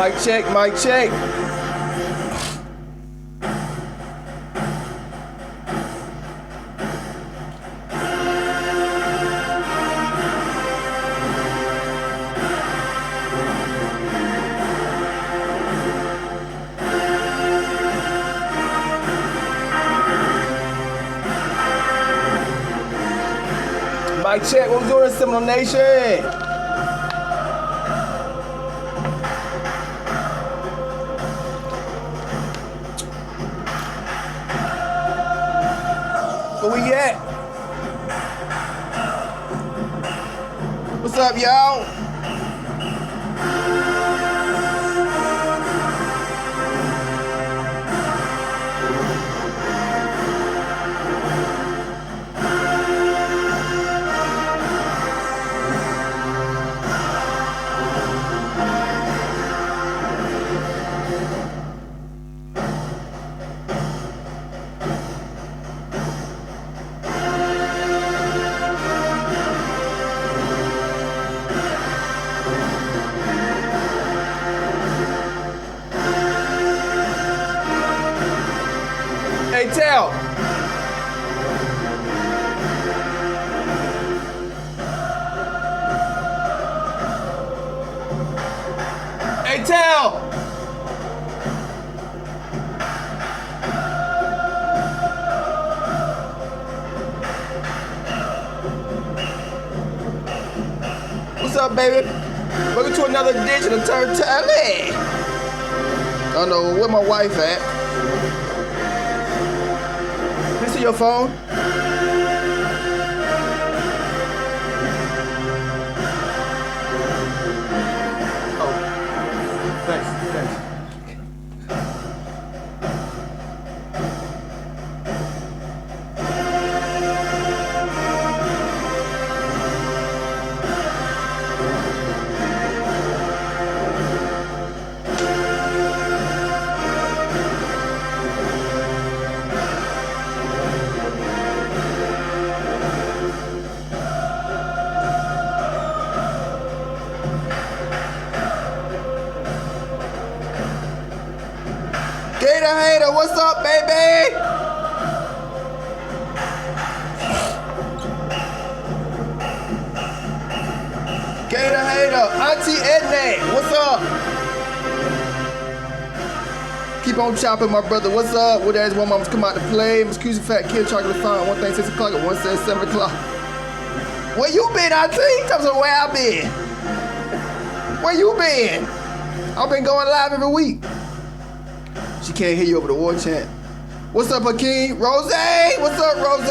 Mic check, mic check. Mic check, what we doing in Seminole Nation? Where we at? What's up, y'all? Hey, tell. Hey, tell. What's up, baby? Welcome to another edition of Turn Tally. I don't know where my wife at. This is your phone? Oh, thanks. Gator Hater, what's up, baby? Gator Hater, Auntie Edna, what's up? Keep on chopping, my brother, what's up? What days one moms come out to play? Excuse me, fat kid, chocolate fine. One thing 6 o'clock, and one says 7 o'clock. Where you been, Auntie? Tell me where I been. Where you been? I've been going live every week. She can't hear you over the war chant. What's up, Hakeem? Rose? What's up, Rose?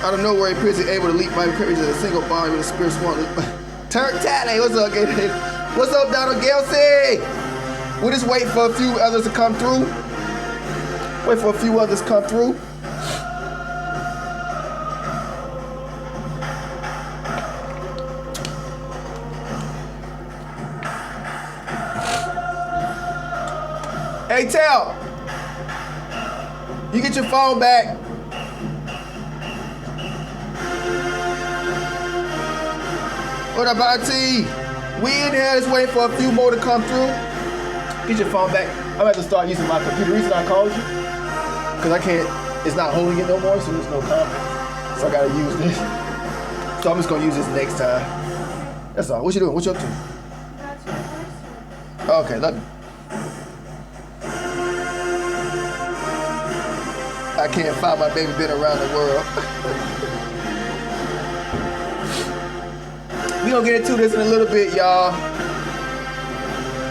Out of nowhere, Prince is able to leap by courage as a single body with a spirit swan. Turn Tally, what's up, Gator? What's up, Donald Gelsey? We'll just wait for a few others to come through. Wait for a few others to come through. Hey, tell. You get your phone back. What up, Auntie? We in here just waiting for a few more to come through. Get your phone back. I'm gonna have to start using my computer. The reason I called you, because I can't, it's not holding it no more, so there's no comment. So I gotta use this. So I'm just gonna use this next time. That's all. What you doing? What you up to? Okay, love you. I can't find my baby been around the world. We gonna get into this in a little bit, y'all.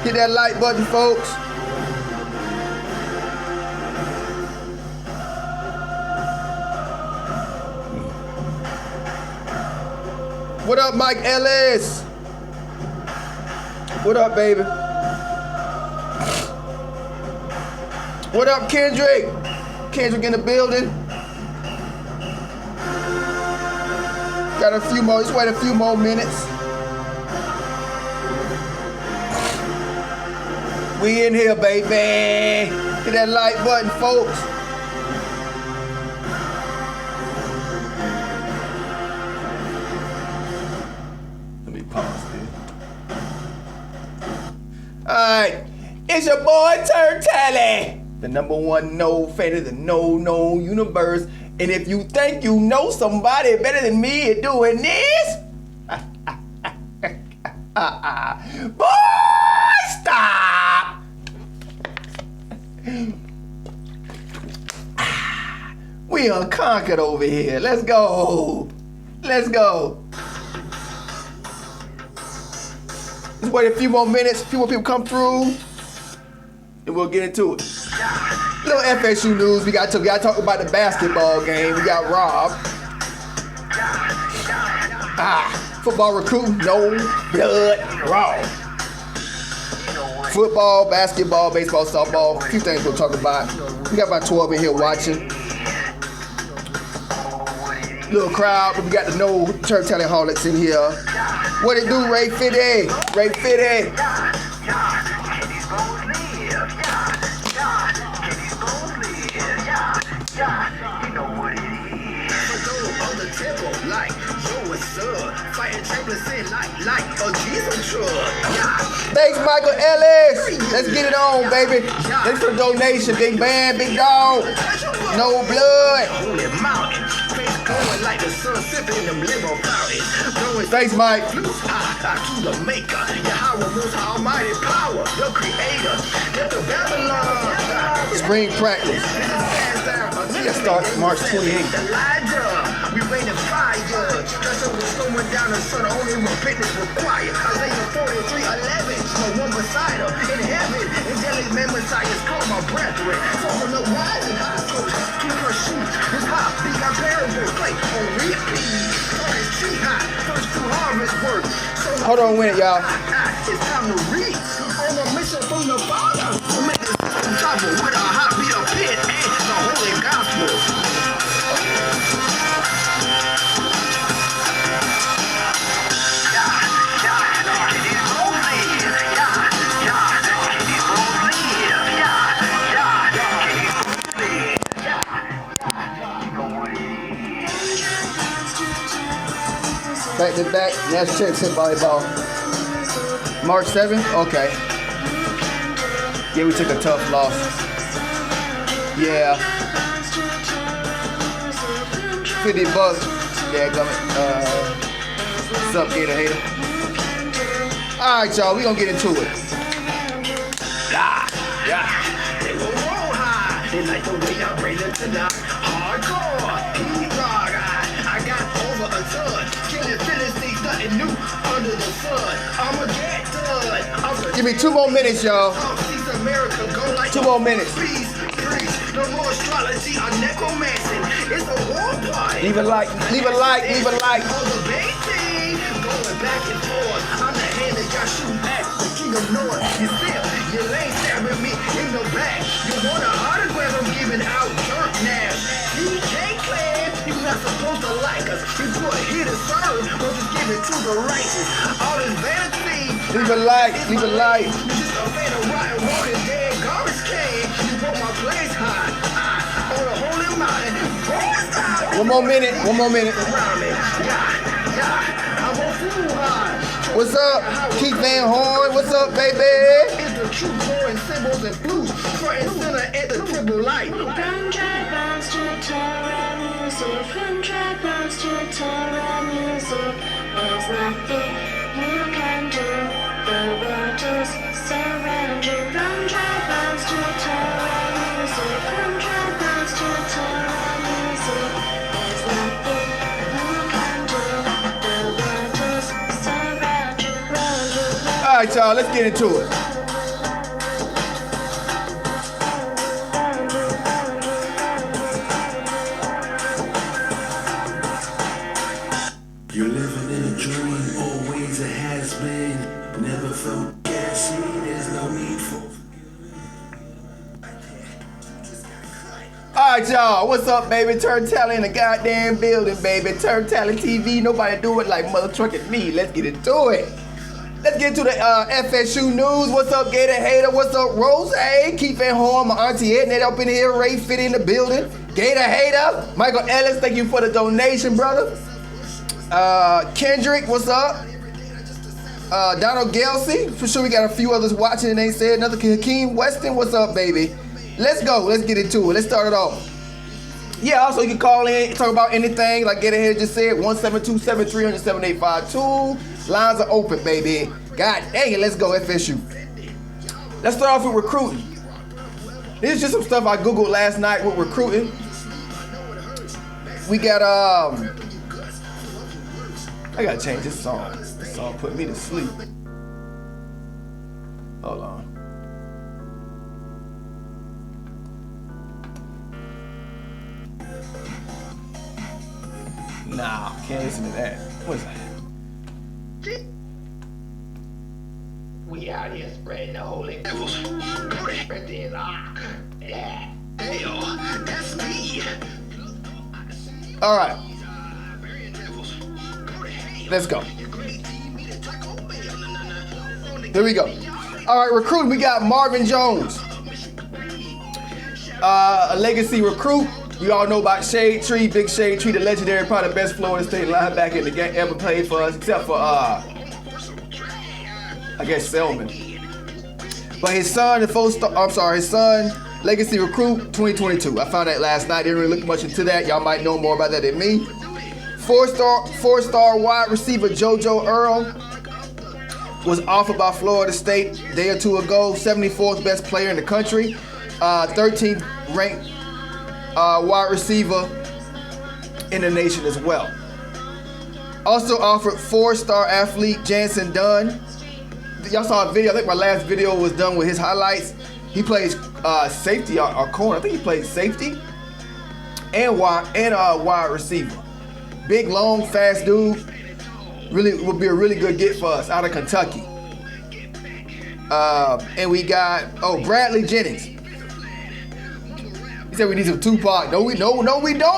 Hit that like button, folks. What up, Mike Ellis? What up, baby? What up, Kendrick? Kendrick in the building. Got a few more, just wait a few more minutes. We in here, baby. Hit that like button, folks. Let me pause here. It's your boy Turd Tally, the #1 no fan of the no universe. And if you think you know somebody better than me at doing this, boy, stop. We unconquered over here. Let's go. Let's go. Just wait a few more minutes, a few more people come through, and we'll get into it. Little FSU news. We got to talk about the basketball game. We got robbed. Football recruiting, no blood, raw. Football, basketball, baseball, softball. A few things we'll talk about. We got about 12 in here watching. Little crowd, but we got the no Turd Tally Holics in here. What it do, Ray Fitty? Ray Fitty. Thanks, Michael Ellis. Let's get it on, baby. Thanks for the donation, big man, big dog. No blood. Thanks, Mike. Spring practice. Let's start March 28th. We rain and fire. Just over slowing down the sun, only repentance required. Isaiah 43:11, no one beside her. In heaven, angelic men messiahs call my brethren. Falling up wide and high coast. Keep her shoes. This hot, be comparable. Play on repeat. It's too hot. First to harvest work. Hold on a minute, y'all. It's time to reach. On a mission from the Father. To make this system travel with a hot beat of pit and the holy gospel. Back to back, national championship volleyball. March 7th? Okay. Yeah, we took a tough loss. Yeah. $50. Yeah, coming. What's up, Gator Hater? Alright, y'all, we gonna get into it. Yeah. They will roll high. They like the way I bring it to the hardcore. I got over a ton. Nothing new under the sun. I'ma get done. Give me 2 more minutes, y'all. 2 more minutes. No more astrology or necromancy. It's a war party. Leave a like, leave a like, leave a like. Going back and forth. I'm the hand that y'all shoot at. The king of North. You still, you ain't stabbing me in the back. You want an autograph I'm giving out dirt now. You can't claim you're not supposed to like us. You put here to serve, or just give it to the righteous. All this vanity. Leave a like, leave a like. You just a fan of rotten walking dead garbage can. You put my place high. On a holy mountain. One more minute, one more minute. What's up, Keith Van Horn? What's up, baby? It's the true blowing symbols and blues. Front and center at the triple light. From track bounce to terror music. From track bounce to terror music. There's nothing you can do. The world is surround you. From track bounce to terror music. From track bounce to terror music. There's nothing you can do. The world is surround you. All right, y'all, let's get into it. You're living in a dream, always it has been. Never felt gassy, there's no need for. Alright, y'all, what's up, baby? Turd Tally in the goddamn building, baby. Turd Tally TV, nobody do it like mother trucking me. Let's get into it. Let's get into the FSU news. What's up, Gator Hater? What's up, Rose? Keith Van Horn, my auntie Edna up in here. Ray Fitty in the building. Gator Hater. Michael Ellis, thank you for the donation, brother. Kendrick, what's up? Donald Gelsey, for sure we got a few others watching and ain't said nothing. Hakeem Weston, what's up, baby? Let's go, let's get into it. Let's start it off. Yeah, also you can call in, talk about anything, like Get Ahead just said, 172-7300-7852. Lines are open, baby. God dang it, let's go, FSU. Let's start off with recruiting. This is just some stuff I Googled last night with recruiting. We got, I gotta change this song. This song put me to sleep. Hold on. Nah, can't listen to that. What's that? We out here spreading the holy devils. Spreading yeah. Hey yo, that's me. All right. Let's go. Here we go. All right, recruiting. We got Marvin Jones, a legacy recruit. We all know about Shade Tree, Big Shade Tree, the legendary, probably the best Florida State linebacker in the game ever played for us, except for I guess Selman. But his son, his son, legacy recruit 2022. I found that last night. Didn't really look much into that. Y'all might know more about that than me. Four-star wide receiver JoJo Earl was offered by Florida State a day or two ago. 74th best player in the country. 13th ranked wide receiver in the nation as well. Also offered 4-star athlete Jansen Dunn. Y'all saw a video, I think my last video was done with his highlights. He plays safety or corner. I think he plays safety and wide receiver. Big, long, fast dude. Really would be a really good get for us out of Kentucky. And we got Bradley Jennings. He said we need some Tupac. No, we don't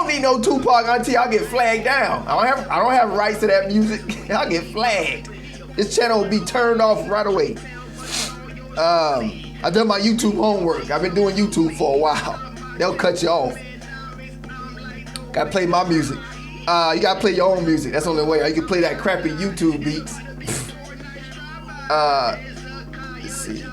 need no Tupac until I get flagged down. I don't have rights to that music. I'll get flagged. This channel will be turned off right away. I've done my YouTube homework. I've been doing YouTube for a while. They'll cut you off. Gotta play my music. You gotta play your own music. That's the only way. Or you can play that crappy YouTube beats. Let's see.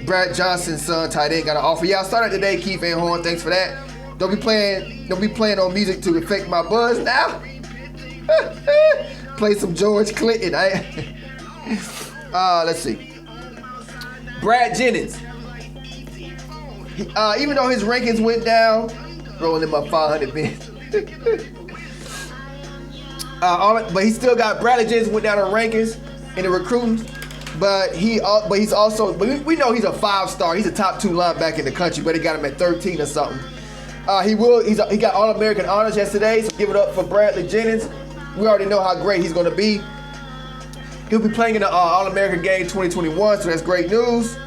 Brad Johnson's son, tight end, got an offer. Yeah, I started today, Keith Van Horn. Thanks for that. Don't be playing on music to affect my buzz now. Play some George Clinton. Let's see. Brad Jennings. Even though his rankings went down, rolling in my 500 bins. But he still got Bradley Jennings went down in rankings in the recruiting. But we know he's a 5-star. He's a top 2 linebacker in the country, but he got him at 13 or something. He got All-American honors yesterday, so give it up for Bradley Jennings. We already know how great he's going to be. He'll be playing in the All-American game 2021, so that's great news.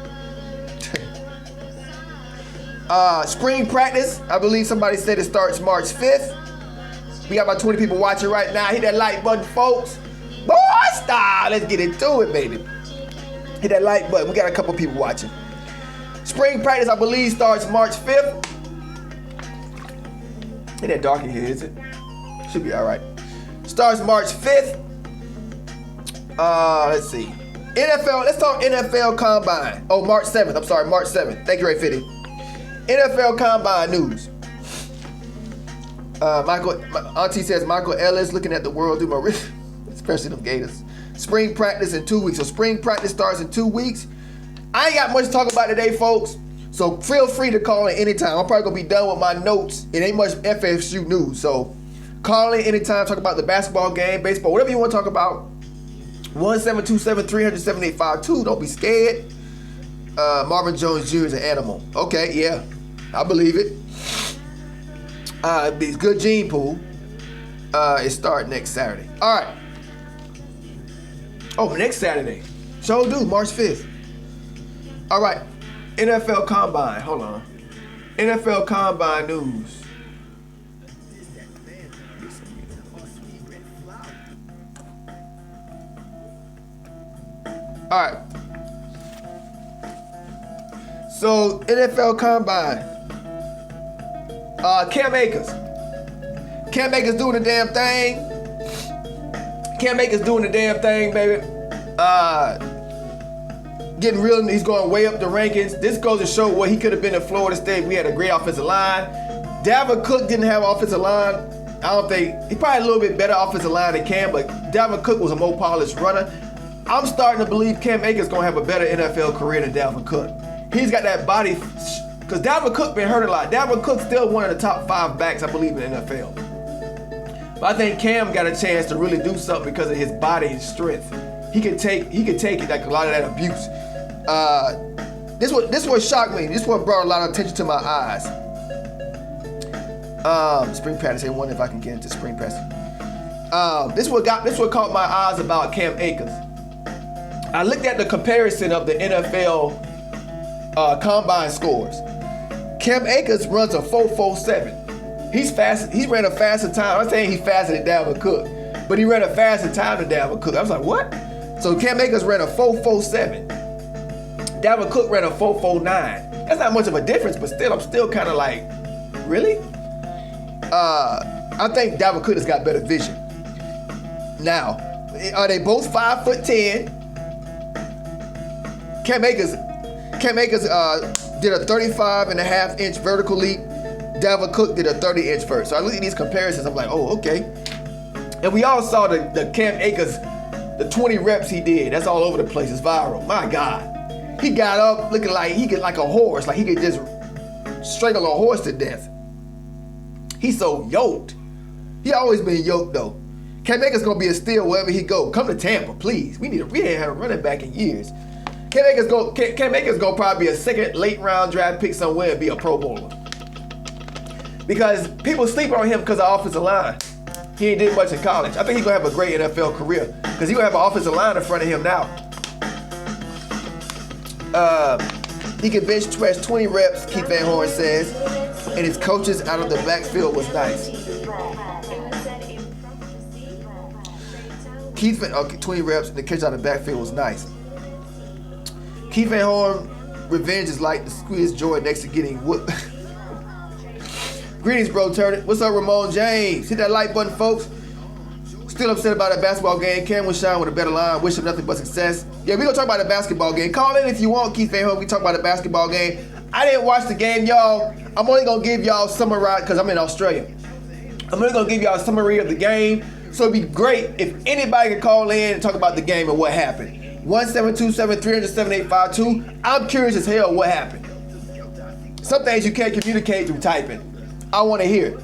Spring practice, I believe somebody said it starts March 5th. We got about 20 people watching right now. Hit that like button, folks. Boy, style. Let's get into it, baby. Hit that like button. We got a couple people watching. Spring practice, I believe, starts March 5th. Ain't that dark in here, is it? Should be all right. Starts March 5th. Let's see. NFL, let's talk NFL Combine. Oh, March 7th. I'm sorry, March 7th. Thank you, Ray Fitty. NFL Combine news. My auntie says Michael Ellis looking at the world through my wrist, especially them Gators. Spring practice in 2 weeks. So spring practice starts in 2 weeks. I ain't got much to talk about today, folks. So feel free to call in anytime. I'm probably gonna be done with my notes. It ain't much FSU news. So call in anytime, talk about the basketball game, baseball, whatever you want to talk about. 1-727-300-7852. Don't be scared. Marvin Jones Jr. is an animal. Okay, yeah. I believe it. It's good gene pool. It starts next Saturday. All right. Oh, next Saturday. So do March 5th. All right. NFL Combine. Hold on. NFL Combine news. All right. So NFL Combine. Cam Akers. Cam Akers doing the damn thing. Cam Akers doing the damn thing, baby. Getting real, he's going way up the rankings. This goes to show what he could have been at Florida State. We had a great offensive line. Dalvin Cook didn't have offensive line. I don't think, he probably had a little bit better offensive line than Cam, but Dalvin Cook was a more polished runner. I'm starting to believe Cam Akers going to have a better NFL career than Dalvin Cook. He's got that body, because Dalvin Cook been hurt a lot. Dalvin Cook's still one of the top 5 backs, I believe, in the NFL. But I think Cam got a chance to really do something because of his body and strength. He could take it, like a lot of that abuse. This what shocked me. This what brought a lot of attention to my eyes. Spring practice. I wonder if I can get into spring practice. This what caught my eyes about Cam Akers. I looked at the comparison of the NFL combine scores. Cam Akers runs a 4.47. He's fast. He ran a faster time. I'm saying he's faster than Dalvin Cook, but he ran a faster time than Dalvin Cook. I was like, what? So Cam Akers ran a 4.47. Dalvin Cook ran a 4.49. That's not much of a difference, but still, I'm still kind of like, really? I think Dalvin Cook has got better vision. Now, are they both 5'10"? Cam Akers did a 35.5-inch vertical leap. Dalvin Cook did a 30-inch vert. So I look at these comparisons, I'm like, oh, okay. And we all saw the Cam Akers, the 20 reps he did. That's all over the place. It's viral. My God. He got up looking like he could, like a horse, like he could just strangle a horse to death. He's so yoked. He always been yoked though. Cam Akers gonna be a steal wherever he go. Come to Tampa, please. We ain't had a running back in years. Cam Akers gonna probably be a second late round draft pick somewhere and be a Pro Bowler. Because people sleep on him because of offensive line. He ain't did much in college. I think he's gonna have a great NFL career because he's gonna have an offensive line in front of him now. He can bench press 20 reps, Keith Van Horn says, and his coaches out of the backfield was nice. Keith Van, 20 reps, and the catch out of the backfield was nice. Keith Van Horn, revenge is like the squeeze joy next to getting whooped. Greetings, bro, turn it. What's up, Ramon James? Hit that like button, folks. Still upset about that basketball game. Cam will shine with a better line. Wish him nothing but success. Yeah, we gonna talk about the basketball game. Call in if you want, Keith Van Horn. We talk about the basketball game. I didn't watch the game, y'all. I'm only gonna give y'all summary because I'm in Australia. I'm only gonna give y'all a summary of the game. So it'd be great if anybody could call in and talk about the game and what happened. 1-727-300-7852. I'm curious as hell what happened. Some things you can't communicate through typing. I want to hear it.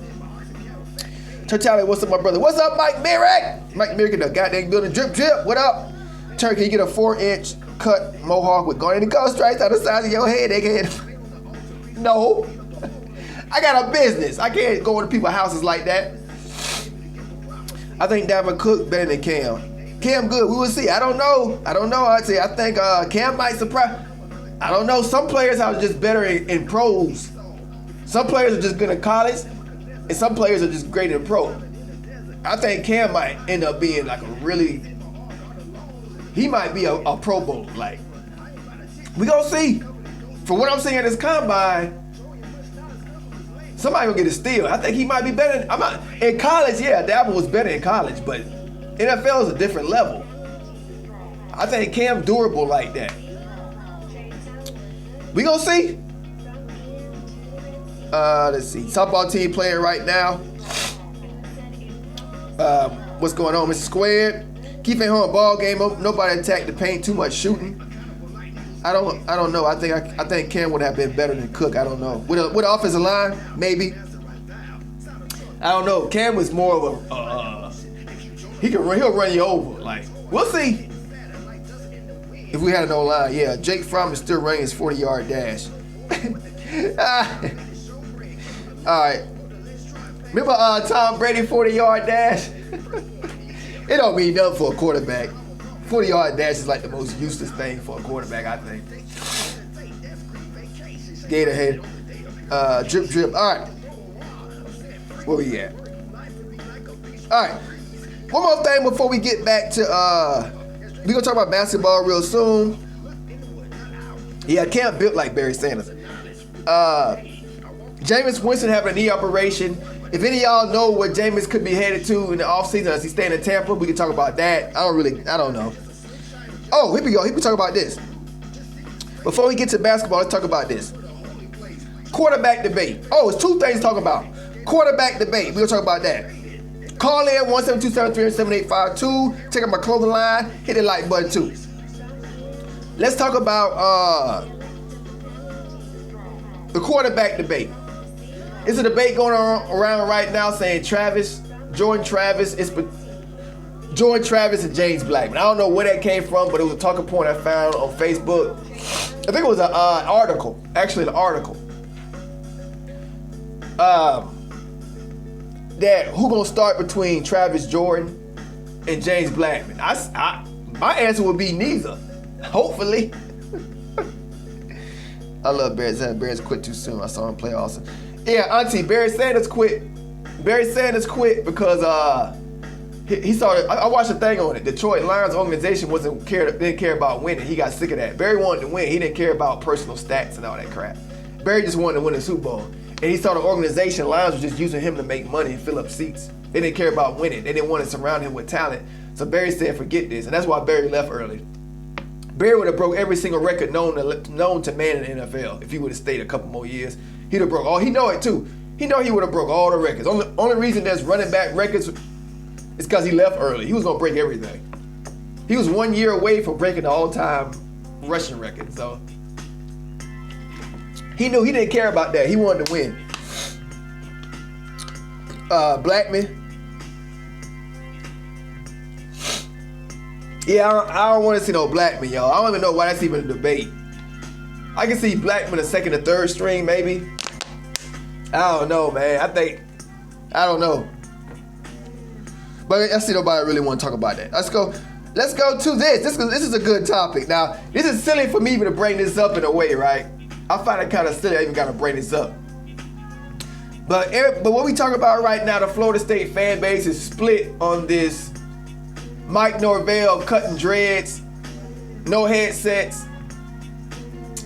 Charlie, what's up, my brother? What's up, Mike Merrick? Mike Merrick in the goddamn building. Drip, drip. What up? Turkey, can you get a 4-inch cut mohawk with going in the ghost stripes out the size of your head, egghead? No. I got a business. I can't go into people's houses like that. I think Dalvin Cook better than Cam. Cam good. We will see. I don't know. I'd say I think Cam might surprise. I don't know. Some players are just better in pros. Some players are just good in college, and some players are just great in pro. I think Cam might end up being like he might be a Pro Bowl. Like, we gonna see. For what I'm seeing at this combine, somebody gonna get a steal. I think he might be better. In college, yeah, Dalvin was better in college, but NFL is a different level. I think Cam durable like that. We gonna see. Let's see. Softball team playing right now. What's going on, Mr. Squared? Keith Van Horn ball game. Nobody attacked the paint. Too much shooting. I don't know. I think Cam would have been better than Cook. I don't know. With an offensive line, maybe. I don't know. Cam was more of a he'll run you over. Like, we'll see. If we had an O-line, yeah. Jake Fromm is still running his 40-yard dash. All right. Remember Tom Brady 40-yard dash? It don't mean nothing for a quarterback. 40-yard dash is like the most useless thing for a quarterback, I think. Gatorhead. Drip, drip. All right. Where we at? All right. One more thing before we get back to, we're going to talk about basketball real soon. Yeah, Cam built like Barry Sanders. Jameis Winston having a knee operation. If any of y'all know what Jameis could be headed to in the offseason as he staying in Tampa, we can talk about that. I don't know. Oh, here we go. Here we talk about this. Before we get to basketball, let's talk about this. Quarterback debate. Oh, it's two things to talk about. Quarterback debate. We'll talk about that. Call in 172-738-7852. Check out my clothing line. Hit the like button too. Let's talk about the quarterback debate. It's a debate going on around right now saying Jordan Travis and James Blackman. I don't know where that came from, but it was a talking point I found on Facebook. I think it was an article. Actually, an article. That who gonna start between Travis Jordan and James Blackman? My answer would be neither. Hopefully. I love Barry Sanders. Barry quit too soon. I saw him play awesome. Yeah, Auntie, Barry Sanders quit. Barry Sanders quit because he saw it. I watched a thing on it. Detroit Lions organization didn't care about winning. He got sick of that. Barry wanted to win. He didn't care about personal stats and all that crap. Barry just wanted to win the Super Bowl. And he saw the organization, Lions was just using him to make money and fill up seats. They didn't care about winning. They didn't want to surround him with talent. So Barry said, forget this. And that's why Barry left early. Barry would have broke every single record known to man in the NFL if he would have stayed a couple more years. He'd have broke all. He know it too. He know he would have broke all the records. Only reason there's running back records is because he left early. He was gonna break everything. He was 1 year away from breaking the all-time rushing record. So he knew he didn't care about that. He wanted to win. Blackman. Yeah, I don't want to see no Blackman, y'all. I don't even know why that's even a debate. I can see Blackman a second or third string, maybe. I don't know, man. I don't know. But I see nobody really want to talk about that. Let's go to this. This is a good topic. Now, this is silly for me even to bring this up in a way, right? I find it kind of silly I even got to bring this up. But what we talk about right now, the Florida State fan base is split on this Mike Norvell cutting dreads, no headsets,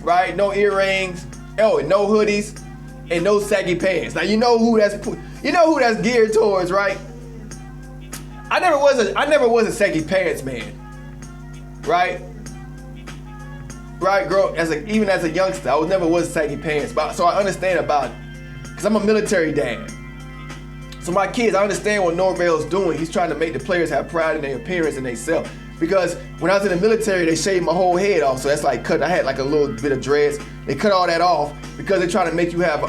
right? No earrings, no hoodies, and no saggy pants. Now you know who that's geared towards, right? I never was a saggy pants man, right? Right, girl. Even as a youngster, I never was saggy pants, so I understand about it, cause I'm a military dad. So my kids, I understand what Norvell's doing. He's trying to make the players have pride in their appearance and they self. Because when I was in the military, they shaved my whole head off. So that's like I had like a little bit of dreads. They cut all that off because they're trying to make you have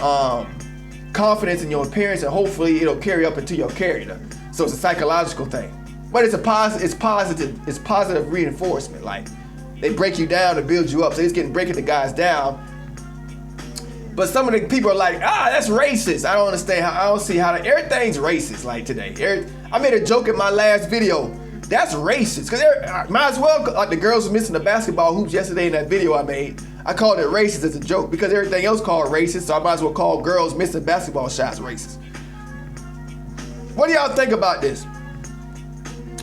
confidence in your appearance, and hopefully it'll carry up into your character. So it's a psychological thing. But it's positive reinforcement. Like they break you down to build you up. So he's breaking the guys down. But some of the people are like, that's racist. I don't understand I don't see how everything's racist like today. I made a joke in my last video. That's racist. Cause might as well, like the girls were missing the basketball hoops yesterday in that video I made. I called it racist as a joke because everything else called racist. So I might as well call girls missing basketball shots racist. What do y'all think about this?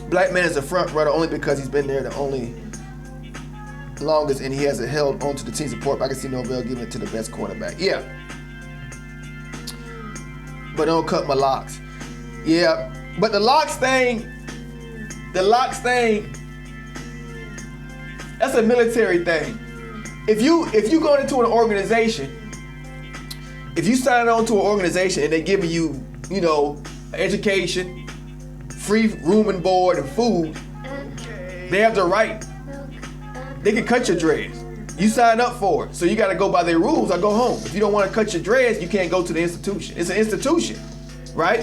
Blackman is a front runner only because he's been there the longest and he hasn't held on to the team support. But I can see Norvell giving it to the best quarterback. Yeah. But don't cut my locks. Yeah. But the locks thing, that's a military thing. If you go into an organization, if you sign on to an organization and they giving you, education, free room and board and food, they have the right. They can cut your dreads. You sign up for it. So you got to go by their rules or go home. If you don't want to cut your dreads, you can't go to the institution. It's an institution, right?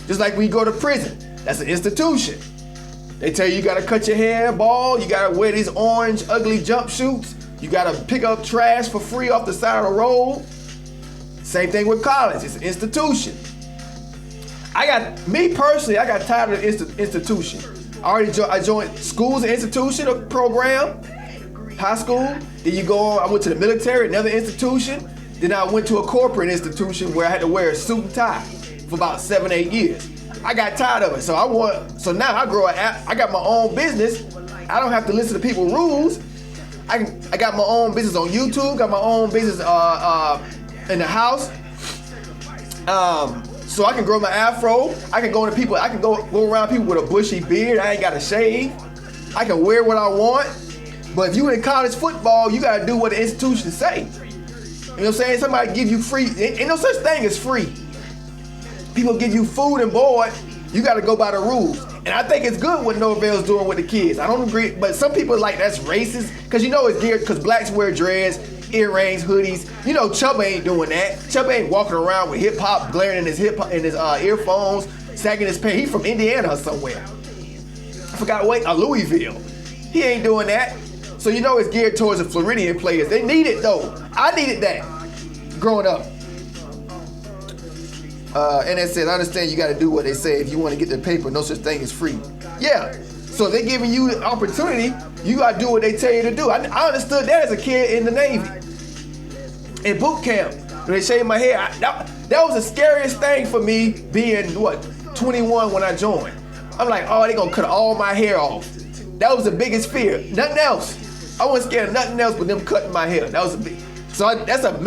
Just like when you go to prison. That's an institution. They tell you got to cut your hair bald. You got to wear these orange, ugly jumpsuits. You got to pick up trash for free off the side of the road. Same thing with college. It's an institution. I got tired of the institution. I joined school's an institution, a program. High school, then you go on, I went to the military, another institution, then I went to a corporate institution where I had to wear a suit and tie for about 7-8 years. I got tired of it, so now I got my own business. I don't have to listen to people's rules. I got my own business on YouTube, got my own business in the house. So I can grow my afro. I can go around people with a bushy beard. I ain't got to shave. I can wear what I want. But if you in college football, you gotta do what the institution say. You know what I'm saying? Somebody give you free, ain't no such thing as free. People give you food and board, you gotta go by the rules. And I think it's good what Norvell's doing with the kids. I don't agree, but some people are like, that's racist, because you know it's geared, because blacks wear dreads, earrings, hoodies. You know Chubba ain't doing that. Chubba ain't walking around with hip hop glaring in his earphones, sagging his pants. He from Indiana or somewhere. I forgot what, Louisville. He ain't doing that. So you know it's geared towards the Floridian players. They need it though. I needed that growing up. And it said, I understand you got to do what they say if you want to get the paper. No such thing as free. Yeah. So if they're giving you the opportunity, you got to do what they tell you to do. I understood that as a kid in the Navy. In boot camp, when they shaved my hair, that was the scariest thing for me being, 21 when I joined. I'm like, oh, they going to cut all my hair off. That was the biggest fear. Nothing else. I wasn't scared of nothing else but them cutting my hair. That was that's a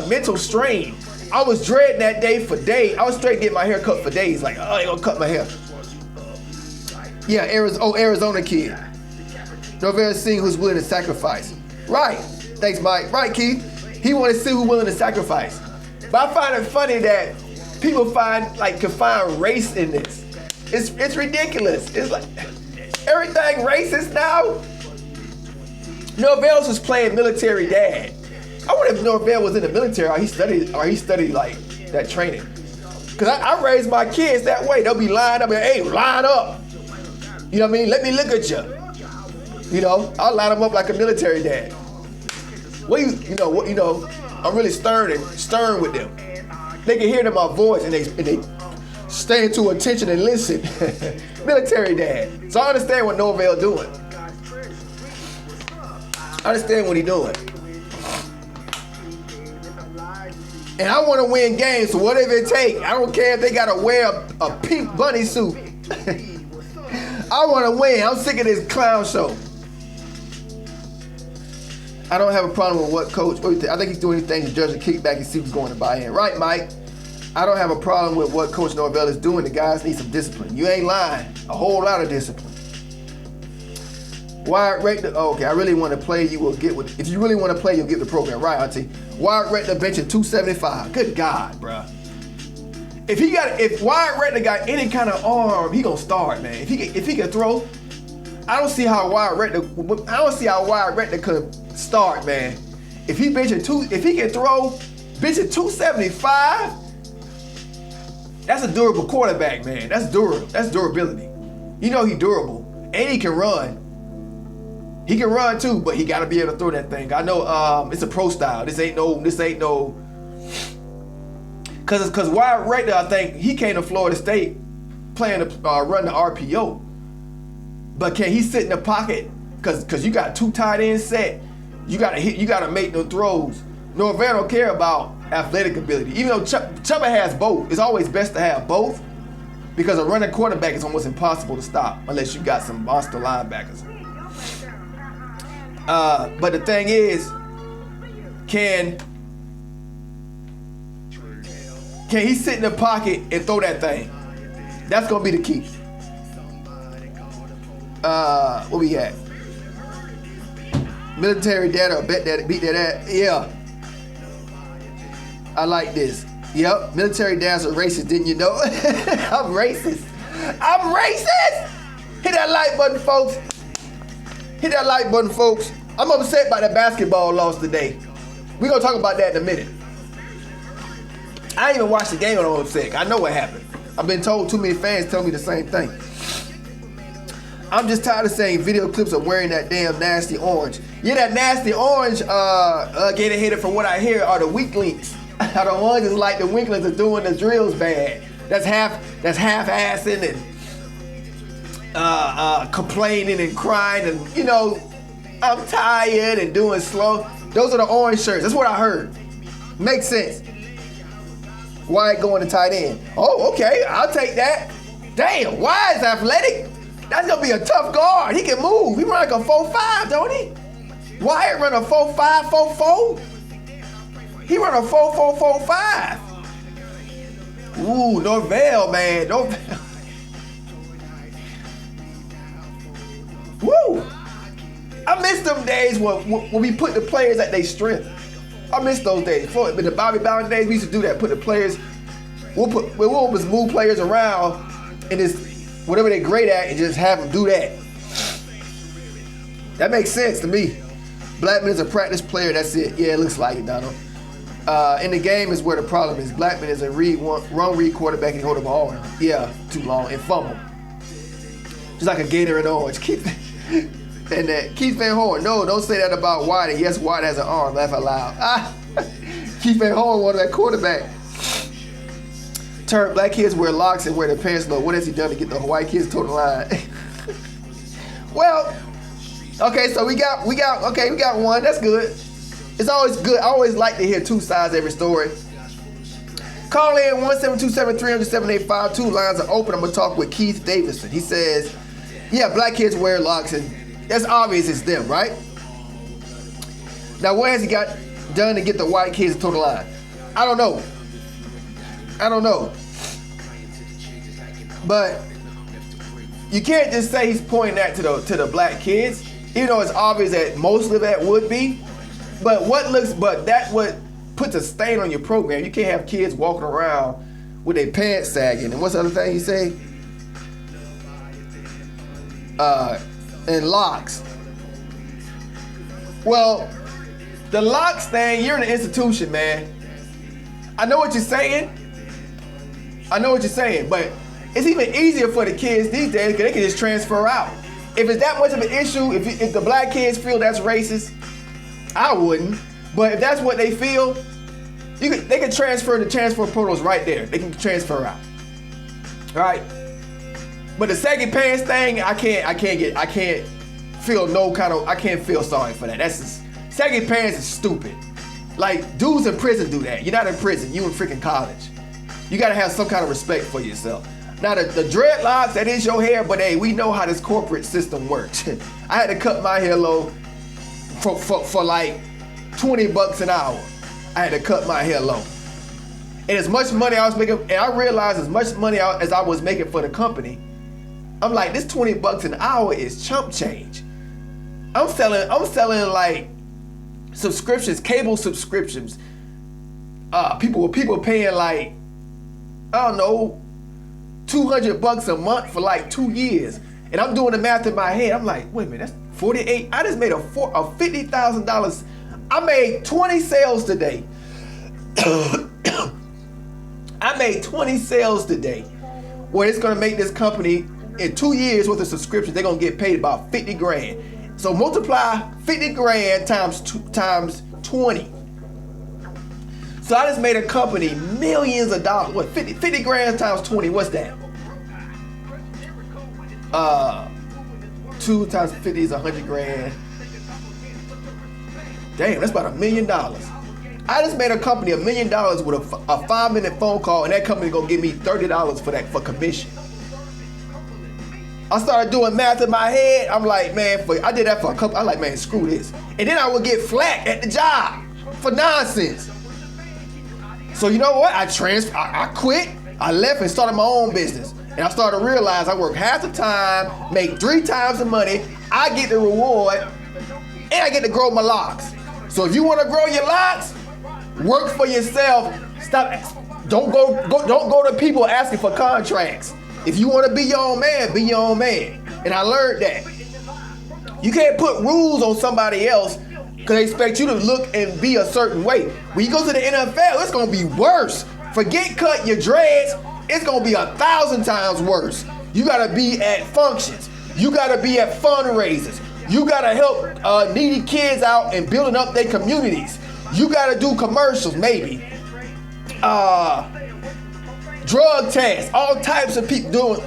mental strain. I was dreading that day for days. I was straight getting my hair cut for days. Like, oh, they gonna cut my hair. Yeah, Arizona kid. Norvell seeing who's willing to sacrifice. Right. Thanks, Mike. Right, Keith. He want to see who's willing to sacrifice. But I find it funny that people can find race in this. It's ridiculous. It's like everything racist now. Norvell's was playing military dad. I wonder if Norvell was in the military or he studied like that training. Cause I raised my kids that way. They'll be lined up and hey, line up. You know what I mean? Let me look at you. You know, I'll line them up like a military dad. I'm really stern with them. They can hear it in my voice and they stay to attention and listen. Military dad. So I understand what Norvell doing. I understand what he doing. And I want to win games, so whatever it takes. I don't care if they got to wear a pink bunny suit. I want to win. I'm sick of this clown show. I don't have a problem with what coach, I think he's doing anything to judge the kickback and see who's going to buy in. Right, Mike? I don't have a problem with what Coach Norvell is doing. The guys need some discipline. You ain't lying. A whole lot of discipline. Wyatt Rector, okay, I really want to play, you will get with, if you really want to play, you'll get the program. Right, Auntie. Wyatt Rector benching 275. Good God, bruh. If Wyatt Rector got any kind of arm, he gonna start, man. If he can throw, I don't see how Wyatt Rector could start, man. If he can throw, benching 275, that's a durable quarterback, man. That's durability. You know he's durable. And he can run. He can run too, but he gotta be able to throw that thing. I know it's a pro style. This ain't no Cause Wyatt Rector, I think he came to Florida State playing to run the RPO. But can he sit in the pocket? Cause you got two tight ends set. You gotta make no throws. Norvell don't care about athletic ability. Even though Chubba has both, it's always best to have both because a running quarterback is almost impossible to stop unless you got some monster linebackers. But the thing is, can he sit in the pocket and throw that thing? That's gonna be the key. What we at? Military data, bet that beat that. Yeah. I like this. Yep, military dads are racist, didn't you know? I'm racist. Hit that like button, folks. Hit that like button, folks. I'm upset by the basketball loss today. We're gonna talk about that in a minute. I didn't even watch the game when I'm upset. I know what happened. I've been told too many fans tell me the same thing. I'm just tired of saying video clips of wearing that damn nasty orange. Yeah, that nasty orange, getting hated from what I hear are the weak links. The ones is like the winklings are doing the drills bad. That's half-assing and complaining and crying and, you know, I'm tired and doing slow. Those are the orange shirts. That's what I heard. Makes sense. Wyatt going to tight end. Oh, okay, I'll take that. Damn, Wyatt's athletic. That's gonna be a tough guard. He can move. He run like a 4.5, don't he? Wyatt run a 4.5, 4.4. He run a 4.4, 4.5. Ooh, Norvell, man. Norvell. Woo! I miss them days when we put the players at their strength. I miss those days. But the Bobby Bowden days, we used to do that. Put the players, we'll just move players around and just whatever they're great at and just have them do that. That makes sense to me. Blackman is a practice player. That's it. Yeah, it looks like it, Donald. In the game is where the problem is. Blackman is a wrong read quarterback and hold the ball. Yeah, too long and fumble. Just like a gator and orange. Keith Van Horn. No, don't say that about White. And yes, White has an arm. Laugh out loud. Keith Van Horn wanted that quarterback. Turn black kids wear locks and wear their pants low. What has he done to get the white kids to the line? Well, okay, so we got one. That's good. It's always good. I always like to hear two sides of every story. Call in 1-727-300-7852. Lines are open. I'm going to talk with Keith Davidson. He says, yeah, black kids wear locks, and that's obvious it's them, right? Now, what has he got done to get the white kids to the line? I don't know. But you can't just say he's pointing that to the black kids, even though it's obvious that most of that would be. But that what puts a stain on your program. You can't have kids walking around with their pants sagging. And what's the other thing you say? And locks. Well, the locks thing, you're in an institution, man. I know what you're saying, but it's even easier for the kids these days because they can just transfer out. If it's that much of an issue, if the black kids feel that's racist, I wouldn't. But if that's what they feel, they can transfer the transfer portals right there. They can transfer out. All right. But the saggy pants thing, I can't feel sorry for that. That's just, saggy pants is stupid. Like, dudes in prison do that. You're not in prison, you in freaking college. You gotta have some kind of respect for yourself. Now the dreadlocks, that is your hair, but hey, we know how this corporate system works. I had to cut my hair low for like $20 an hour. I had to cut my hair low. And as much money I was making, and I realized as much money as I was making for the company, I'm like, this $20 an hour is chump change. I'm selling like subscriptions, cable subscriptions. People paying like, I don't know, $200 a month for like 2 years. And I'm doing the math in my head. I'm like, wait a minute, that's 48. I just made a $50,000. I made 20 sales today. I made 20 sales today. Where it's gonna make this company in 2 years worth of subscriptions, they're gonna get paid about 50 grand. So multiply 50 grand times 20. So I just made a company millions of dollars. What, 50 grand times 20, what's that? 2 times 50 is 100 grand. Damn, that's about $1 million. I just made a company $1 million with a 5-minute phone call, and that company gonna give me $30 for commission. I started doing math in my head. I'm like, man, I did that for a couple. I'm like, man, screw this. And then I would get flack at the job for nonsense. So you know what? I quit. I left and started my own business. And I started to realize I work half the time, make 3 times the money. I get the reward, and I get to grow my locks. So if you want to grow your locks, work for yourself. Don't go to people asking for contracts. If you want to be your own man, be your own man. And I learned that. You can't put rules on somebody else because they expect you to look and be a certain way. When you go to the NFL, it's going to be worse. Forget cutting your dreads. It's going to be 1,000 times worse. You got to be at functions. You got to be at fundraisers. You got to help needy kids out and building up their communities. You got to do commercials, maybe. Drug tests, all types of people doing.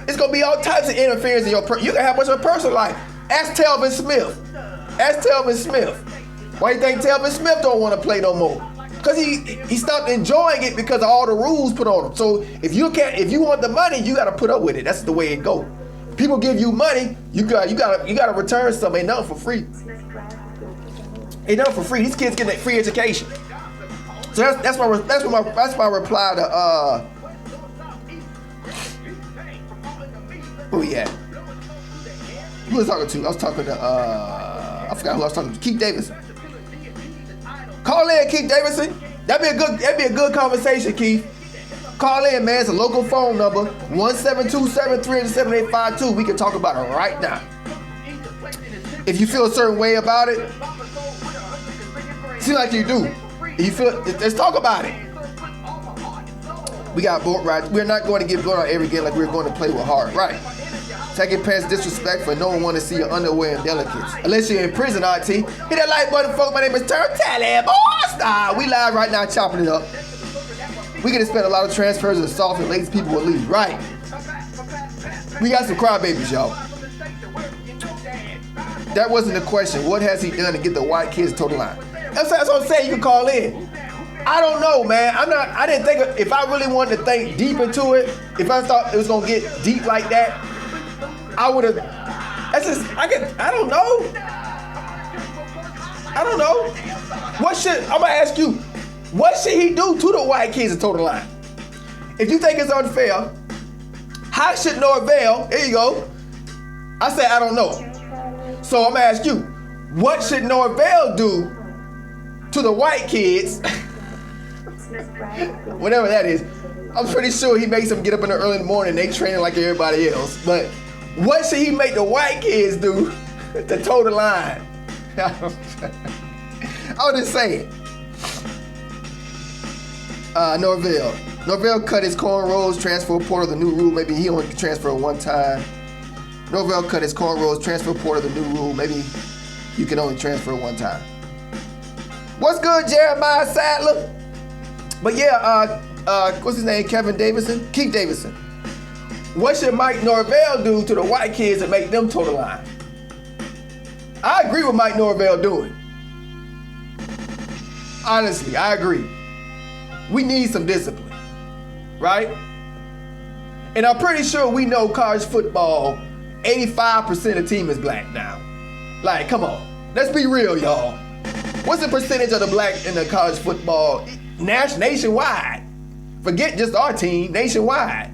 It's gonna be all types of interference in your. You can have much of a personal life. Ask Telvin Smith. Why you think Telvin Smith don't want to play no more? Because he stopped enjoying it because of all the rules put on him. So if you want the money, you got to put up with it. That's the way it go. People give you money, you got to return something. Ain't nothing for free. These kids get that free education. So that's my reply to who he at? Who was I talking to? I was talking to I forgot who I was talking to. Keith Davidson. Call in, Keith Davidson. That'd be a good conversation, Keith. Call in, man. It's a local phone number, 1-727-300-7852. We can talk about it right now. If you feel a certain way about it, seems like you do. If you feel, let's talk about it. We got boat rides. We're not going to get blown out every game like we're going to play with heart, right? Taking past disrespect for no one want to see your underwear and delicates. Unless you're in prison, RT. Hit that like button, folks. My name is Turntally, boss. Nah, we live right now, chopping it up. We can expect a lot of transfers of soft and lazy people will leave, right? We got some crybabies, y'all. That wasn't the question. What has he done to get the white kids to the line? That's what I'm saying. You can call in. I don't know, man. I didn't think if I really wanted to think deep into it, if I thought it was gonna get deep like that, I would have. I don't know. I'm gonna ask you, what should he do to the white kids to toe the line? If you think it's unfair, how should Norvell? There you go. I say I don't know. So I'm gonna ask you, what should Norvell do to the white kids? Whatever that is. I'm pretty sure he makes them get up in the early morning. They training like everybody else. But what should he make the white kids do to toe the line? I was just saying. Norvell cut his cornrows, transfer portal, the new rule. Maybe he only can transfer one time. Norvell cut his cornrows, transfer portal, the new rule. Maybe you can only transfer one time. What's good, Jeremiah Sadler? But yeah, what's his name? Kevin Davidson? Keith Davidson. What should Mike Norvell do to the white kids to make them toe the line? I agree with Mike Norvell doing. Honestly, I agree. We need some discipline, right? And I'm pretty sure we know college football, 85% of the team is black now. Like, come on. Let's be real, y'all. What's the percentage of the black in the college football nationwide? Forget just our team, nationwide.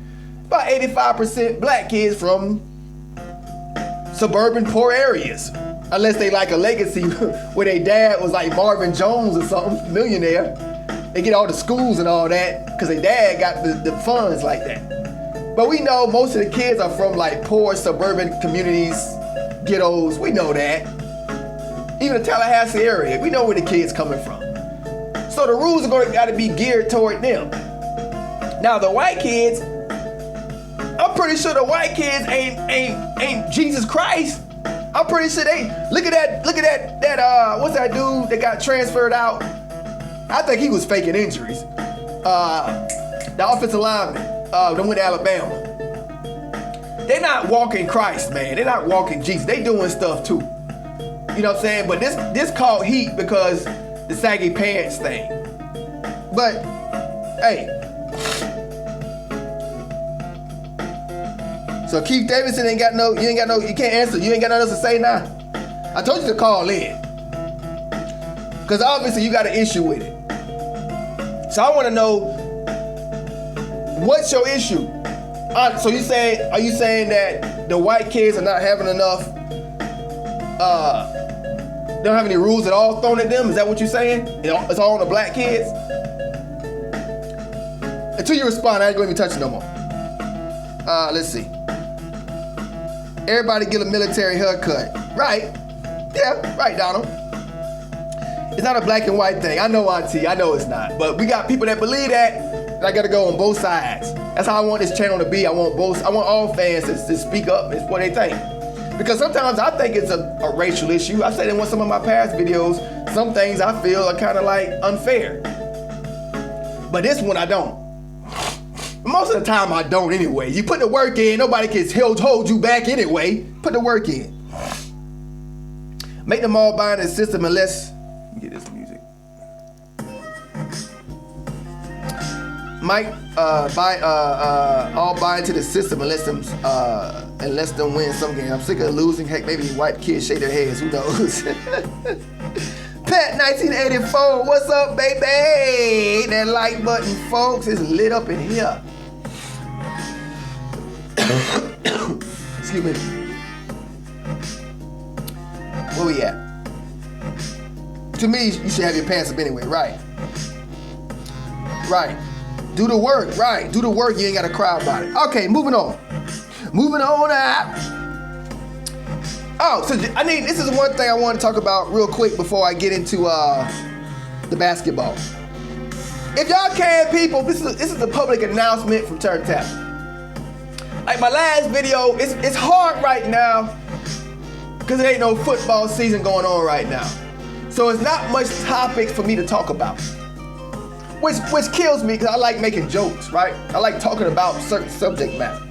About 85% black kids from suburban poor areas. Unless they like a legacy where their dad was like Marvin Jones or something, millionaire. They get all the schools and all that because their dad got the funds like that. But we know most of the kids are from like poor suburban communities, ghettos. We know that. Even the Tallahassee area, we know where the kids coming from. So the rules are gonna gotta be geared toward them. Now the white kids, I'm pretty sure the white kids ain't Jesus Christ. I'm pretty sure they look at that what's that dude that got transferred out? I think he was faking injuries. The offensive lineman, that went to Alabama. They're not walking Christ, man. They're not walking Jesus. They doing stuff too. You know what I'm saying? But this caught heat because the saggy pants thing. But hey. So Keith Davidson you can't answer. You ain't got nothing else to say now. I told you to call in. Because obviously you got an issue with it. So I want to know, what's your issue? So are you saying that the white kids are not having enough, they don't have any rules at all thrown at them? Is that what you're saying? It's all on the black kids? Until you respond, I ain't going to even touch it no more. Let's see. Everybody get a military haircut. Right. Yeah, right, Donald. It's not a black and white thing. I know, Auntie. I know it's not. But we got people that believe that, and I got to go on both sides. That's how I want this channel to be. I want all fans to speak up. It's what they think. Because sometimes I think it's a racial issue. I said in some of my past videos, some things I feel are kind of like unfair. But this one I don't. Most of the time I don't anyway. You put the work in, nobody can hold you back anyway. Put the work in. Make them all buy into the system unless, let me get this music. Might all buy into the system unless them win some game. I'm sick of losing. Heck, maybe white kids shake their heads. Who knows? Pat 1984, what's up, baby? That like button, folks, is lit up in here. Excuse me. Where we at? To me, you should have your pants up anyway, right? Right. Do the work, right? Do the work, you ain't gotta cry about it. Okay, moving on. Moving on out. Oh, so this is one thing I want to talk about real quick before I get into the basketball. If y'all can, people, this is a public announcement from Turntally. Like my last video, it's hard right now because it ain't no football season going on right now. So it's not much topics for me to talk about. Which kills me because I like making jokes, right? I like talking about certain subject matter.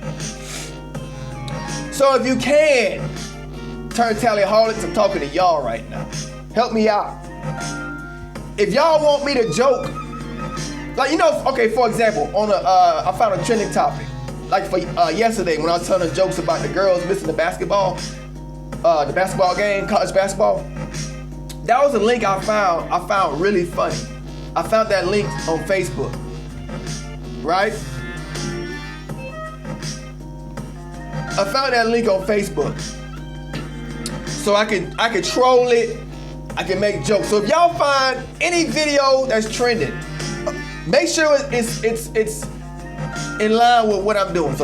So if you can, Turntallyholics, I'm talking to y'all right now. Help me out. If y'all want me to joke, like, you know, okay, for example, I found a trending topic. Like for yesterday when I was telling jokes about the girls missing the basketball game, college basketball. That was a link I found really funny. I found that link on Facebook, right? I found that link on Facebook. So I can troll it, I can make jokes. So if y'all find any video that's trending, make sure it's in line with what I'm doing. So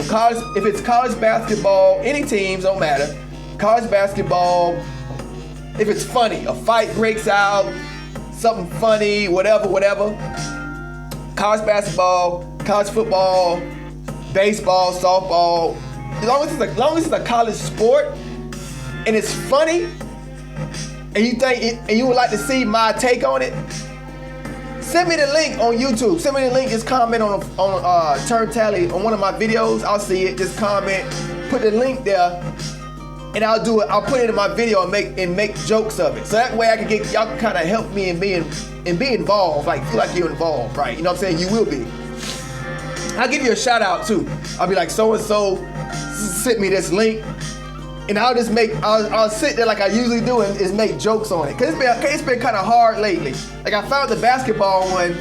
if it's college basketball, any teams, don't matter. College basketball, if it's funny, a fight breaks out, something funny, whatever. College basketball, college football, baseball, softball. As long as it's a college sport and it's funny, and you would like to see my take on it, send me the link on YouTube. Send me the link. Just comment on Turntally on one of my videos. I'll see it. Just comment. Put the link there, and I'll do it. I'll put it in my video and make jokes of it. So that way I can get y'all can kind of help me and be involved. Like feel like you're involved, right? You know what I'm saying? You will be. I'll give you a shout out too. I'll be like, so and so sent me this link, and I'll sit there like I usually do and just make jokes on it. Cause it's been kind of hard lately. Like I found the basketball one,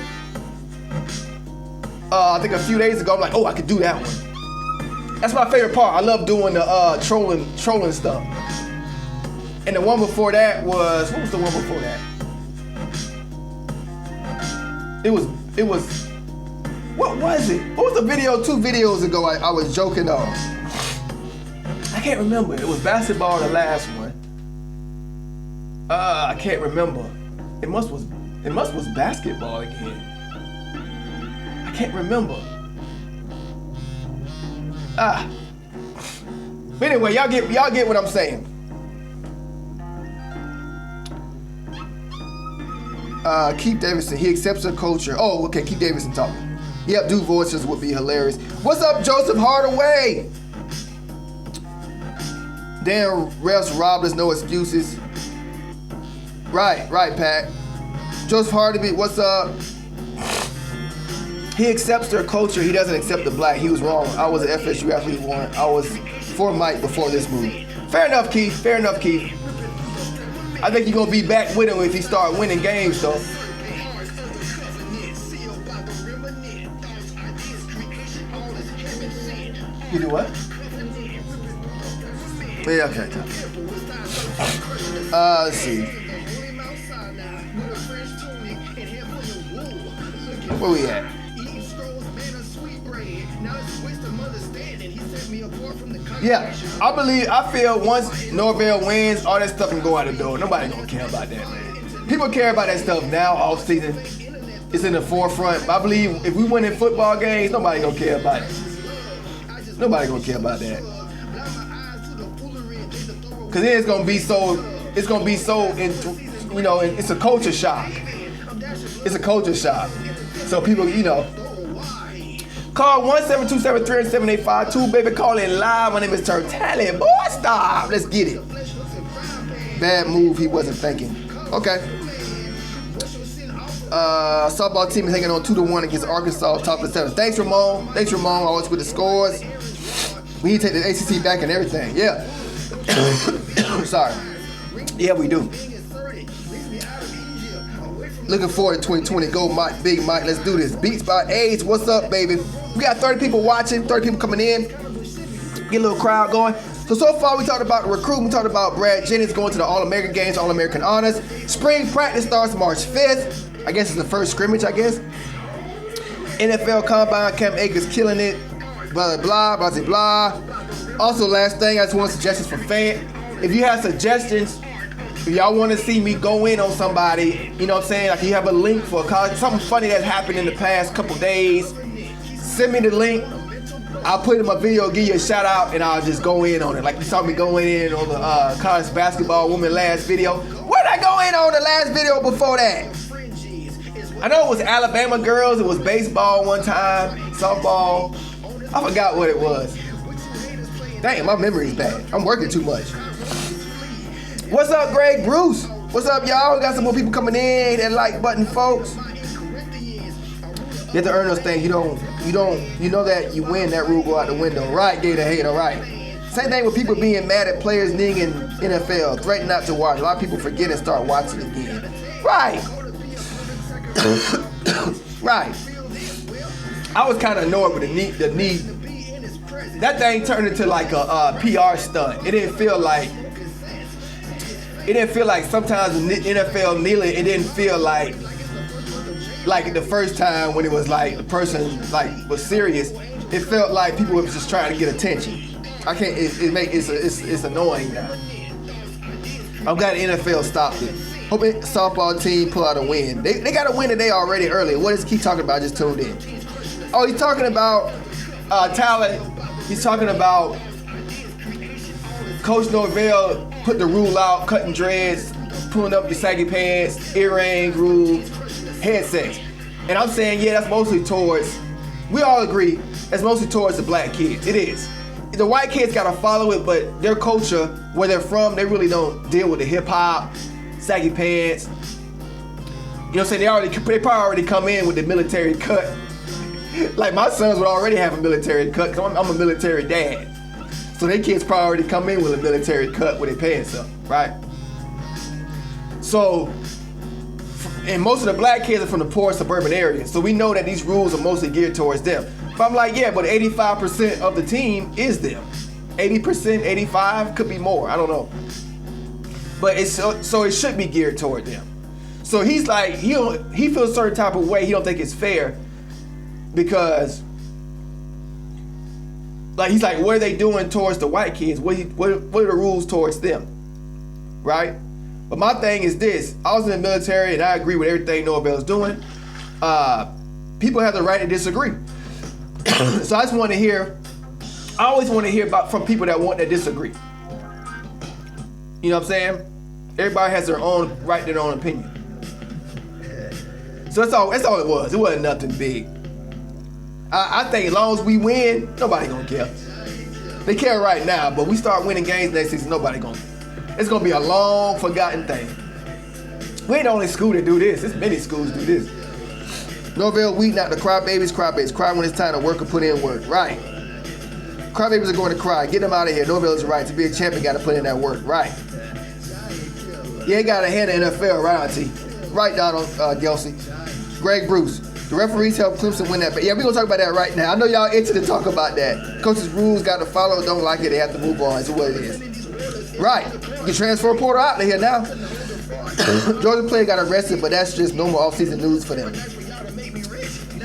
I think a few days ago. I'm like, oh, I could do that one. That's my favorite part. I love doing the trolling stuff. And the one before that was, what was the one before that? It was. What was it? What was the video 2 videos ago I was joking on? I can't remember. It was basketball, the last one. I can't remember. It must was basketball again. I can't remember. But anyway, y'all get what I'm saying. Keith Davidson, he accepts the culture. Oh, okay, Keith Davidson talking. Yep, do voices would be hilarious. What's up, Joseph Hardaway? Damn, refs robbed us, no excuses. Right, Pat. Joseph Hardaway, what's up? He accepts their culture. He doesn't accept the black. He was wrong. I was an FSU athlete once. I was for Mike before this move. Fair enough, Keith. I think you're going to be back with him if he start winning games, though. You do what? Yeah, okay. Let's see. Where we at? Yeah, I feel once Norvell wins, all that stuff can go out the door. Nobody gonna care about that, man. People care about that stuff now, off season. It's in the forefront. I believe if we win in football games, nobody gonna care about it. Nobody gonna care about that. Cause then it's gonna be so, it's a culture shock. It's a culture shock. So people, call 1-727-300-7852, baby, call in live. My name is Turntally. Boy, stop. Let's get it. Bad move, he wasn't thinking. Okay. Softball team is hanging on 2-1 against Arkansas, top of the 7th. Thanks, Ramon. Always with the scores. We need to take the ACC back and everything. Yeah. Sorry. Yeah, we do. Looking forward to 2020. Go, Mike, Big Mike. Let's do this. Beats by Age. What's up, baby? We got 30 people watching, 30 people coming in. Get a little crowd going. So far we talked about the recruiting, we talked about Brad Jennings going to the All-American games, All-American honors. Spring practice starts March 5th. I guess it's the first scrimmage, I guess. NFL Combine, Cam Akers killing it. Blah, blah, blah, blah, blah. Also, last thing, I just want suggestions from fans. If you have suggestions, if y'all want to see me go in on somebody, you know what I'm saying? Like you have a link for a college, something funny that's happened in the past couple days, send me the link. I'll put it in my video, give you a shout out, and I'll just go in on it. Like you saw me going in on the college basketball woman last video. What did I go in on the last video before that? I know it was Alabama girls, it was baseball one time, softball. I forgot what it was. Dang, my memory's bad. I'm working too much. What's up, Greg Bruce? What's up, y'all? We got some more people coming in. Hit that like button, folks. You have to earn those things. You know that you win, that rule go out the window. Right, Gator Hater, right. Same thing with people being mad at players being in NFL, threatening not to watch. A lot of people forget and start watching again. Right. Right. I was kind of annoyed with the need. That thing turned into like a PR stunt. It didn't feel like sometimes the NFL kneeling, it didn't feel like the first time when it was like the person like was serious. It felt like people were just trying to get attention. I can't. It's annoying now. I'm glad the NFL stopped it. Hope the softball team pull out a win. They got a win today already earlier. What does he keep talking about? I just tuned in. Oh, he's talking about talent. He's talking about Coach Norvell put the rule out, cutting dreads, pulling up your saggy pants, earring rule, headsets. And I'm saying, yeah, that's mostly towards, we all agree, that's mostly towards the black kids. It is. The white kids gotta follow it, but their culture, where they're from, they really don't deal with the hip hop, saggy pants. You know what I'm saying? They probably already come in with the military cut. Like my sons would already have a military cut, because I'm a military dad. So their kids probably already come in with a military cut with their pants up, right? So, and most of the black kids are from the poor suburban areas. So we know that these rules are mostly geared towards them. But I'm like, yeah, but 85% of the team is them. 80%, 85, could be more, I don't know. But it's so it should be geared toward them. So he's like, he feels a certain type of way, he don't think it's fair because like he's like, what are they doing towards the white kids? What are the rules towards them? Right? But my thing is this, I was in the military and I agree with everything Norvell's doing. People have the right to disagree. So I always want to hear from people that disagree. You know what I'm saying? Everybody has their own right to their own opinion. So that's all it was. It wasn't nothing big. I think as long as we win, nobody gonna care. They care right now, but we start winning games next season, it's gonna be a long forgotten thing. We ain't the only school that do this. There's many schools do this. Norvell weed not the crybabies. Cry when it's time to work or put in work. Right. Crybabies are going to cry. Get them out of here. Norvell is right. To be a champion, got to put in that work. Right. You ain't got to hand the NFL right, Auntie. Right, Donald Gelsey. Greg Bruce. The referees helped Clemson win that. But yeah, we're going to talk about that right now. I know y'all itching to talk about that. Coach's rules got to follow. Don't like it. They have to move on. It's what it is. Right. You can transfer Porter out of here now. Georgia player got arrested, but that's just normal offseason news for them.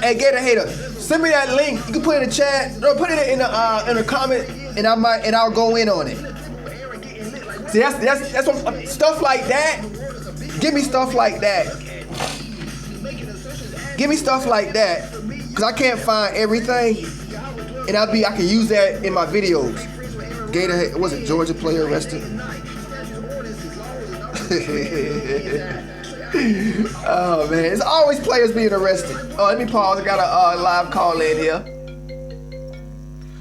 Hey, Gator Hater, send me that link. You can put it in the chat. No, put it in a comment, and I'll go in on it. See, that's what, stuff like that. Give me stuff like that. Give me stuff like that, cause I can't find everything, and I can use that in my videos. Gator, was it Georgia player arrested? Oh man, it's always players being arrested. Oh, let me pause. I got a live call in here.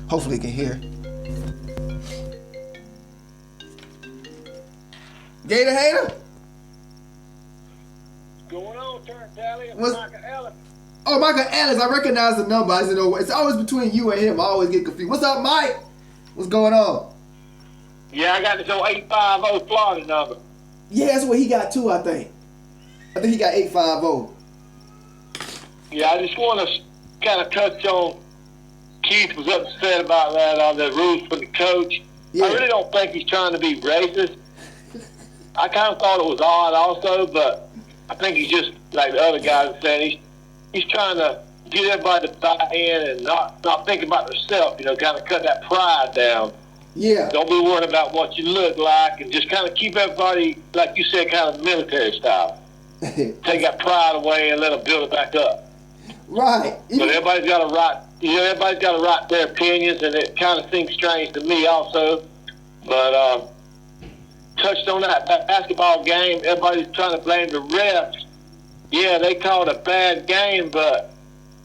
Hopefully you can hear. Gator Hater? What's going on, Turn Tally? What's- Michael Ellis. Oh, Michael Ellis, I recognize the number. I said, no, it's always between you and him. I always get confused. What's up, Mike? What's going on? Yeah, I got this old 850 Florida number. Yeah, that's what he got too, I think. I think he got 850. Yeah, I just want to kind of touch on Keith was upset about that, the rules for the coach. Yeah. I really don't think he's trying to be racist. I kind of thought it was odd also, but I think he's just, like the other guys said, he's trying to get everybody to buy in and not think about themselves, you know, kind of cut that pride down. Yeah. Don't be worried about what you look like and just kind of keep everybody, like you said, kind of military style. Take that pride away and let them build it back up. Right. But everybody's got to write, everybody's got to write their opinions, and it kind of seems strange to me also. But touched on that basketball game, everybody's trying to blame the refs. Yeah, they called a bad game, but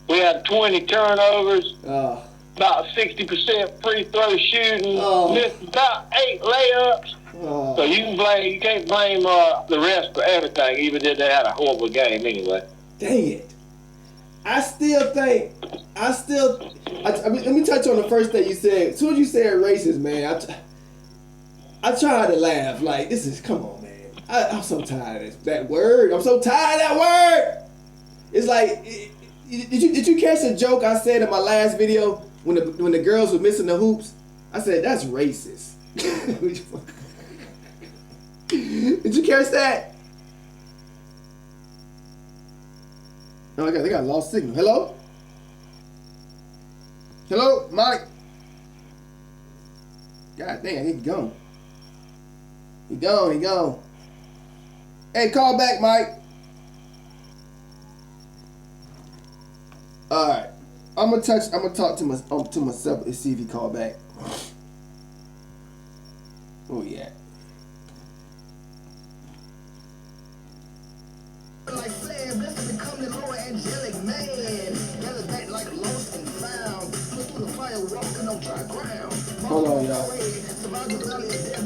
we had 20 turnovers, about 60% free throw shooting, missed about 8 layups. So you can't blame the refs for everything, even if they had a horrible game anyway. Dang it. I mean, let me touch on the first thing you said. As soon as you said racist, man, I tried to laugh. Like, come on, man. I'm so tired of that word. I'm so tired of that word. It's like, did you catch the joke I said in my last video when the girls were missing the hoops? I said, that's racist. Did you catch that? No, they got lost signal. Hello? Hello, Mike? God damn, he gone. He gone. Hey, call back, Mike. All right. I'm gonna talk to myself and see if he call back. Oh yeah. Like Sam, this is becoming more angelic man. Gather back like lost and found. Put through the fire, walking on dry ground. Hold on, y'all.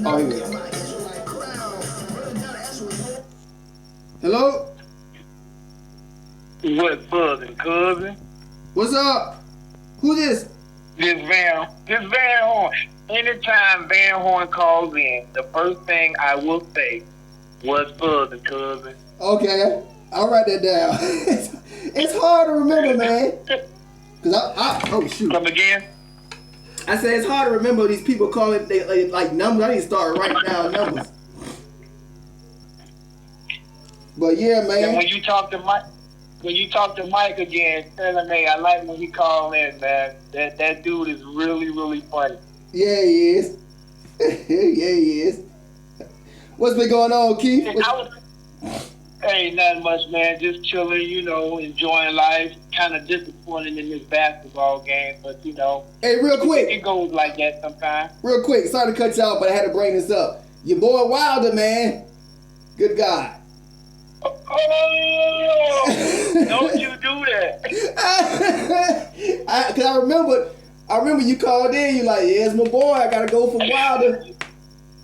Oh, here we go. Hello? What's buzzing, cousin? What's up? Who this? This Van Horn. Anytime Van Horn calls in, the first thing I will say, what's buzzing, cousin? Okay, I'll write that down. It's hard to remember, man. Cause oh shoot. Come again? I said it's hard to remember these people calling they like numbers. I need to start writing down numbers. But yeah, man. And when you talk to Mike again, tell him, hey, I like when he called in, man. That dude is really, really funny. Yeah, he is. Yeah, he is. What's been going on, Keith? Ain't nothing much, man. Just chilling, enjoying life. Kind of disappointed in this basketball game, but Hey, real quick. It goes like that sometimes. Real quick, sorry to cut you off, but I had to bring this up. Your boy Wilder, man. Good guy. Oh, don't you do that. Cause I remember you called in, you like, yeah, it's my boy, I gotta go for Wilder.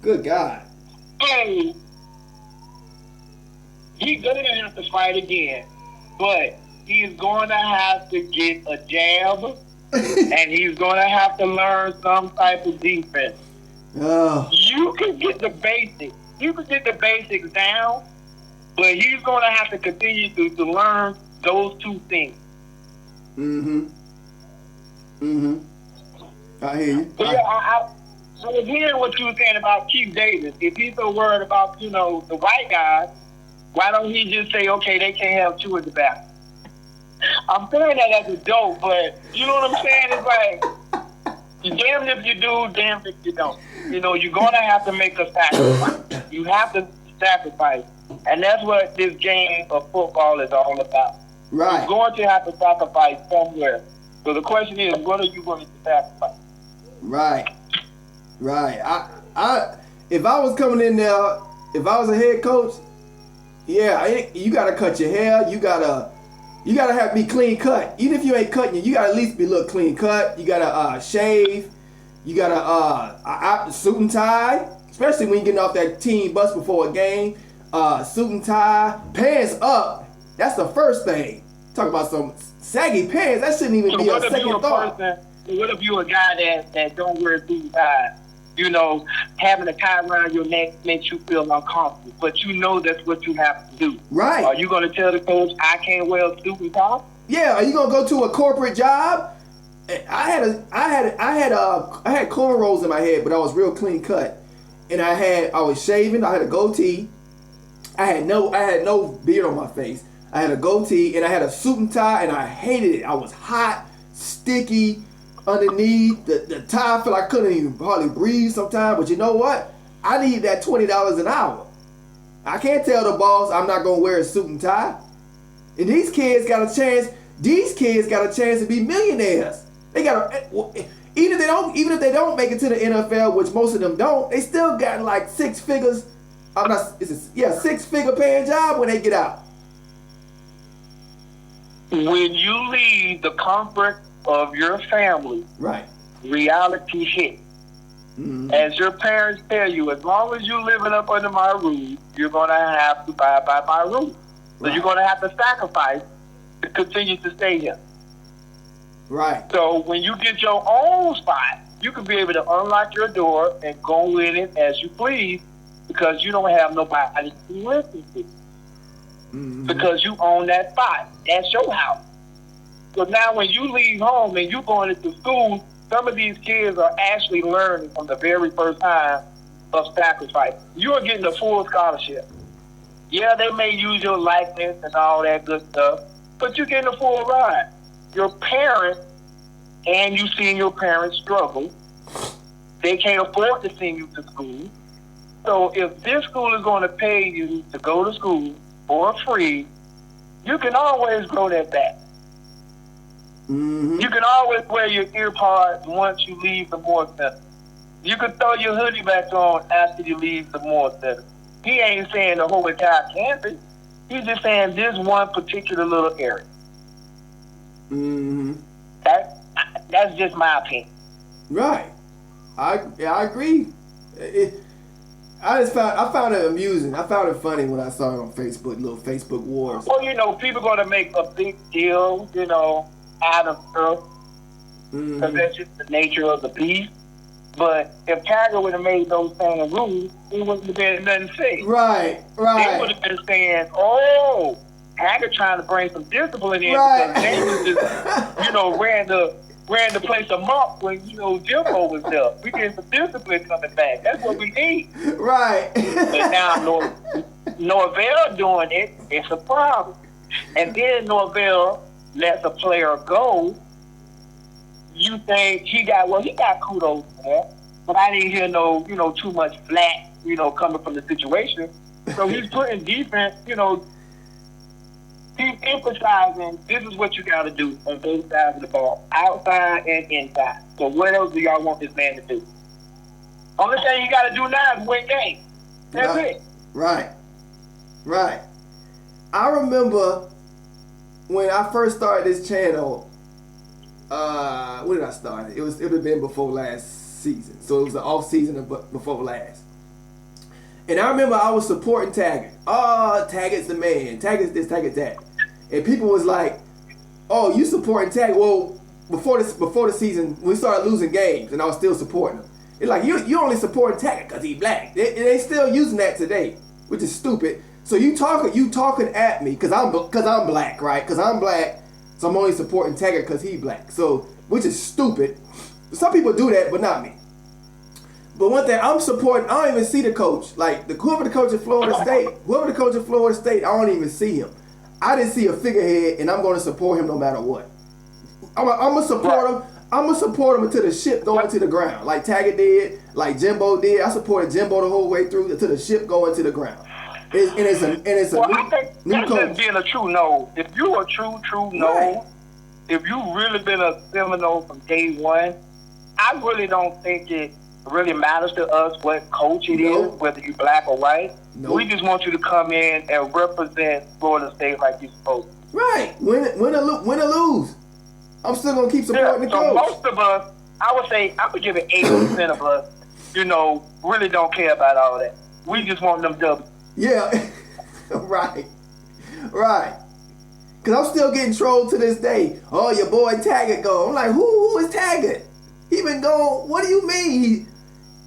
Good God. Hey, he's gonna have to fight again, but he's gonna have to get a jab, and he's gonna have to learn some type of defense. Oh. You can get the basics. You can get the basics down, but he's gonna have to continue to learn those two things. I hear you. Yeah, I was hearing what you were saying about Keith Davis. If he's so worried about, the white guys, why don't he just say, okay, they can't have two at the back? I'm saying that as a joke, but you know what I'm saying? It's like, damn if you do, damn if you don't. You're going to have to make a sacrifice. You have to sacrifice. And that's what this game of football is all about. Right. You're going to have to sacrifice somewhere. So the question is, what are you going to sacrifice? Right. If I was coming in there, if I was a head coach, yeah, you gotta cut your hair. You gotta have me clean cut. Even if you ain't cutting, you gotta at least be look clean cut. You gotta shave. You gotta suit and tie, especially when you're getting off that team bus before a game. Suit and tie, pants up. That's the first thing. Talk about some saggy pants. That shouldn't even be a second thought. What if you're a guy that don't wear suit and tie? Having a tie around your neck makes you feel uncomfortable, but that's what you have to do. Right. Are you going to tell the coach, I can't wear a suit and tie? Yeah, are you going to go to a corporate job I had cornrows in my head, but I was real clean cut, and I was shaving. I had a goatee. I had no beard on my face. I had a goatee, and I had a suit and tie, and I hated it. I was hot, sticky underneath. The tie felt like I couldn't even hardly breathe sometimes. But you know what? I need that $20 an hour. I can't tell the boss I'm not gonna wear a suit and tie. And these kids got a chance. These kids got a chance to be millionaires. They got even if they don't make it to the NFL, which most of them don't, they still got like six figures. Six-figure paying job when they get out. When you leave the comfort of your family, right, reality hits. Mm-hmm. As your parents tell you, as long as you're living up under my roof, you're going to have to abide by my rules. So you're going to have to sacrifice to continue to stay here. Right. So when you get your own spot, you can be able to unlock your door and go in it as you please, because you don't have nobody to listen to. Mm-hmm. Because you own that spot. That's your house. So now when you leave home and you're going into school, some of these kids are actually learning from the very first time of sacrifice. You are getting a full scholarship. Yeah, they may use your likeness and all that good stuff, but you're getting a full ride. Your parents, and you seeing your parents struggle, they can't afford to send you to school. So if this school is going to pay you to go to school for free, you can always grow that back. Mm-hmm. You can always wear your ear pods once you leave the Moore Center. You can throw your hoodie back on after you leave the Moore Center. He ain't saying the whole entire campus. He's just saying this one particular little area. Mm-hmm. That's just my opinion. Right. I agree. I found it amusing. I found it funny when I saw it on Facebook, little Facebook wars. Well, people going to make a big deal, out of stuff. Mm-hmm. Because that's just the nature of the beast. But if Tiger would have made those same rules, he wouldn't have been nothing to say. Right. They would have been saying, oh, Tiger trying to bring some discipline in, because they was just, ran the place amok when, Jimbo was there. We get some discipline coming back. That's what we need. Right. But now Norvell doing it, it's a problem. And then Norvell lets a player go. You think he got kudos for that, but I didn't hear too much flack, coming from the situation. So he's putting defense, he's emphasizing this is what you got to do on both sides of the ball, outside and inside. So what else do y'all want this man to do? Only thing you got to do now is win games. That's it. Right. I remember when I first started this channel. When did I start? It would have been before last season. So it was the off season before last. And I remember I was supporting Taggart. Oh, Taggart's the man. Taggart's this, Taggart that. And people was like, "Oh, you supporting Taggart?" Well, before the season, we started losing games, and I was still supporting him. It's like you only supporting Taggart because he's black. They still using that today, which is stupid. So you talking at me because I'm black, right? Because I'm black. So I'm only supporting Taggart because he's black. So, which is stupid. Some people do that, but not me. But one thing, I'm supporting, I don't even see the coach. Like, whoever the coach of Florida State, I don't even see him. I didn't see a figurehead, and I'm going to support him no matter what. I'm going to support him. I'm going to support him until the ship going to the ground. Like Taggart did, like Jimbo did. I supported Jimbo the whole way through until the ship going to the ground. It's a new coach. Just being a true no. If you a true no, right. If you really been a Seminole from day one, I really don't think it really matters to us what coach it is, whether you black or white. Nope. We just want you to come in and represent Florida State like you're supposed to. Right. Win or lose. I'm still gonna keep supporting the coach. Most of us, I would say, I would give it 80% of us, really don't care about all that. We just want them W's. Yeah, right. Because I'm still getting trolled to this day. Oh, your boy Taggart go. I'm like, who is Taggart? He been gone. What do you mean?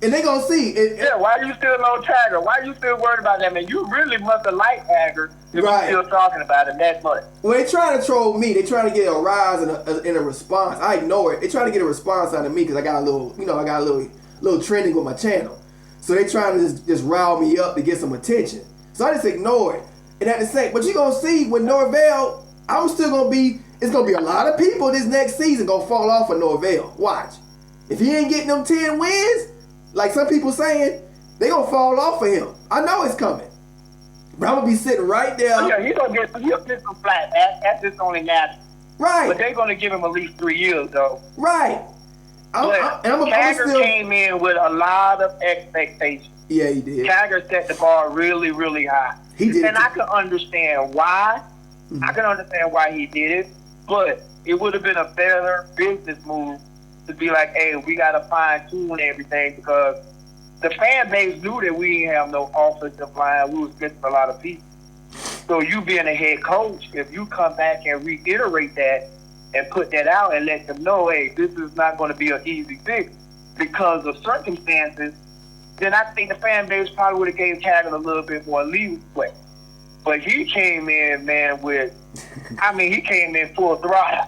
And they gonna see. Yeah, why you still on Tiger? Why you still worried about that, man? You really must have liked Tiger if Right. you still talking about him that much. Well, they trying to troll me. They trying to get a rise in a response. I ignore it. They trying to get a response out of me because I got a little, I got a little trending with my channel. So they trying to just rile me up to get some attention. So I just ignore it. And at the same, but you gonna see with Norvell, I'm still gonna be. It's gonna be a lot of people this next season gonna fall off of Norvell. Watch. If he ain't getting them 10 wins, like some people saying, they gonna fall off of him. I know it's coming. But I'm gonna be sitting right there. Oh, yeah, he'll get some flat. That's just only natural. Right. But they're gonna give him at least 3 years though. Right. Tiger came in with a lot of expectations. Yeah, he did. Tiger set the bar really, really high. He did. And I can understand why. Mm-hmm. I can understand why he did it. But it would have been a better business move to be like, hey, we got to fine-tune everything because the fan base knew that we didn't have no offensive line. We was missing a lot of people. So you being a head coach, if you come back and reiterate that and put that out and let them know, hey, this is not going to be an easy fix because of circumstances, then I think the fan base probably would have gave Taggart a little bit more leeway. But he came in, man, he came in full throttle.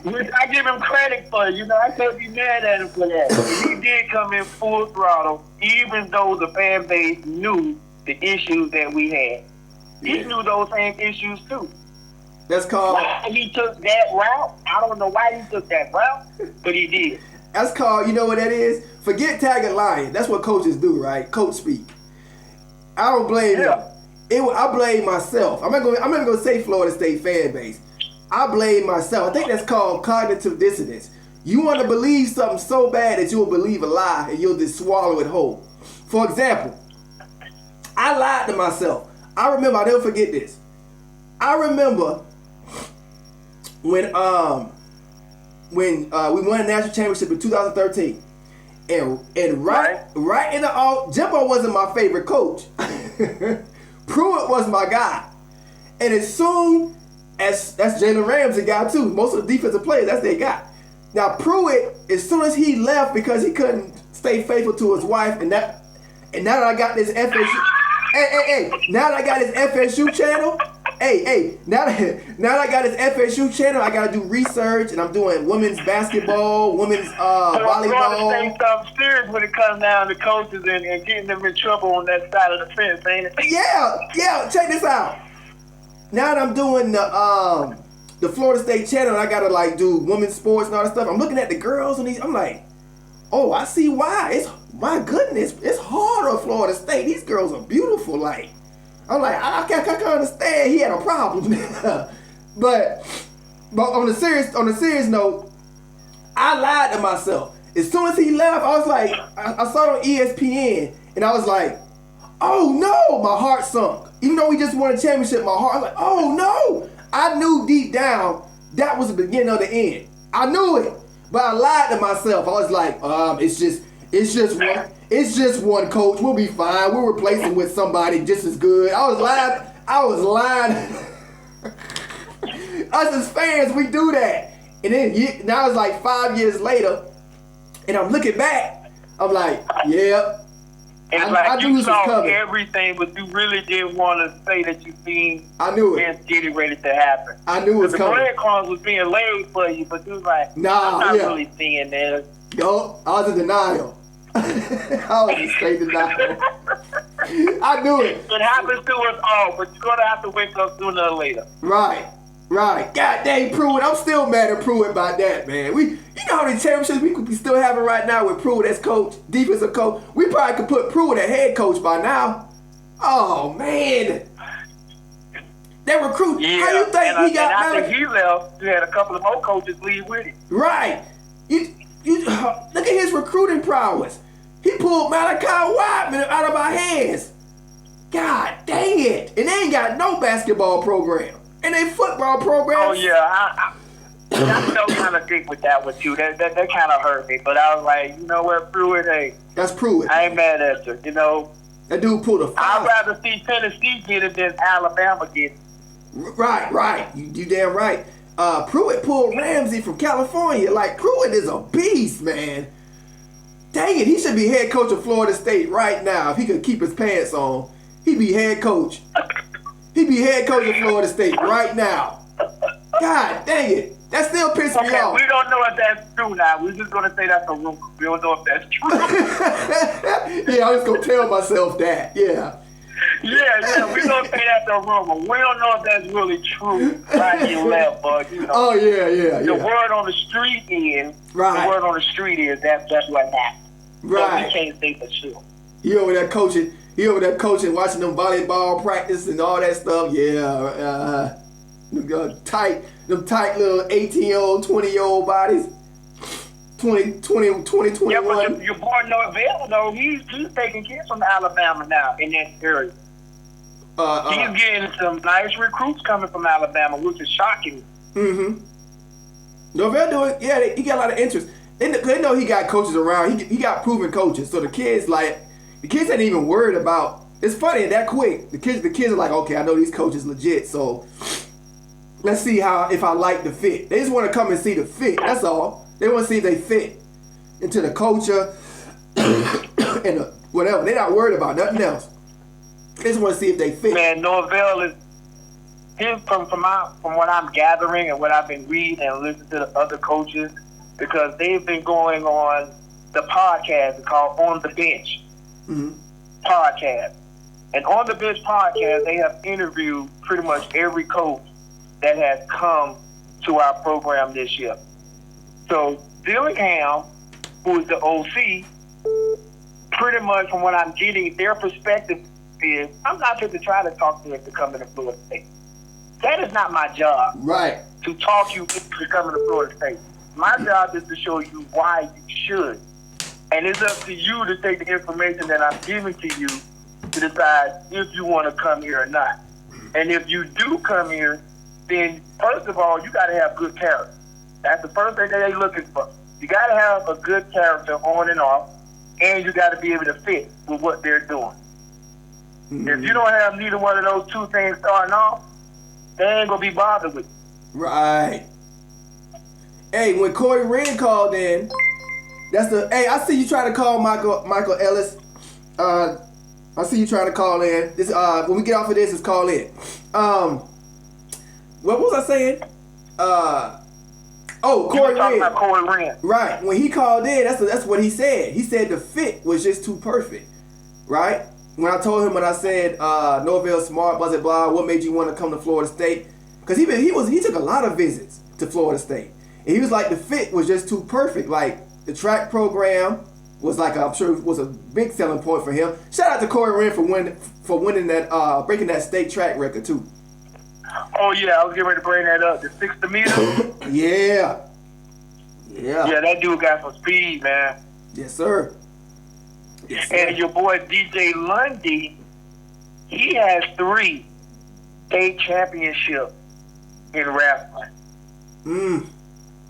Which I give him credit for, I can't be mad at him for that. But he did come in full throttle, even though the fan base knew the issues that we had. He knew those same issues too. That's called. Why he took that route, I don't know why he took that route, but he did. That's called, you know what that is? Forget Taggart lying. That's what coaches do, right? Coach speak. I don't blame him. I blame myself. I'm not gonna say Florida State fan base. I blame myself. I think that's called cognitive dissonance. You want to believe something so bad that you'll believe a lie and you'll just swallow it whole. For example, I lied to myself. I'll never forget this. I remember when we won a national championship in 2013. And right in the Jimbo wasn't my favorite coach. Pruitt was my guy. And as soon as that's Jalen Ramsey guy too. Most of the defensive players, that's their guy. Now Pruitt, as soon as he left because he couldn't stay faithful to his wife, and now that I got this FSU, now that I got this FSU channel, now that I got this FSU channel, I gotta do research, and I'm doing women's basketball, women's volleyball. So take something serious when it comes down to coaches and getting them in trouble on that side of the fence, ain't it? Yeah. Check this out. Now that I'm doing the Florida State channel, and I gotta do women's sports and all that stuff. I'm looking at the girls and I'm like, oh, I see why. My goodness, it's hard on Florida State. These girls are beautiful. I'm like, I can't understand. He had a problem. but on a serious note, I lied to myself. As soon as he left, I was like, I saw it on ESPN, and I was like, oh no, my heart sunk. Even though we just won a championship, my heart, I was like, oh no. I knew deep down that was the beginning of the end. I knew it, but I lied to myself. I was like, it's just one coach. We'll be fine. We'll replace him with somebody just as good. I was lying. Us as fans, we do that. And then now it's like 5 years later, and I'm looking back. I'm like, yeah. It's like you saw everything, but you really didn't want to say that you seen. I knew it. And getting ready to happen. I knew it was coming. The breadcrumbs was being laid for you, but you was like, I'm not really seeing this. Yo, I was in denial. I was in straight denial. I knew it. It happens to us all, but you're going to have to wake up sooner or later. Right. God dang Pruitt. I'm still mad at Pruitt about that, man. You know how many championships we could be still having right now with Pruitt as coach, defensive coach? We probably could put Pruitt at head coach by now. Oh, man. That recruit, yeah, how you think he got after he left, you had a couple of more coaches leave with him. Right. You look at his recruiting prowess. He pulled Malachi Whiteman out of our hands. God dang it. And they ain't got no basketball program. And they football program. Oh, yeah. I still kind of think with that with you. That kind of hurt me. But I was like, you know what, Pruitt, hey. That's Pruitt. I ain't mad at you, That dude pulled a foul. I'd rather see Tennessee get it than Alabama get it. Right. You damn right. Pruitt pulled Ramsey from California. Pruitt is a beast, man. Dang it, he should be head coach of Florida State right now. If he could keep his pants on, he'd be head coach. He'd be head coach of Florida State right now. God dang it. That still pisses me off. We don't know if that's true now. We're just going to say that's a rumor. We don't know if that's true. Yeah, I'm just going to tell myself that. Yeah. Yeah, we're going to say that's a rumor. We don't know if that's really true right here left, but, you know. Oh, yeah. The word on the street is, Right. the word on the street is that's what happened. Right. So we can't say for sure. He over there coaching, watching them volleyball practice and all that stuff. Yeah. Them tight little 18-year-old, 20-year-old bodies. 21. Yeah, but your boy Norvell, though, he's taking kids from Alabama now in that area. He's getting some nice recruits coming from Alabama, which is shocking. Mm-hmm. Norvell doing, he got a lot of interest. They know he got coaches around. He got proven coaches. So the kids ain't even worried about. It's funny that quick. The kids are like, okay, I know these coaches legit. So let's see if I like the fit. They just want to come and see the fit. That's all. They want to see if they fit into the culture and whatever. They're not worried about nothing else. They just want to see if they fit. Man, Norvell is from what I'm gathering and what I've been reading and listening to the other coaches, because they've been going on the podcast called On the Bench podcast. And On the Bench podcast, they have interviewed pretty much every coach that has come to our program this year. So Dillingham, who is the OC, pretty much from what I'm getting, their perspective is, I'm not here to try to talk to him to come into Florida State. That is not my job. Right. To talk you into coming to Florida State. My job is to show you why you should. And it's up to you to take the information that I'm giving to you to decide if you want to come here or not. And if you do come here, then first of all, you got to have good character. That's the first thing that they're looking for. You got to have a good character on and off, and you got to be able to fit with what they're doing. Mm-hmm. If you don't have neither one of those two things starting off, they ain't going to be bothered with you. Right. Hey, when Corey Wren called in, I see you trying to call Michael Ellis. I see you trying to call in. This when we get off of this, it's call in. What was I saying? Corey Wren. About Corey Wren. Right. When he called in, that's what he said. He said the fit was just too perfect. Right? When I told him, when I said Norvell smart, blah, blah, blah, what made you want to come to Florida State? Because he took a lot of visits to Florida State. And he was like, the fit was just too perfect. Like, the track program was like, I'm sure was a big selling point for him. Shout out to Corey Wren for winning that, breaking that state track record too. Oh yeah, I was getting ready to bring that up. The 60 meters. Yeah, that dude got some speed, man. Yes, sir. Yes, sir. And your boy DJ Lundy, he has 3 state championships in wrestling.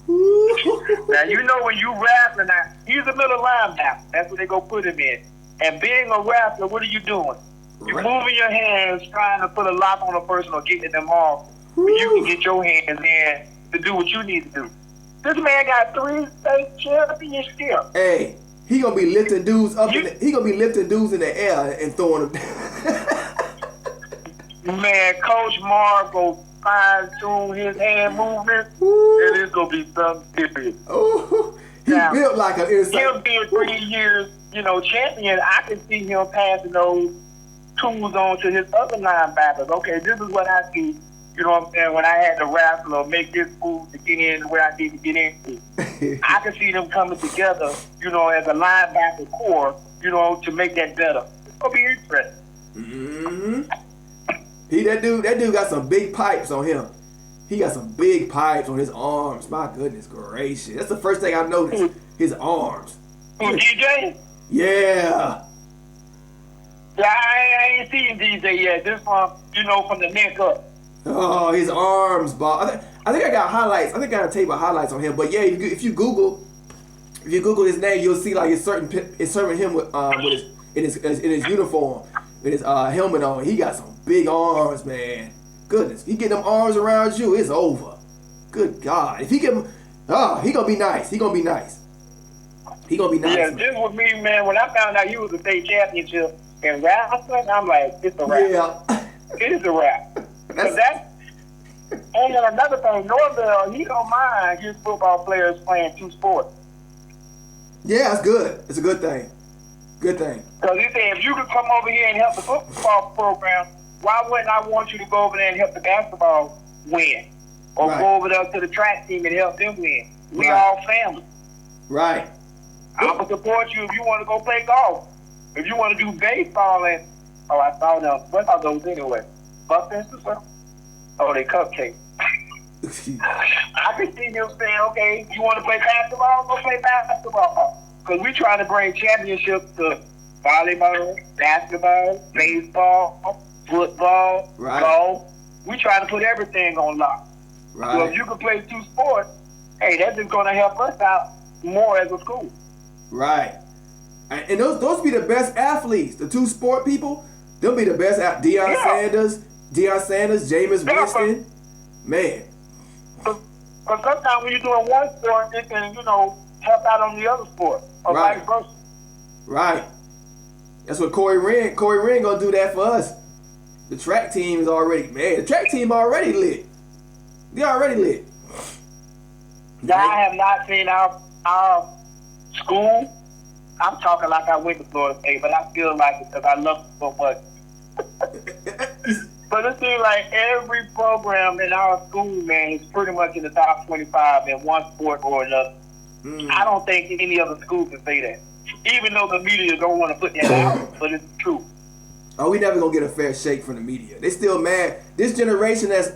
Now, you know when you wrestling, now, he's a middle linebacker. That's what they go put him in. And being a wrestler, what are you doing? You're moving your hands, trying to put a lock on a person or getting them off. You can get your hands in to do what you need to do. This man got 3 state championships. Hey, he gonna be lifting dudes up. He gonna be lifting dudes in the air and throwing them. Man, Coach Marv will fine-tune his hand movement, and it's gonna be something different. Oh, he built like an inside. He'll be a 3 years, champion. I can see him passing those tools on to his other linebackers. Okay, this is what I see. You know what I'm saying? When I had to wrestle or make this move to get in where I need to get into, I can see them coming together, as a linebacker core, to make that better. It's gonna be interesting. Mm-hmm. That dude got some big pipes on him. He got some big pipes on his arms. My goodness gracious. That's the first thing I noticed. His arms. Who, DJ? Yeah. Yeah, I ain't seen DJ yet. This one, from the neck up. Oh, his arms, Bob. I think I got highlights. I think I got a tape of highlights on him. But yeah, if you Google his name, you'll see like it's serving him with his uniform, with his helmet on. He got some big arms, man. Goodness, he get them arms around you, it's over. Good God, if he can, he gonna be nice. He gonna be nice. He gonna be nice. Yeah, man. just with me, man. When I found out you was a state championship in wrestling, I'm like, it's a wrap. Yeah. It is a wrap. And then another thing, Norville, he don't mind his football players playing 2 sports. Yeah, it's good. It's a good thing. Good thing. Because he said, if you could come over here and help the football program, why wouldn't I want you to go over there and help the basketball win? Or Right. go over there to the track team and help them win. We Right. all family. Right. I'm going to support you if you want to go play golf. If you want to do baseball and, I saw them. What are those anyway? Muffins or something? Oh, they cupcakes. I can see him saying, okay, you want to play basketball? Go play basketball. Because we trying to bring championships to volleyball, basketball, baseball, football, Right. golf. We trying to put everything on lock. So Right. if you can play 2 sports, hey, that's just going to help us out more as a school. Right. And those be the best athletes. The 2 sport people, they'll be the best. Deion Sanders, Jameis Winston. Man. Because sometimes when you're doing one sport, it can, help out on the other sport. Or Right. vice versa. Right. That's what Corey Wren gonna do that for us. The track team is already, man, the track team already lit. They already lit. Now, I have not seen our school. I'm talking like I went to Florida State, but I feel like it because I love it so much. But it seems like every program in our school, man, is pretty much in the top 25 in one sport or another. I don't think any other school can say that. Even though the media don't want to put that out, but it's true. Oh, we never gonna get a fair shake from the media. They still mad. This generation that's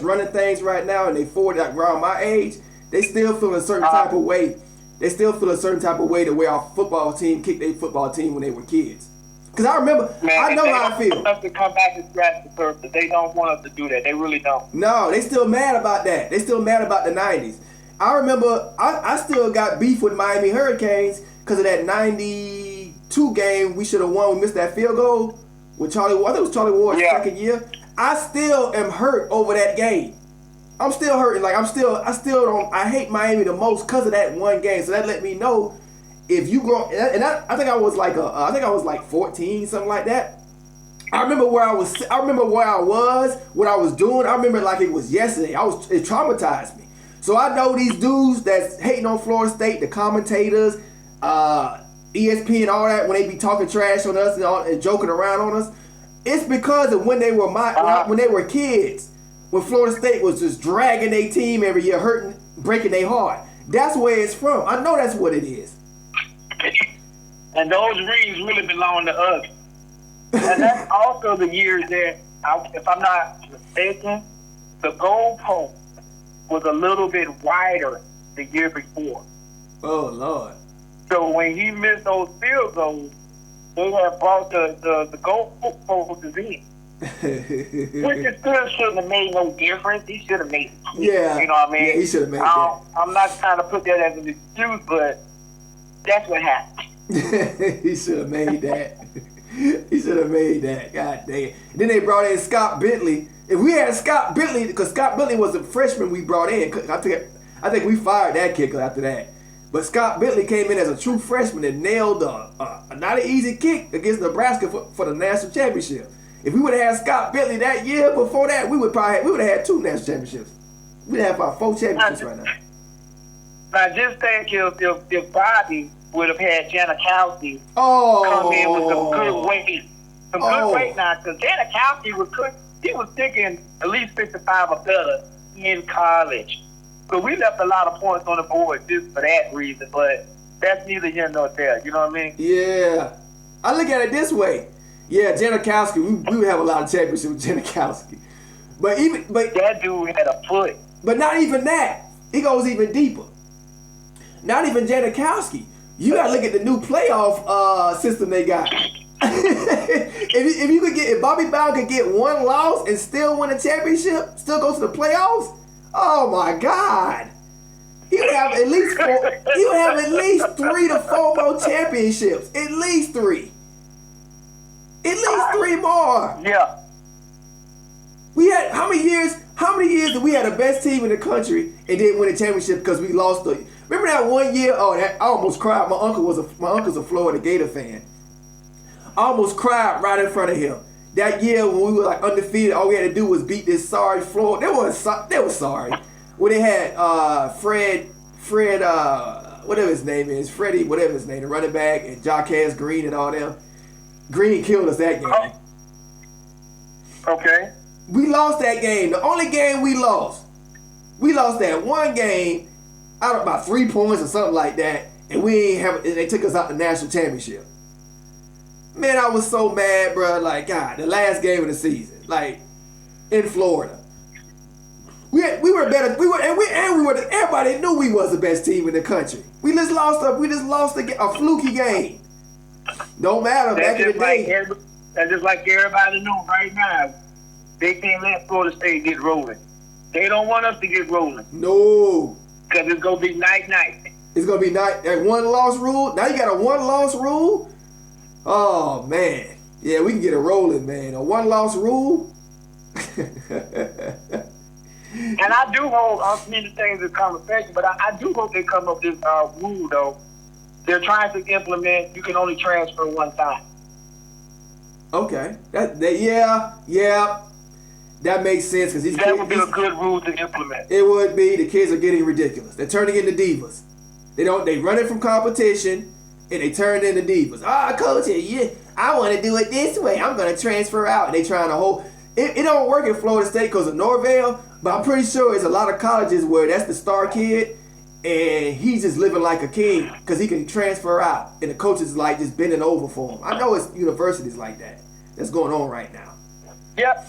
running things right now, and they 40, like around my age, they still feel a certain type of way. They still feel a certain type of way the way our football team kicked their football team when they were kids. Cause I remember, Man, I know how I they feel. don't want us to come back and scratch the surface. They don't want us to do that. They really don't. No, they still mad about that. They still mad about the 90s. I remember, I still got beef with Miami Hurricanes because of that 92 game we should have won. We missed that field goal with Charlie Ward. I think it was Charlie Ward's second year. I still am hurt over that game. I'm still hurting. Like, I still don't, I hate Miami the most because of that one game. So that let me know if you grow, and I think I was like, I think I was like 14, something like that. I remember where I was, what I was doing. I remember it like it was yesterday. It traumatized me. So I know these dudes that's hating on Florida State, the commentators, ESPN, all that, when they be talking trash on us and joking around on us, it's because of when they were when they were kids, when Florida State was just dragging their team every year, hurting, breaking their heart. That's where it's from. I know that's what it is. And those rings really belong to us. And that's also the years that, if I'm not mistaken, the goalpost was a little bit wider the year before. Oh, Lord. So when he missed those field goals, they had brought the goalposts in. Which it still shouldn't have made no difference. He should have made it. Yeah. You know what I mean? Yeah, he should have made that. I'm not trying to put that as an excuse, but that's what happened. He should have made that. He should have made that. God dang it. Then they brought in Scott Bentley. If we had Scott Bentley, because Scott Bentley was the freshman we brought in. I think we fired that kicker after that. But Scott Bentley came in as a true freshman and nailed not an easy kick against Nebraska for the national championship. If we would have had Scott Bentley that year before that, we would have had 2 national championships. We'd have about 4 championships right now. Now just think if Bobby would have had Janikowski come in with some good weight. Good weight now, because Janikowski he was thinking at least 55 or better in college. So we left a lot of points on the board just for that reason, but that's neither here nor there. You know what I mean? Yeah. I look at it this way. Yeah, Janikowski, we would have a lot of championships with Janikowski. But that dude had a foot. But not even that. He goes even deeper. Not even Janikowski. You gotta look at the new playoff system they got. if Bobby Bowden could get 1 loss and still win a championship, still go to the playoffs, oh my God. He would have at least 3 to 4 more championships. At least 3. At least 3 more. Yeah. We had how many years did we have the best team in the country and didn't win a championship because we lost Remember that one year? Oh, I almost cried. My uncle's a Florida Gator fan. I almost cried right in front of him. That year when we were like undefeated, all we had to do was beat this sorry Florida. They were sorry. When they had Fred, whatever his name is, Freddie, whatever his name, the running back, and Jaquez Green and all them. Green killed us that game. Okay. We lost that game. The only game we lost that one game out of about 3 points or something like that, and they took us out the national championship. Man, I was so mad, bro. Like, God, the last game of the season, like in Florida, we were better. Everybody knew we was the best team in the country. We just lost a fluky game. Don't matter. Back in the day. That's just like everybody knows right now. They can't let Florida State get rolling. They don't want us to get rolling. No. Because it's going to be night. It's going to be night. That one loss rule. Now you got a one loss rule? Oh, man. Yeah, we can get it rolling, man. A one loss rule? And I do hope, I'll many things in conversation, but I do hope they come up with this rule, though. They're trying to implement, you can only transfer one time. Okay. Yeah. That makes sense because that would be a good rule to implement. It would be. The kids are getting ridiculous. They're turning into divas. They run it from competition and they turn into divas. Coach, I want to do it this way. I'm going to transfer out. And they trying to hold. It don't work in Florida State because of Norvell, but I'm pretty sure there's a lot of colleges where that's the star kid and he's just living like a king because he can transfer out and the coaches is like just bending over for him. I know it's universities like that that's going on right now. Yep.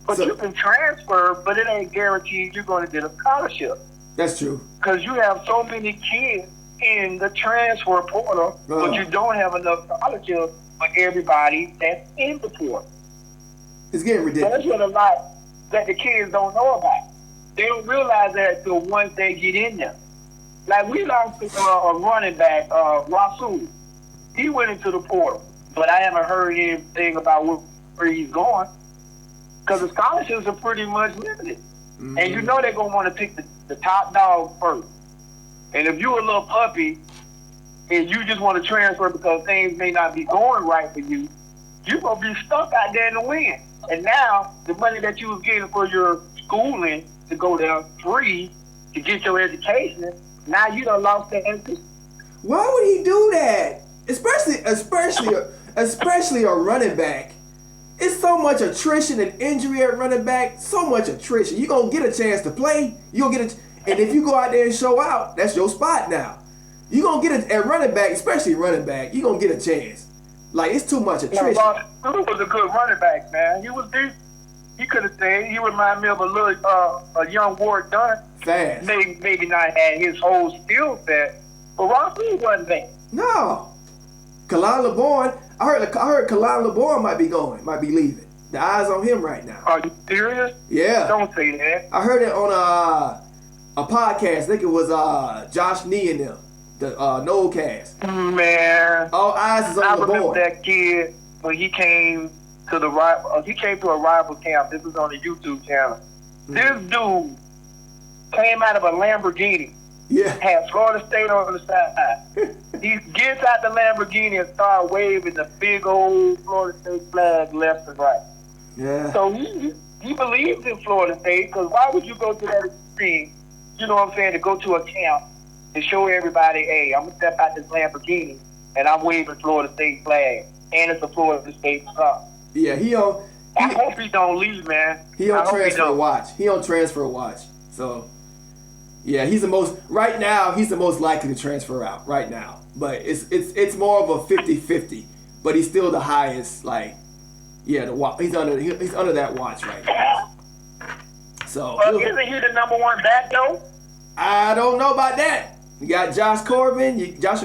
But you can transfer, but it ain't guaranteed you're going to get a scholarship. That's true. Because you have so many kids in the transfer portal, but you don't have enough scholarships for everybody that's in the portal. It's getting ridiculous. That's what a lot that the kids don't know about. They don't realize that until once they get in there. Like we lost a running back, Rasul. He went into the portal, but I haven't heard anything about where he's going. Because the scholarships are pretty much limited. Mm-hmm. And you know they're going to want to pick the top dog first. And if you're a little puppy and you just want to transfer because things may not be going right for you, you're going to be stuck out there in the wind. And now the money that you was getting for your schooling to go down free to get your education, now you done lost that interest. Why would he do that? Especially a running back. It's so much attrition and injury at running back. So much attrition. You're going to get a chance to play. And if you go out there and show out, that's your spot now. You're going to get at running back, especially running back, you're going to get a chance. Like, it's too much attrition. He was a good running back, man. He was decent. He could have stayed. He reminded me of a young Ward Dunn. Fast. Maybe not had his whole skill set, but Rasul wasn't there. No. Kalon LeBourne, I heard Kalon LeBourne might be leaving. The eyes on him right now. Are you serious? Yeah. Don't say that. I heard it on a podcast. I think it was Josh Nee and them, the Nolecast. Man. All eyes is on LeBourne. I remember that kid when he came to the rival. He came to a rival camp. This was on the YouTube channel. Mm-hmm. This dude came out of a Lamborghini. Yeah. Had Florida State on the side. He gets out the Lamborghini and starts waving the big old Florida State flag left and right. Yeah. So he believes in Florida State because why would you go to that extreme, you know what I'm saying, to go to a camp and show everybody, hey, I'm going to step out this Lamborghini and I'm waving Florida State flag. And it's a Florida State song. Yeah, I hope he don't leave, man. He on transfer watch. He on transfer watch. So, yeah, he's the most likely to transfer out right now. But it's more of a 50-50. But he's still the highest, like, yeah, he's under that watch right now. So isn't he the number one back though? I don't know about that. You got Joshua Corbin, you got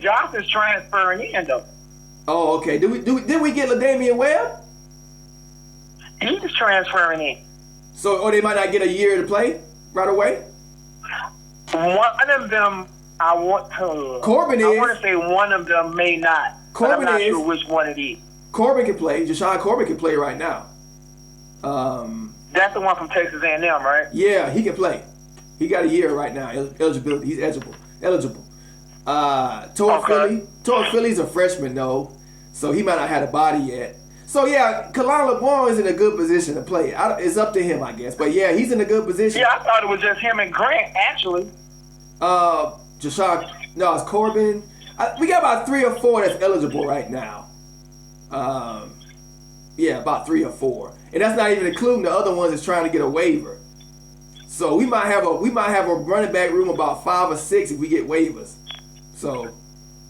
Josh is transferring in though. Oh, okay. Did we get LaDamian Webb? He's transferring in. So, they might not get a year to play right away? One of them, Corbin is. I want to say one of them may not. Corbin but I'm not is. sure which one it is. Corbin can play. Jashad Corbin can play right now. That's the one from Texas A&M, right? Yeah, he can play. He got a year right now. Eligibility. He's eligible. Tor Philly's a freshman though, so he might not have a body yet. So yeah, Kalon LeBron is in a good position to play. It's up to him, I guess. But yeah, he's in a good position. Yeah, I thought it was just him and Grant actually. Jashad, no, it's Corbin. We got about 3 or 4 that's eligible right now. Yeah, about 3 or 4, and that's not even including the other ones that's trying to get a waiver. So we might have a running back room about 5 or 6 if we get waivers. So,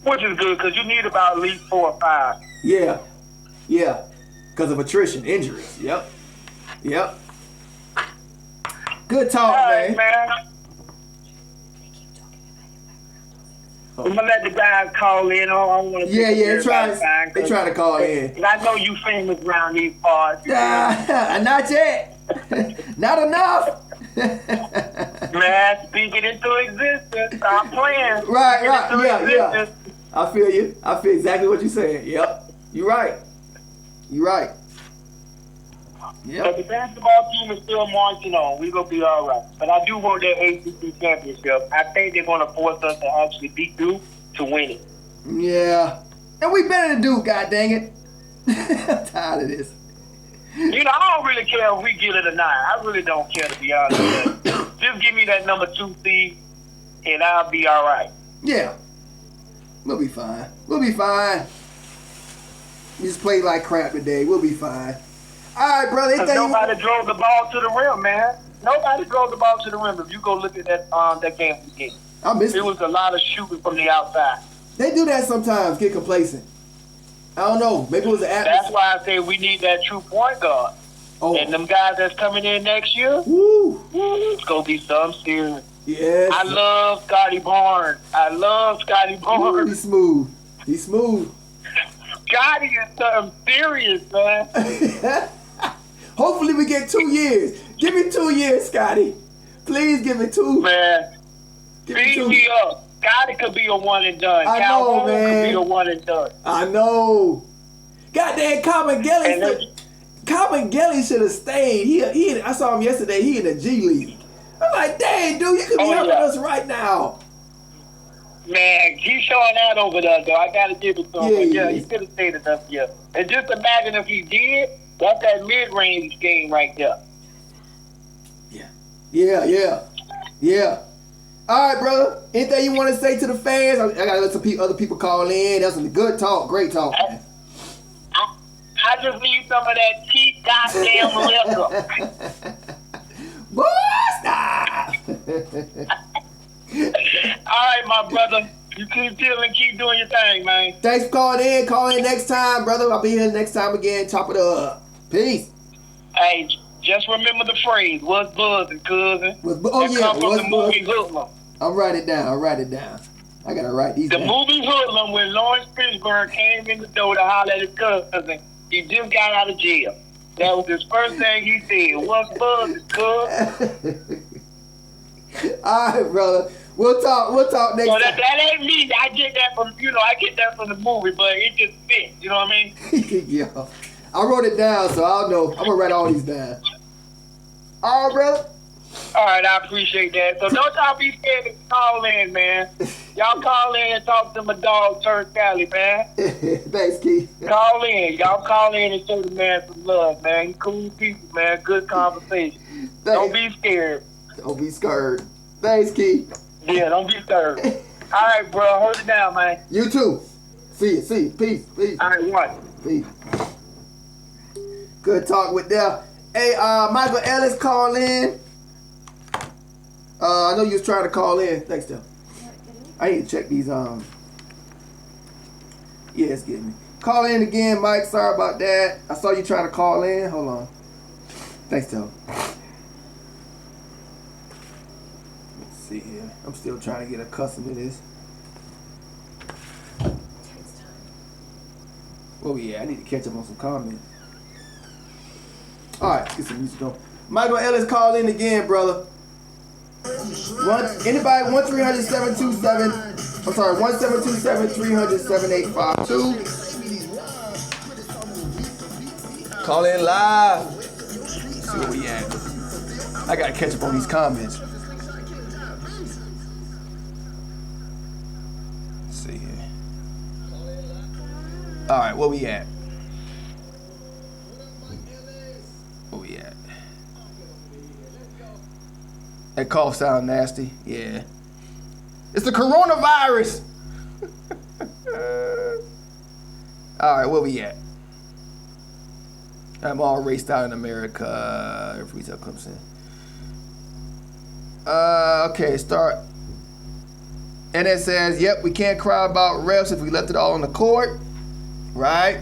which is good because you need about at least 4 or 5. Yeah, because of attrition, injuries. Yep. Good talk, All right, man. Oh. I'm gonna let the guys call in. I don't want to. Yeah, they trying to call in. And I know you famous around these parts. Not yet. Not enough. Man, speak it into existence. Stop playing. Right. Yeah. I feel you. I feel exactly what you're saying. Yep. You're right. But the basketball team is still marching on. We're going to be all right. But I do want that ACC championship. I think they're going to force us to actually beat Duke to win it. Yeah. And we better than Duke, god dang it. I'm tired of this. You know, I don't really care if we get it or not. I really don't care, to be honest with you. Just give me that number 2 seed, and I'll be all right. Yeah. We'll be fine. We just played like crap today. We'll be fine. All right, brother. Nobody drove the ball to the rim, man. Nobody drove the ball to the rim. If you go look at that game again, I missed it. It was a lot of shooting from the outside. They do that sometimes, get complacent. I don't know. Maybe it was the atmosphere. That's why I say we need that true point guard. Oh. And them guys that's coming in next year, Woo. It's going to be some serious. Yes. I love Scotty Barnes. Ooh, he's smooth. Scotty is something serious, man. Hopefully we get 2 years. Give me 2 years, Scotty. Please give me 2. Man, Give me 2. beat me up. Scotty could be a one and done. I know, Calhoun man. could be a one and done. I know. Goddamn, Common Gelly should have stayed. I saw him yesterday. He in the G League. I'm like, dang, dude, you could be helping us right now. Man, he's showing out over there, though. I got to give it to him. Yeah. He could have stayed enough here. And just imagine if he did, that's that mid-range game right there. Yeah. All right, brother. Anything you want to say to the fans? I got to let some other people call in. That's a good talk. Great talk, man. I just need some of that cheap goddamn liquor. Boy, stop. All right, my brother. You keep chilling, keep doing your thing, man. Thanks for calling in. Call in next time, brother. I'll be here next time again. Chop it up. Peace. Hey, just remember the phrase, what's buzzing, cousin? That comes from the movie Hoodlum. I'll write it down. I got to write these down. The movie Hoodlum, when Lawrence Fishburne came in the door to holler at his cousin, he just got out of jail. That was his first thing he said. What's buzzing, cousin? All right, brother. We'll talk next So time. that ain't me. I get that from the movie, but it just fits. You know what I mean? Yo, I wrote it down, so I'll know. I'm gonna write all these down. All right, brother. All right, I appreciate that. So don't y'all be scared to call in, man. Y'all call in and talk to my dog, Turk Cali, man. Thanks, Keith. Call in. Y'all call in and show the man some love, man. He cool people, man. Good conversation. Don't be scared. Don't be scared. Thanks, Keith. Yeah, don't be scared. All right, bro. Hold it down, man. You too. See you. Peace. All right, what? Peace. Good talk with them. Hey, Michael Ellis, call in. I know you was trying to call in. Thanks, Tim. I need to check these. Yeah, it's getting me. Call in again, Mike. Sorry about that. I saw you trying to call in. Hold on. Thanks, Tim. Let's see here. I'm still trying to get accustomed to this. Oh yeah, I need to catch up on some comments. All right, get some music going. Michael Ellis, call in again, brother. Anybody 1-300-727. I'm sorry, 1-727-300-7852. Call in live. Let's see where we at. I gotta catch up on these comments. see here. All right, where we at? Where we at? That cough sound nasty. Yeah. It's the coronavirus. All right, where we at? I'm all raced out in America. If retail comes in. Okay, start. And it says, yep, we can't cry about refs if we left it all on the court. Right?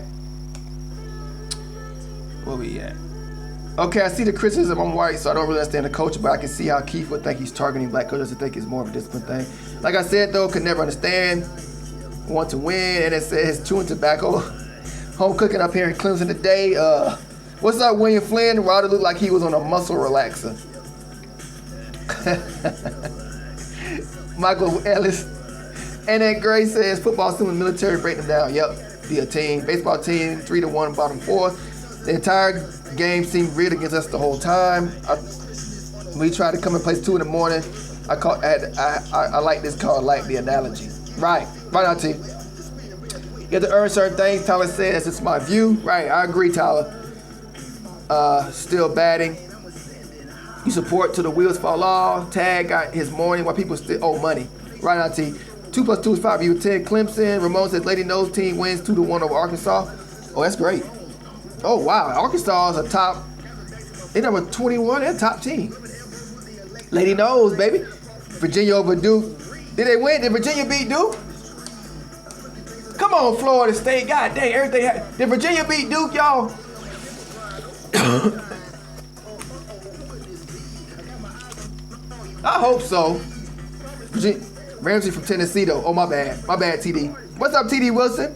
Where we at? Okay, I see the criticism. I'm white, so I don't really understand the culture, but I can see how Keith would think he's targeting black coaches. I think it's more of a discipline thing. Like I said, though, could never understand. Want to win. And it says, chewing tobacco. Home cooking up here in Clemson today. What's up, William Flynn? Ryder looked like he was on a muscle relaxer. Michael Ellis. And then Gray says, football team and military break them down. Yep, be a team. Baseball team, 3-1, bottom fourth. The entire game seemed rigged against us the whole time. We tried to come and place 2 in the morning. I like this called like the analogy. Right now, T. You have to earn certain things. Tyler says, it's my view. Right, I agree, Tyler. Still batting. You support till the wheels fall off. Tag got his morning while people still owe money. Right now, T. 2 + 2 is 5. You 10. Clemson. Ramon says Lady Nose team wins 2-1 over Arkansas. Oh, that's great. Oh, wow. Arkansas is a top. They're number 21. They're a top team. Lady Nose, baby. Virginia over Duke. Did they win? Did Virginia beat Duke? Come on, Florida State. God dang, everything. Did Virginia beat Duke, y'all? I hope so. Ramsey from Tennessee, though. Oh, my bad. My bad, TD. What's up, TD Wilson?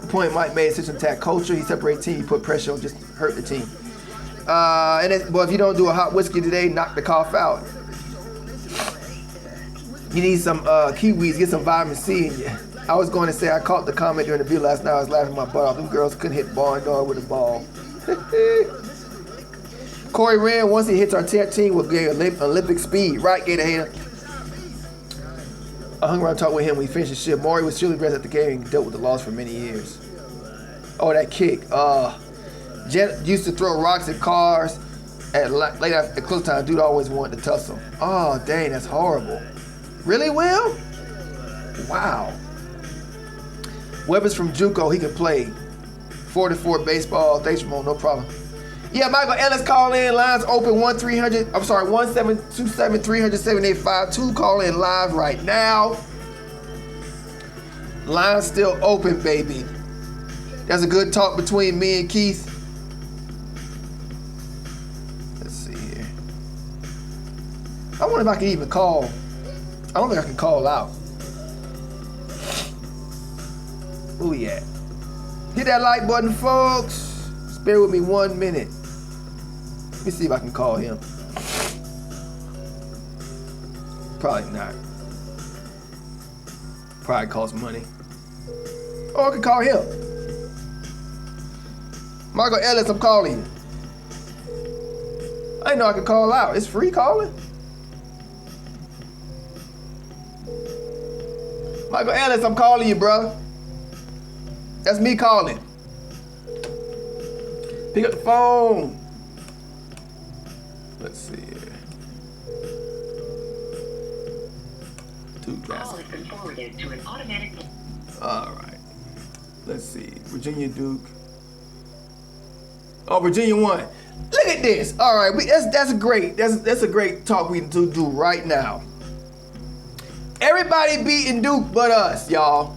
The point Mike made, system attack culture. He separated team. He put pressure on, just hurt the team. Well, if you don't do a hot whiskey today, knock the cough out. You need some kiwis, get some vitamin C in you. I was going to say I caught the comment during the view last night. I was laughing my butt off. Them girls couldn't hit barn dog with a ball. Corey Wren, once he hits our 10 will gain Olympic speed. Right, Gator Hater? I hung around and talked with him when he finished his shift. Maury was surely dressed at the game and dealt with the loss for many years. Oh, that kick. Jet used to throw rocks at cars late at close time. Dude always wanted to tussle. Oh, dang, that's horrible. Really, Will? Wow. Weber's from JUCO. He can play 4-4 baseball. Thanks, Ramon. No problem. Yeah, Michael Ellis, call in. Lines open 1-727-300-7852. Call in live right now. Lines still open, baby. That's a good talk between me and Keith. Let's see here. I wonder if I can even call. I don't think I can call out. Who we at? Hit that like button, folks. Spare with me 1 minute. Let me see if I can call him. Probably not. Probably costs money. Or I can call him. Michael Ellis, I'm calling you. I didn't know I could call out. It's free calling. Michael Ellis, I'm calling you, brother. That's me calling. Pick up the phone. Let's see here. Call has been forwarded to an automatic. All right. Let's see. Virginia Duke. Oh, Virginia won. Look at this. All right, that's great. That's a great talk we do right now. Everybody beating Duke but us, y'all.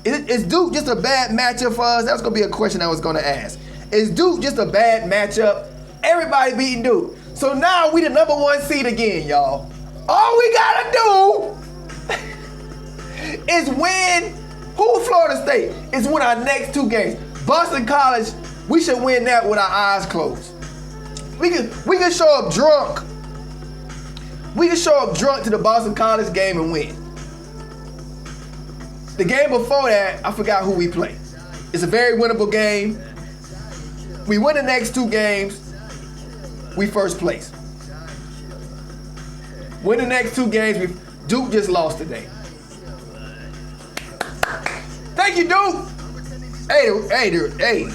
Is Duke just a bad matchup for us? That's gonna be a question I was gonna ask. Is Duke just a bad matchup? Everybody beating Duke. So now we the #1 seed again, y'all. All we gotta do is win. Who Florida State? Is win our next 2 games. Boston College, we should win that with our eyes closed. We can show up drunk. We can show up drunk to the Boston College game and win. The game before that, I forgot who we played. It's a very winnable game. We win the next 2 games, we first place. Win the next 2 games, Duke just lost today. Thank you, Duke. Hey.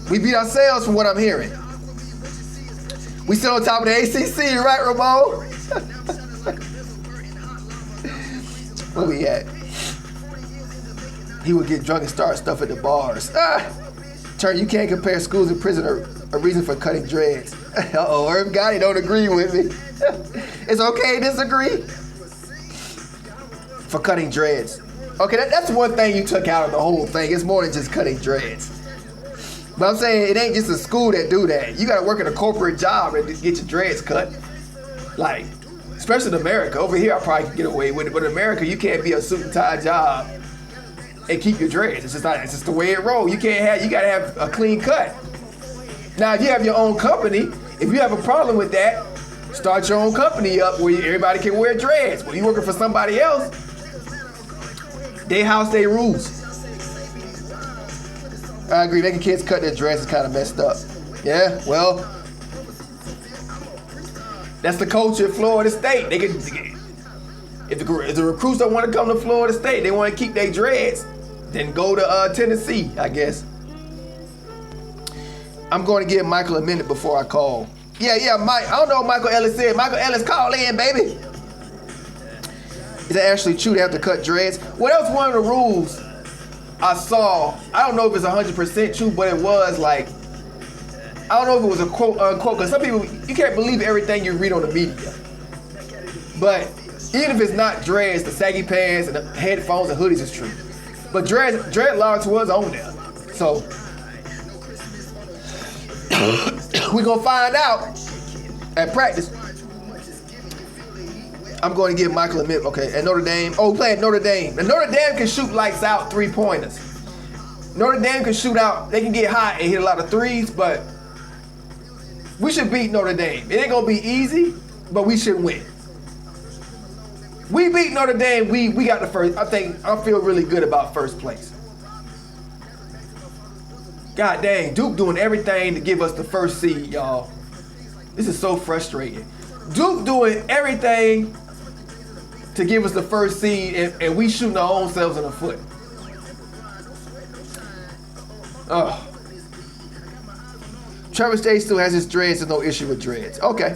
We beat ourselves from what I'm hearing. We still on top of the ACC, right, Ramon? Where we at? He would get drunk and start stuff at the bars. Turn, you can't compare schools and prison or a reason for cutting dreads. Uh-oh, Herb Gotti don't agree with me. It's okay to disagree. For cutting dreads. Okay, that's one thing you took out of the whole thing. It's more than just cutting dreads. But I'm saying it ain't just a school that do that. You gotta work in a corporate job and get your dreads cut. Like, especially in America. Over here, I probably can get away with it. But in America, you can't be a suit and tie job and keep your dreads. It's just the way it rolls. You gotta have a clean cut. Now, if you have your own company, if you have a problem with that, start your own company up where everybody can wear dreads. When you're working for somebody else, they house their rules. I agree, making kids cut their dreads is kind of messed up. Yeah, well, that's the culture at Florida State. If the recruits don't want to come to Florida State, they want to keep their dreads, then go to Tennessee, I guess. I'm going to give Michael a minute before I call. Yeah, Mike. I don't know what Michael Ellis said. Michael Ellis, call in, baby. Is that actually true? They have to cut dreads? Well, that was one of the rules I saw. I don't know if it's 100% true, but it was like, I don't know if it was a quote unquote, because some people, you can't believe everything you read on the media. But even if it's not dreads, the saggy pants and the headphones and hoodies is true. But dreadlocks was on there. So we're gonna find out at practice. I'm going to give Michael a minute. Okay, at Notre Dame. Oh, playing Notre Dame. And Notre Dame can shoot lights out 3-pointers. Notre Dame can shoot out. They can get hot and hit a lot of threes, but we should beat Notre Dame. It ain't gonna be easy, but we should win. We beat Notre Dame. We got the first. I feel really good about first place. God dang, Duke doing everything to give us the first seed, y'all. This is so frustrating. Duke doing everything to give us the first seed, and we shooting our own selves in the foot. Oh. Trevor State still has his dreads, so no issue with dreads. Okay.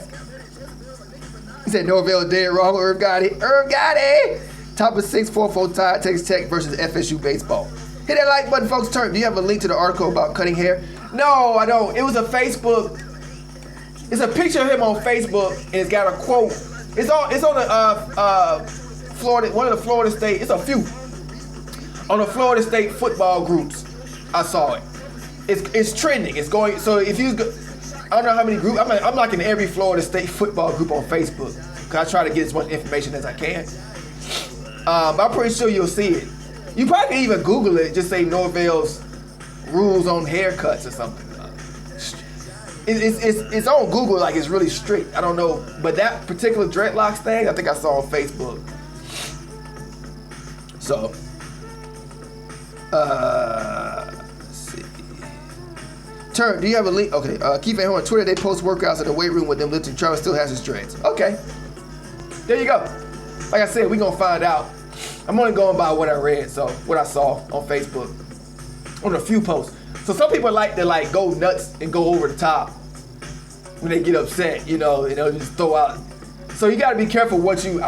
He said Norvell dead wrong. Irv Gotti. Top of 6, 4-4 tie, Texas Tech versus FSU baseball. Hit that like button, folks. Do you have a link to the article about cutting hair? No, I don't. It was a Facebook. It's a picture of him on Facebook, and it's got a quote. It's on the Florida, one of the Florida State. It's a few on the Florida State football groups. I saw it. It's trending. It's going. So if you, I don't know how many groups. I'm like in every Florida State football group on Facebook because I try to get as much information as I can. I'm pretty sure you'll see it. You probably can even Google it. Just say Norvell's rules on haircuts or something. It's on Google, like it's really strict. I don't know, but that particular dreadlocks thing, I think I saw on Facebook. So, let's see. Turn, do you have a link? Okay, Keith and on Twitter, they post workouts in the weight room with them lifting. Trevor still has his dreads. Okay, there you go. Like I said, we're gonna find out. I'm only going by what I read, so what I saw on Facebook, on a few posts. So some people like to go nuts and go over the top when they get upset, and they'll just throw out. So you gotta be careful what you,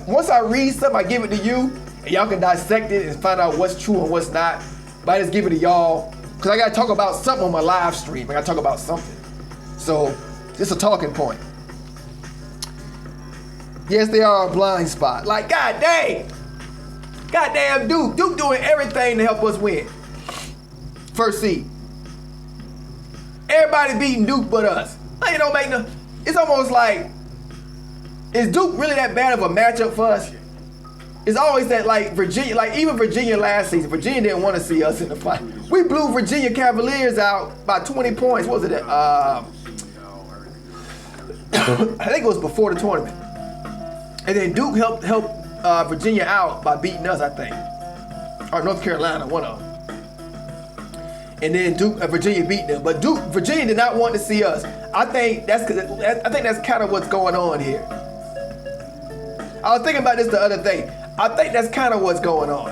once I read something, I give it to you, and y'all can dissect it and find out what's true and what's not. But I just give it to y'all, because I gotta talk about something on my live stream. I gotta talk about something. So it's a talking point. Yes, they are a blind spot. Like, goddamn Duke doing everything to help us win. First seed. Everybody beating Duke but us. Like, it don't make no. It's almost like, is Duke really that bad of a matchup for us? It's always that Virginia, even Virginia last season, Virginia didn't want to see us in the fight. We blew Virginia Cavaliers out by 20 points. What was it? I think it was before the tournament. And then Duke helped Virginia out by beating us, I think. Or North Carolina, one of them. And then Virginia beat them. But Virginia did not want to see us. I think that's kind of what's going on here. I was thinking about this the other day. I think that's kind of what's going on.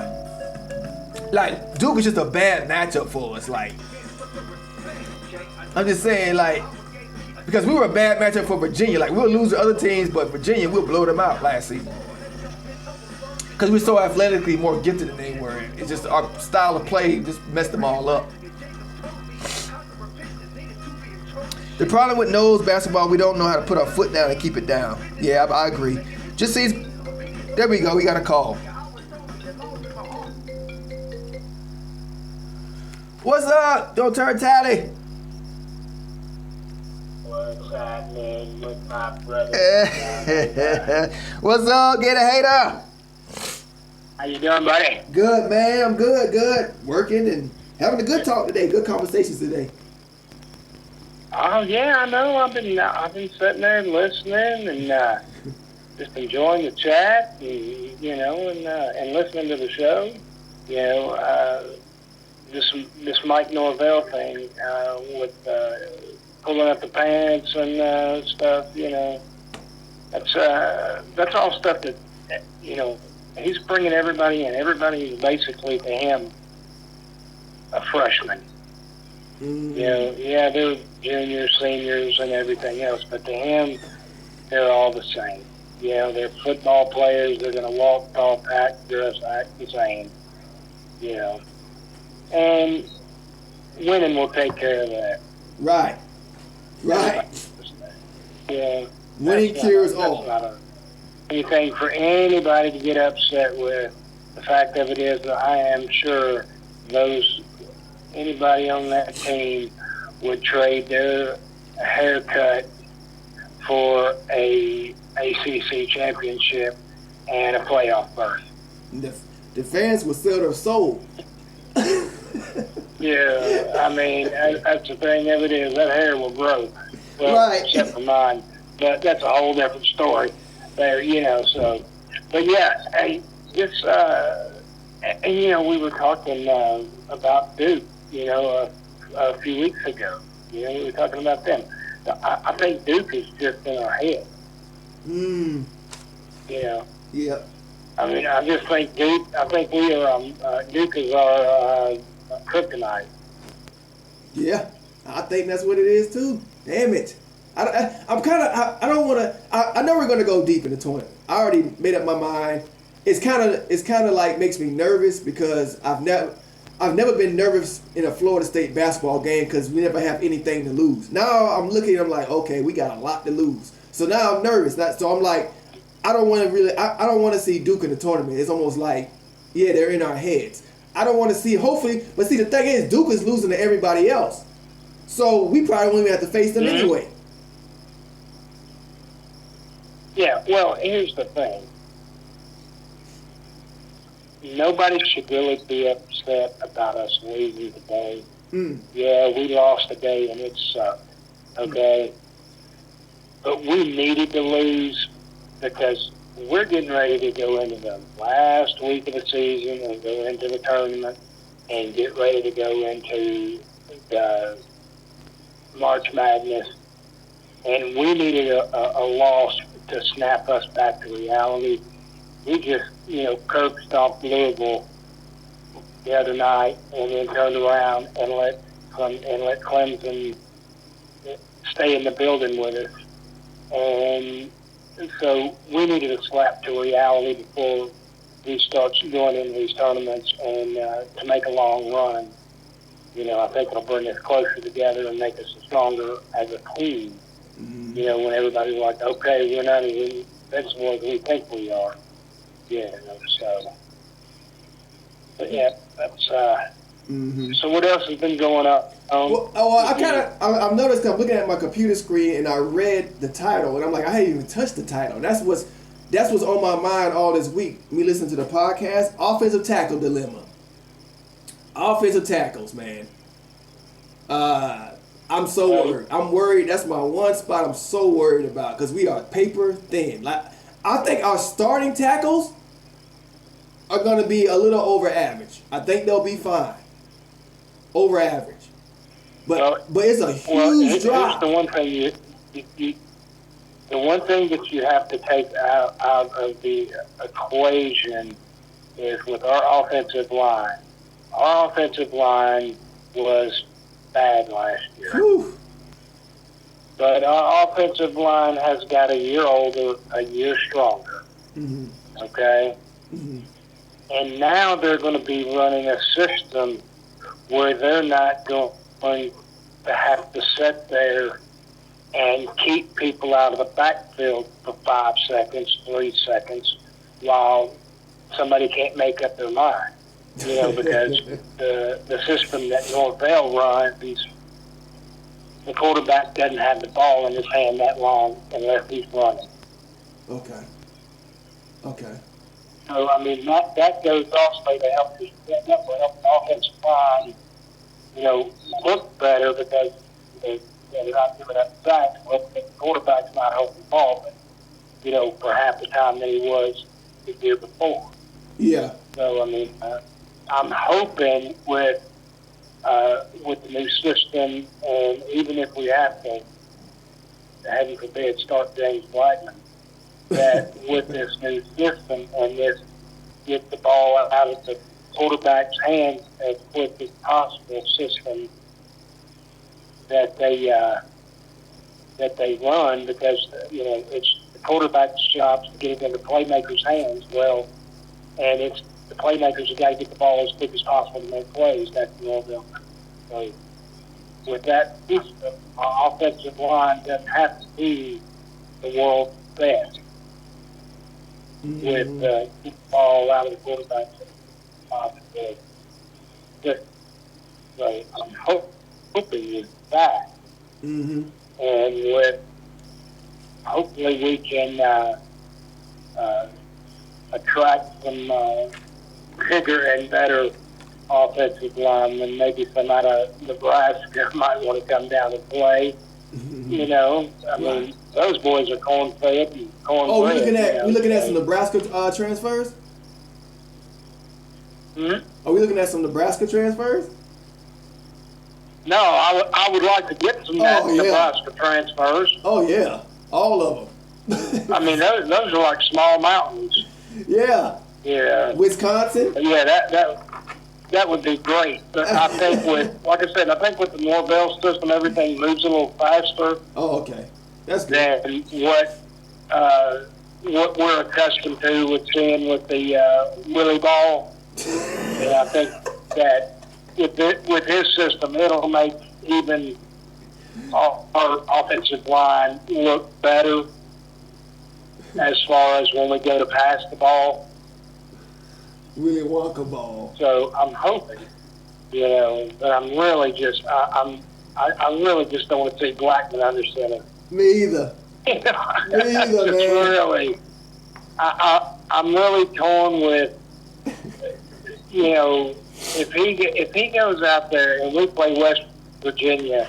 like Duke is just a bad matchup for us. Like, I'm just saying, like, because we were a bad matchup for Virginia. Like, we'll lose to other teams, but Virginia, we'll blow them out last season. Because we're so athletically more gifted than they were. It's just our style of play just messed them all up. The problem with nose basketball, we don't know how to put our foot down and keep it down. Yeah, I agree. Just see, there we go. We got a call. What's up? Don't turn tally. What's happening with my brother? What's up? Get a hater. How you doing, buddy? Good, man. I'm good. Working and having a good talk today. Good conversations today. Oh yeah, I know. I've been sitting there listening and just enjoying the chat, and, and listening to the show. This Mike Norvell thing with pulling up the pants and stuff. That's all stuff that he's bringing everybody in. Everybody is basically to him a freshman. They're juniors, seniors, and everything else, but to him, they're all the same. They're football players. They're going to walk, talk, act, dress, act the same. And winning will take care of that. Right. Yeah. Winning cures all. That's not anything for anybody to get upset with. The fact of it is that I am sure anybody on that team would trade their haircut for a ACC championship and a playoff berth. The fans would sell their soul. Yeah, I mean, that's the thing of it is that hair will grow. Well, right. Except for mine. But that's a whole different story there, so. But yeah, hey, this, and we were talking about Duke, a few weeks ago. We were talking about them. I think Duke is just in our head. Yeah. I mean, I just think Duke. I think Duke is our kryptonite. Yeah, I think that's what it is too. Damn it. I don't want to. I know we're gonna go deep in the tournament. I already made up my mind. It's kind of like makes me nervous because I've never been nervous in a Florida State basketball game because we never have anything to lose. Now I'm looking, I'm like, okay, we got a lot to lose. So now I'm nervous. So I'm like, I don't want to see Duke in the tournament. It's almost like, yeah, they're in our heads. I don't want to see, hopefully, but see, the thing is, Duke is losing to everybody else. So we probably won't even have to face them anyway. Yeah, well, here's the thing. Nobody should really be upset about us losing today. Yeah, we lost today and it sucked. Okay? But we needed to lose because we're getting ready to go into the last week of the season and go into the tournament and get ready to go into the March Madness. And we needed a loss to snap us back to reality. We just, curb stomped Louisville the other night and then turned around and let Clemson stay in the building with us. And so we needed a slap to reality before we start going into these tournaments and to make a long run. I think it'll bring us closer together and make us stronger as a team. When everybody's like, okay, we're not as invincible as we think we are. So. But yeah, that's. So what else has been going on? I've noticed. I'm looking at my computer screen and I read the title and I'm like, I haven't even touched the title. That's what's on my mind all this week. Me listening to the podcast, offensive tackle dilemma. Offensive tackles, man. I'm so worried. I'm worried. That's my one spot I'm so worried about because we are paper thin. Like, I think our starting tackles are going to be a little over average. I think they'll be fine. Over average. But it's a huge drop. Here's the one thing the one thing that you have to take out of the equation is with our offensive line, our offensive line was bad last year. Whew. But our offensive line has got a year older, a year stronger. Mm-hmm. Okay? Mm-hmm. And now they're going to be running a system where they're not going to have to sit there and keep people out of the backfield for 5 seconds, 3 seconds, while somebody can't make up their mind. You know, because the system that Norvell runs, the quarterback doesn't have the ball in his hand that long unless he's running. Okay. Okay. So, I mean, that goes also to help that will help the offensive line, you know, look better because they're not giving up sacks. Well, the quarterback's not holding the ball, but, you know, for half the time that he was the year before. Yeah. So, I mean, I'm hoping with the new system, and even if we have to, heaven forbid, start James Blackman, that with this new system and this get the ball out of the quarterback's hands as quick as possible system that they run, because you know it's the quarterback's job to get it in the playmakers' hands. Well, and it's the playmakers who got to get the ball as quick as possible to make plays. That's the Norvell. So with that system, our offensive line doesn't have to be the world's best. With keep the ball out of the quarterback's hands. So I'm hoping with that. Mm-hmm. And with hopefully we can attract some bigger and better offensive linemen. Maybe some out of Nebraska might want to come down and play. You know, I mean, those boys are corn-fed and corn-bred. Oh, we're looking at you some know. Nebraska transfers. Hmm? Are we looking at some Nebraska transfers? No, I would like to get some Nebraska transfers. Oh yeah, all of them. I mean, those are like small mountains. Yeah. Yeah. Wisconsin. Yeah, that would be great. But I think like I said, I think with the Norvell system, everything moves a little faster Oh, okay. That's good. than what we're accustomed to with seeing with the Willie Ball. And I think that with his system, it'll make even our offensive line look better as far as when we go to pass the ball. Willy Wonka ball. So I'm hoping, you know, but I'm really just I really just don't want to see Blackman under center. Me either. You know, Me either, just man. really, I'm really torn with, you know, if he goes out there and we play West Virginia,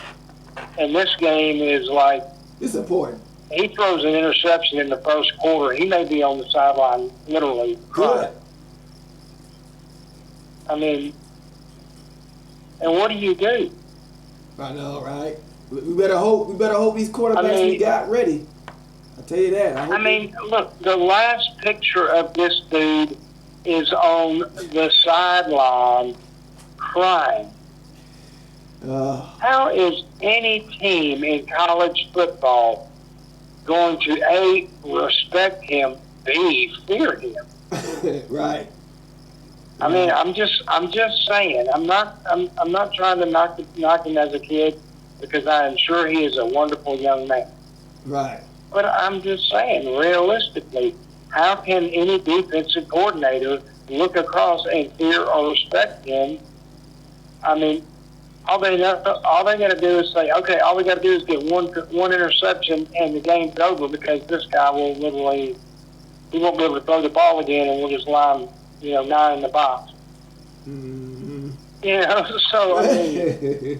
and this game is like It's important. he throws an interception in the first quarter, he may be on the sideline literally crying. Good. I mean, and what do you do? I know, right? We better hope these quarterbacks we got ready. I'll tell you that. I mean, look, the last picture of this dude is on the sideline crying. How is any team in college football going to A, respect him, B, fear him? Right. I mean, I'm just saying. I'm not trying to knock him as a kid, because I am sure he is a wonderful young man. Right. But I'm just saying, realistically, how can any defensive coordinator look across and fear or respect him? I mean, all they got to do is say, okay, all we got to do is get one interception and the game's over, because this guy will literally, he won't be able to throw the ball again, and we'll just lie him, 9 in the box. Mm-hmm. So I mean,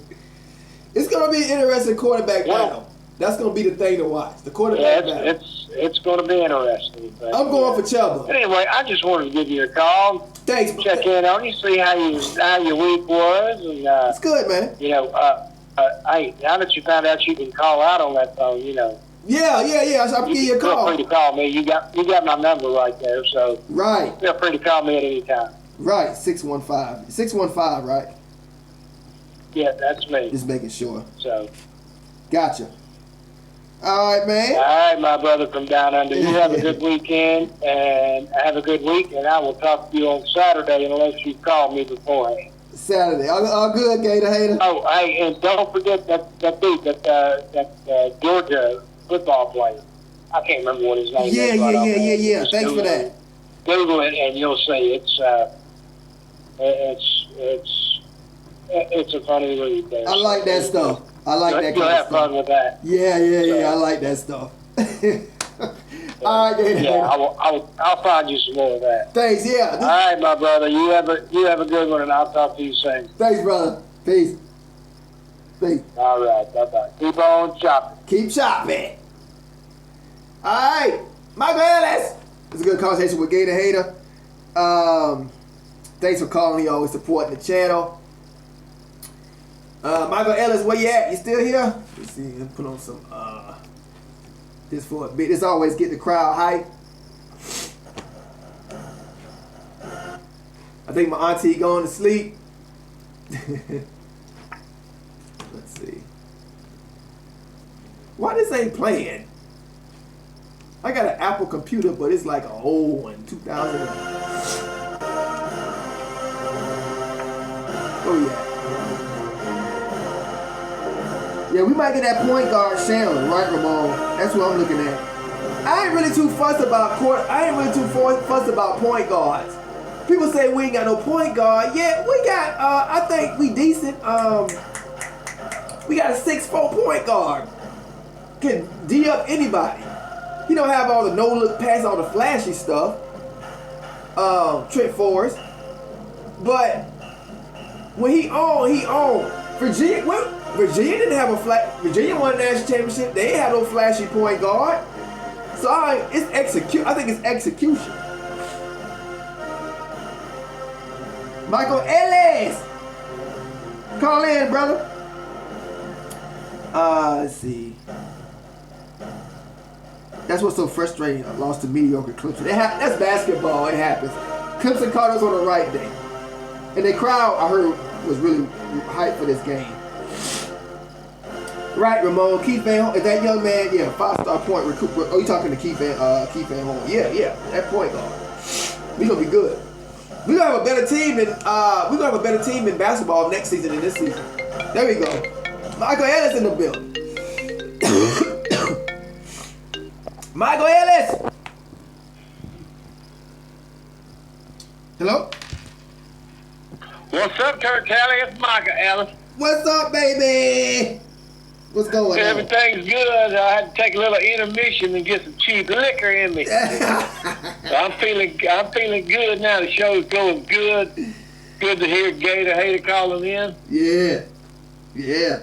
it's gonna be an interesting quarterback battle. That's gonna be the thing to watch. The quarterback battle. it's going to be interesting. But, I'm going for Chuba. Anyway, I just wanted to give you a call. Thanks. Check in on you, see how your week was, and It's good, man. hey, now that you found out you can call out on that phone, Yeah. I'll give you a feel call. free to call me. You got my number right there, so Right. feel free to call me at any time. Right, 615. 615, right? Yeah, that's me. Just making sure. So, Gotcha. All right, man. all right, my brother from down under. You have a good weekend, and have a good week, and I will talk to you on Saturday unless you call me beforehand. Saturday. All good, Gator Hater. Oh, hey, and don't forget that dude, that Georgia football player. I can't remember what his name is. Yeah. Just Thanks for Google that. it. Google it, and you'll see it's a funny read there. I like that stuff. I like that You'll kind of have fun stuff. with that. Yeah. I like that stuff. All right, Gator Yeah, Hater. I'll find you some more of that. Thanks, All yeah. right, my brother. You have a good one, and I'll talk to you soon. Thanks, brother. Peace. All right, bye-bye. Keep on chopping. Keep shopping. All right, Michael Ellis. It's a good conversation with Gator Hater. Thanks for calling. He always supporting the channel. Michael Ellis, where you at? You still here? Let's see. Let's put on some this for a bit. This always get the crowd hype. I think my auntie going to sleep. Let's see. Why this ain't playing? I got an Apple computer, but it's like an old one, 2000. Oh yeah. Yeah, we might get that point guard Shannon, right, Ramon? That's what I'm looking at. I ain't really too fussed about fussed about point guards. People say we ain't got no point guard. Yeah, we got. I think we decent. We got a 6'4" point guard. Can D up anybody. He don't have all the no look pass, all the flashy stuff. Trent Forrest. But when he on. Virginia didn't have a Virginia won the national championship. They ain't had no flashy point guard. So I think it's execution. Michael Ellis, call in, brother. Let's see. That's what's so frustrating. I lost to mediocre Clemson. That's basketball. It happens. Clemson caught us on the right day, and the crowd I heard was really hyped for this game. Right, Ramon. Keith Van Horn, is that young man? Yeah, 5-star point recruit. Oh, you talking to Keith Van Horn? Yeah, that point guard. We gonna be good. We gonna have a better team in basketball next season than this season. There we go. Michael Ellis in the building. Michael Ellis. Hello. What's up, Kurt Kelly? It's Michael Ellis. What's up, baby? What's going on? Everything's good. I had to take a little intermission and get some cheap liquor in me. So I'm feeling good now. The show's going good. Good to hear Gator Hater calling in. Yeah.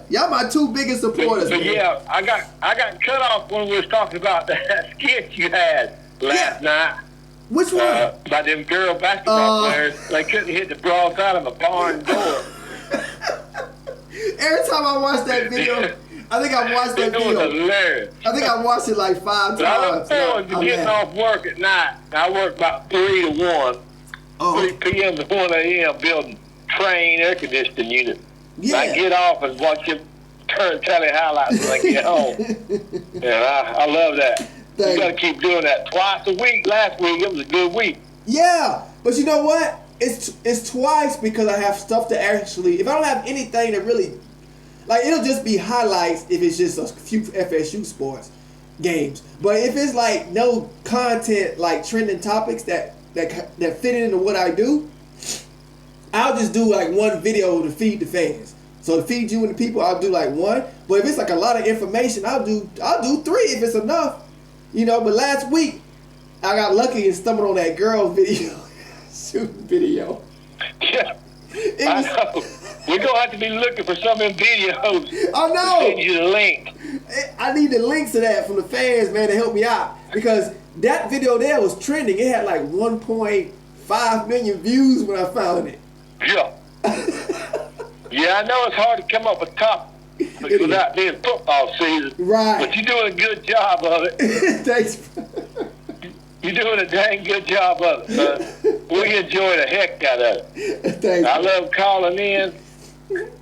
Y'all my two biggest supporters. But yeah, I got cut off when we was talking about that skit you had last night. Which one? About them girl basketball players. They couldn't hit the broadside of a barn door. Every time I watch that video, I think I watched that It was video. hilarious. I think I watched it like 5 But I times. look forward to getting off work at night. I work about 3 to 1. 3 p.m. to 1 a.m. building train air conditioning unit. Yeah. I get off and watch him turn telly highlights when I get home. Yeah, I love that. You got to keep doing that twice a week. Last week, it was a good week. Yeah, but you know what? It's twice because I have stuff to actually. If I don't have anything to really, like, it'll just be highlights if it's just a few FSU sports games. But if it's like no content, like trending topics that fit into what I do, I'll just do like one video to feed the fans. So to feed you and the people, I'll do like one. But if it's like a lot of information, I'll do 3 if it's enough. You know, but last week I got lucky and stumbled on that girl video, shooting video. Yeah, I know. We're going to have to be looking for some of them videos. I know. Send you the link. I need the links to that from the fans, man, to help me out. Because that video there was trending. It had like 1.5 million views when I found it. Yeah. Yeah, I know it's hard to come up with topics without being football season. Right. But you're doing a good job of it. Thanks. You're doing a dang good job of it, son. We enjoy the heck out of it. Thanks. I love calling in.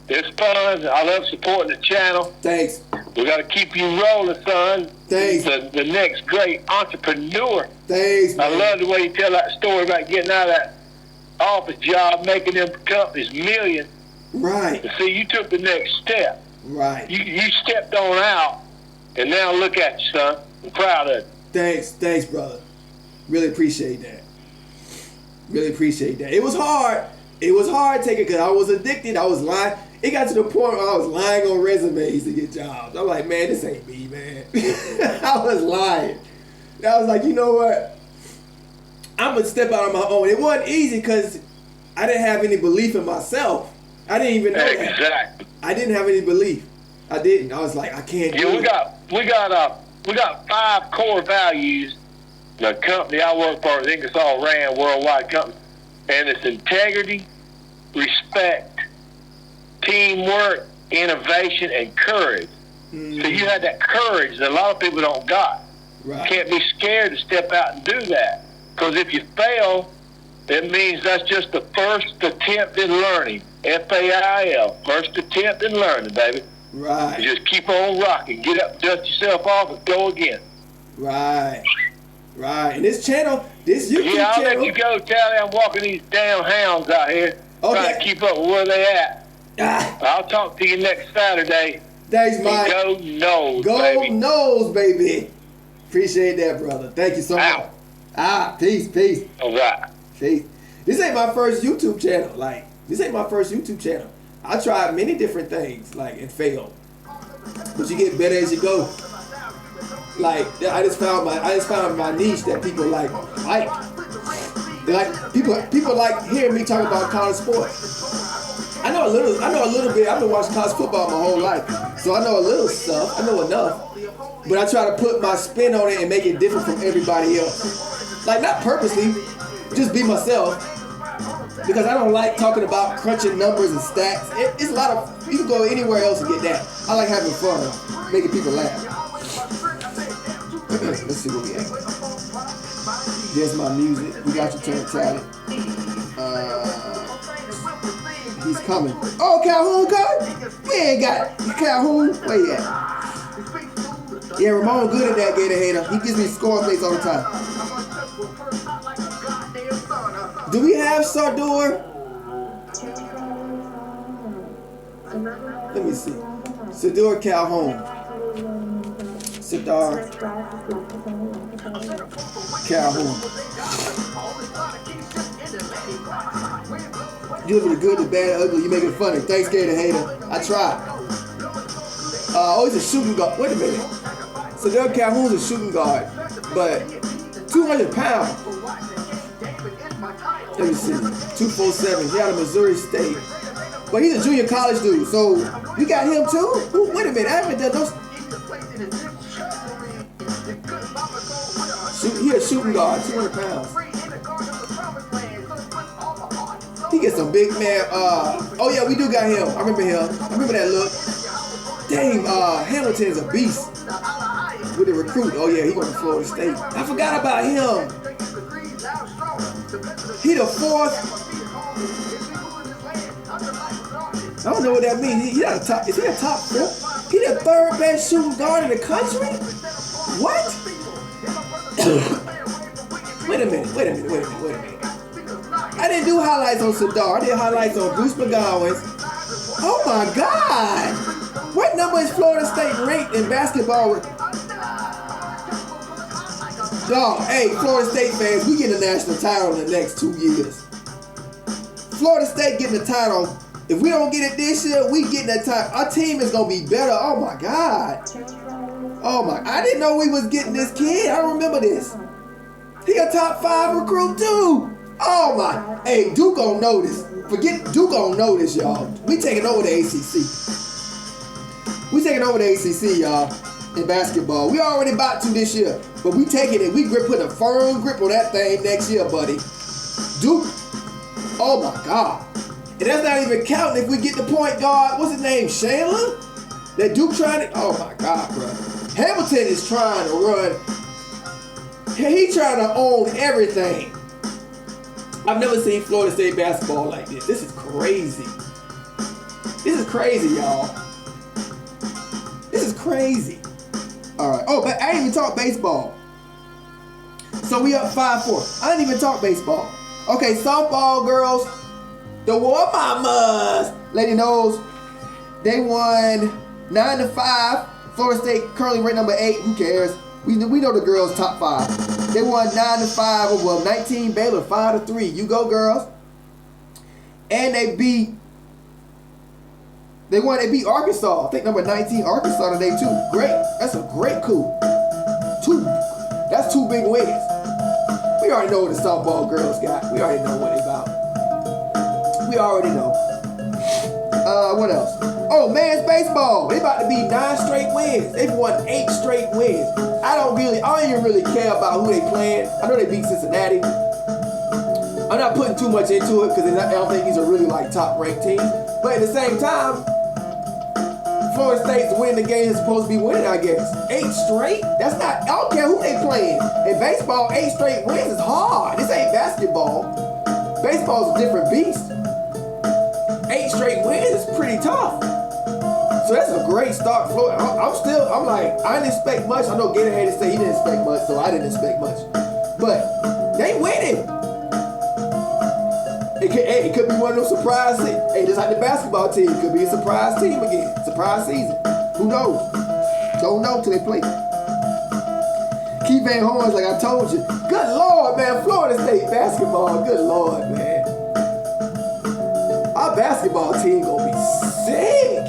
It's fun. I love supporting the channel. Thanks. We got to keep you rolling, son. Thanks. The next great entrepreneur. Thanks, man. I love the way you tell that story about getting out of that office job, making them companies millions. Right. And see, you took the next step. Right. You stepped on out, and now look at you, son. I'm proud of you. Thanks, brother. Really appreciate that. Really appreciate that. It was hard. It was hard taking because I was addicted. I was lying. It got to the point where I was lying on resumes to get jobs. I'm like, man, this ain't me, man. I was lying. I was like, you know what? I'm going to step out on my own. It wasn't easy because I didn't have any belief in myself. I didn't even know that. Exactly. I didn't have any belief. I didn't. I was like, I can't do Yeah, it. we got 5 core values. The company I work for is Ingersoll Rand Worldwide Company, and it's integrity, respect, teamwork, innovation, and courage. Mm. So you had that courage that a lot of people don't got. Right. You can't be scared to step out and do that, because if you fail, it means that's just the first attempt in learning. FAIL, first attempt in learning, baby. Right. You just keep on rocking. Get up, dust yourself off, and go again. Right. Right. And this channel, this YouTube Yeah, I'll channel. let you go, Tally. I'm walking these damn hounds out here, trying to keep up with where they at. Ah, I'll talk to you next Saturday. thanks, Mike. Go Noles, Go baby. Nose, baby. Appreciate that, brother. Thank you so much. Out. Peace. All right. Peace. This ain't my first YouTube channel. This ain't my first YouTube channel. I tried many different things, and failed. But you get better as you go. I just found my niche that people like. People like hearing me talk about college sports. I know a little bit. I've been watching college football my whole life, so I know a little stuff. I know enough, but I try to put my spin on it and make it different from everybody else. Not purposely, just be myself. Because I don't like talking about crunching numbers and stats. It's a lot of, you can go anywhere else and get that. I like having fun, making people laugh. Let's see what we have. There's my music. We got your turn, Tally. He's coming. Oh, Calhoun coming? We ain't got Calhoun. Where you at? Yeah, Ramon good at that, Gator Hater. He gives me score plays all the time. Do we have Sador? Let me see. Sador Calhoun. Sadar Calhoun. You live with the good, the bad, the ugly. You make it funny. Thanks, Gator Hater. I tried. He's a shooting guard. Wait a minute. Sador Calhoun's a shooting guard, but 200 pounds. Let me see. 247. He out of Missouri State. But he's a junior college dude, so we got him too? Ooh, wait a minute. I haven't done those. He a shooting guard, 200 pounds. He gets some big man. Oh yeah, we do got him. I remember him. I remember that look. Dang, Hamilton's a beast. With the recruit. Oh yeah, he going to Florida State. I forgot about him. He the fourth. I don't know what that means. He not a top. Is he a top 4? He the third best shooting guard in the country? What? Wait a minute. I didn't do highlights on Sadar. I did highlights on Bruce McGowan's. Oh my God! What number is Florida State ranked in basketball? Dog, hey, Florida State fans, we get a national title in the next 2 years. Florida State getting the title. If we don't get it this year, we getting that title. Our team is gonna be better. Oh my God. Oh my, I didn't know we was getting this kid. I don't remember this. He a top 5 recruit too. Oh my, hey, Duke gonna know this. Forget, Duke gonna know this, y'all. We taking over the ACC. We taking over the ACC, y'all, in basketball. We already about to this year, but we taking it. We putting a firm grip on that thing next year, buddy. Duke, oh my God. And that's not even counting if we get the point guard, what's his name, Chandler? That Duke trying to, oh my God, bro. Hamilton is trying to run. He trying to own everything. I've never seen Florida State basketball like this. This is crazy. This is crazy, y'all. This is crazy. All right. Oh, but I didn't even talk baseball. So we up 5-4. I didn't even talk baseball. Okay, softball girls, the War Mamas, Lady knows, they won 9-5. Florida State currently ranked number 8. Who cares? We know the girls top 5. They won 9-5 over 19 Baylor 5-3. You go, girls. And they beat Arkansas. I think number 19 Arkansas today too. Great. That's a great coup. That's 2 big wins. We already know what the softball girls got. We already know what they about. We already know. What else? Oh, men's baseball. They about to be 9 straight wins. They've won 8 straight wins. I don't even really care about who they playing. I know they beat Cincinnati. I'm not putting too much into it because I don't think these are really like top ranked teams. But at the same time, Florida State's winning the game is supposed to be winning, I guess. 8 straight? That's not, I don't care who they playing. In baseball, 8 straight wins is hard. This ain't basketball. Baseball's a different beast. 8 straight wins is pretty tough. So that's a great start. Florida. I'm like, I didn't expect much. I know Gator had to say he didn't expect much, so I didn't expect much. But they winning. It could be one of those surprise teams. Hey, just like the basketball team, it could be a surprise team again. Surprise season. Who knows? Don't know till they play. Keith Van Horn's like I told you. Good Lord, man. Florida State basketball. Good Lord, man. Our basketball team gonna be sick.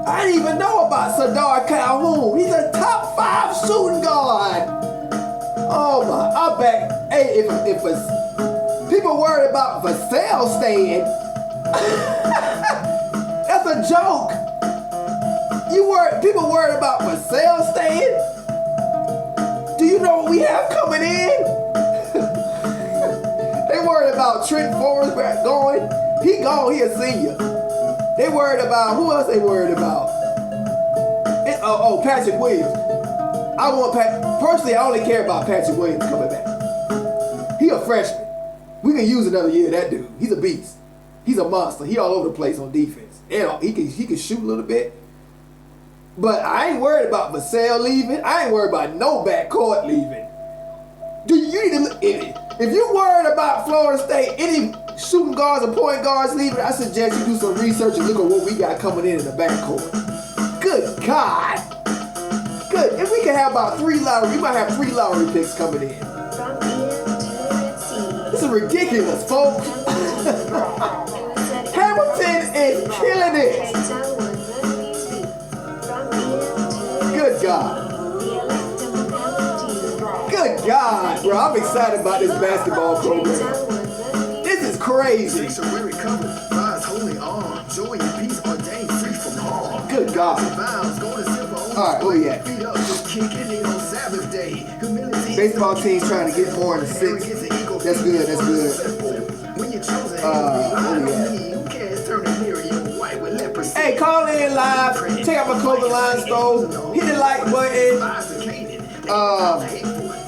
I didn't even know about Sardar Calhoun. He's a top 5 shooting guard. Oh my! I bet. Hey, if people worried about Vassell staying, that's a joke. People worried about Vassell staying? Do you know what we have coming in? They worried about Trent Forsberg going. He gone. He a senior. They worried about who else? They worried about? Patrick Williams. Personally, I only care about Patrick Williams coming back. He a freshman. We can use another year of that dude. He's a beast. He's a monster. He all over the place on defense. And he can shoot a little bit. But I ain't worried about Vassell leaving. I ain't worried about no backcourt leaving. If you worried about Florida State, any shooting guards or point guards leaving, I suggest you do some research and look at what we got coming in the backcourt. Good God. Good. If we can have about 3 lottery, we might have 3 lottery picks coming in. This is ridiculous, folks. Hamilton is killing it. Good God. Good God, bro. I'm excited about this basketball program. This is crazy. Good God. Alright, where we at? Baseball team's trying to get more in the 6. That's good, that's good. Where we at? Hey, call in live. Check out my clothing line store. Hit the like button.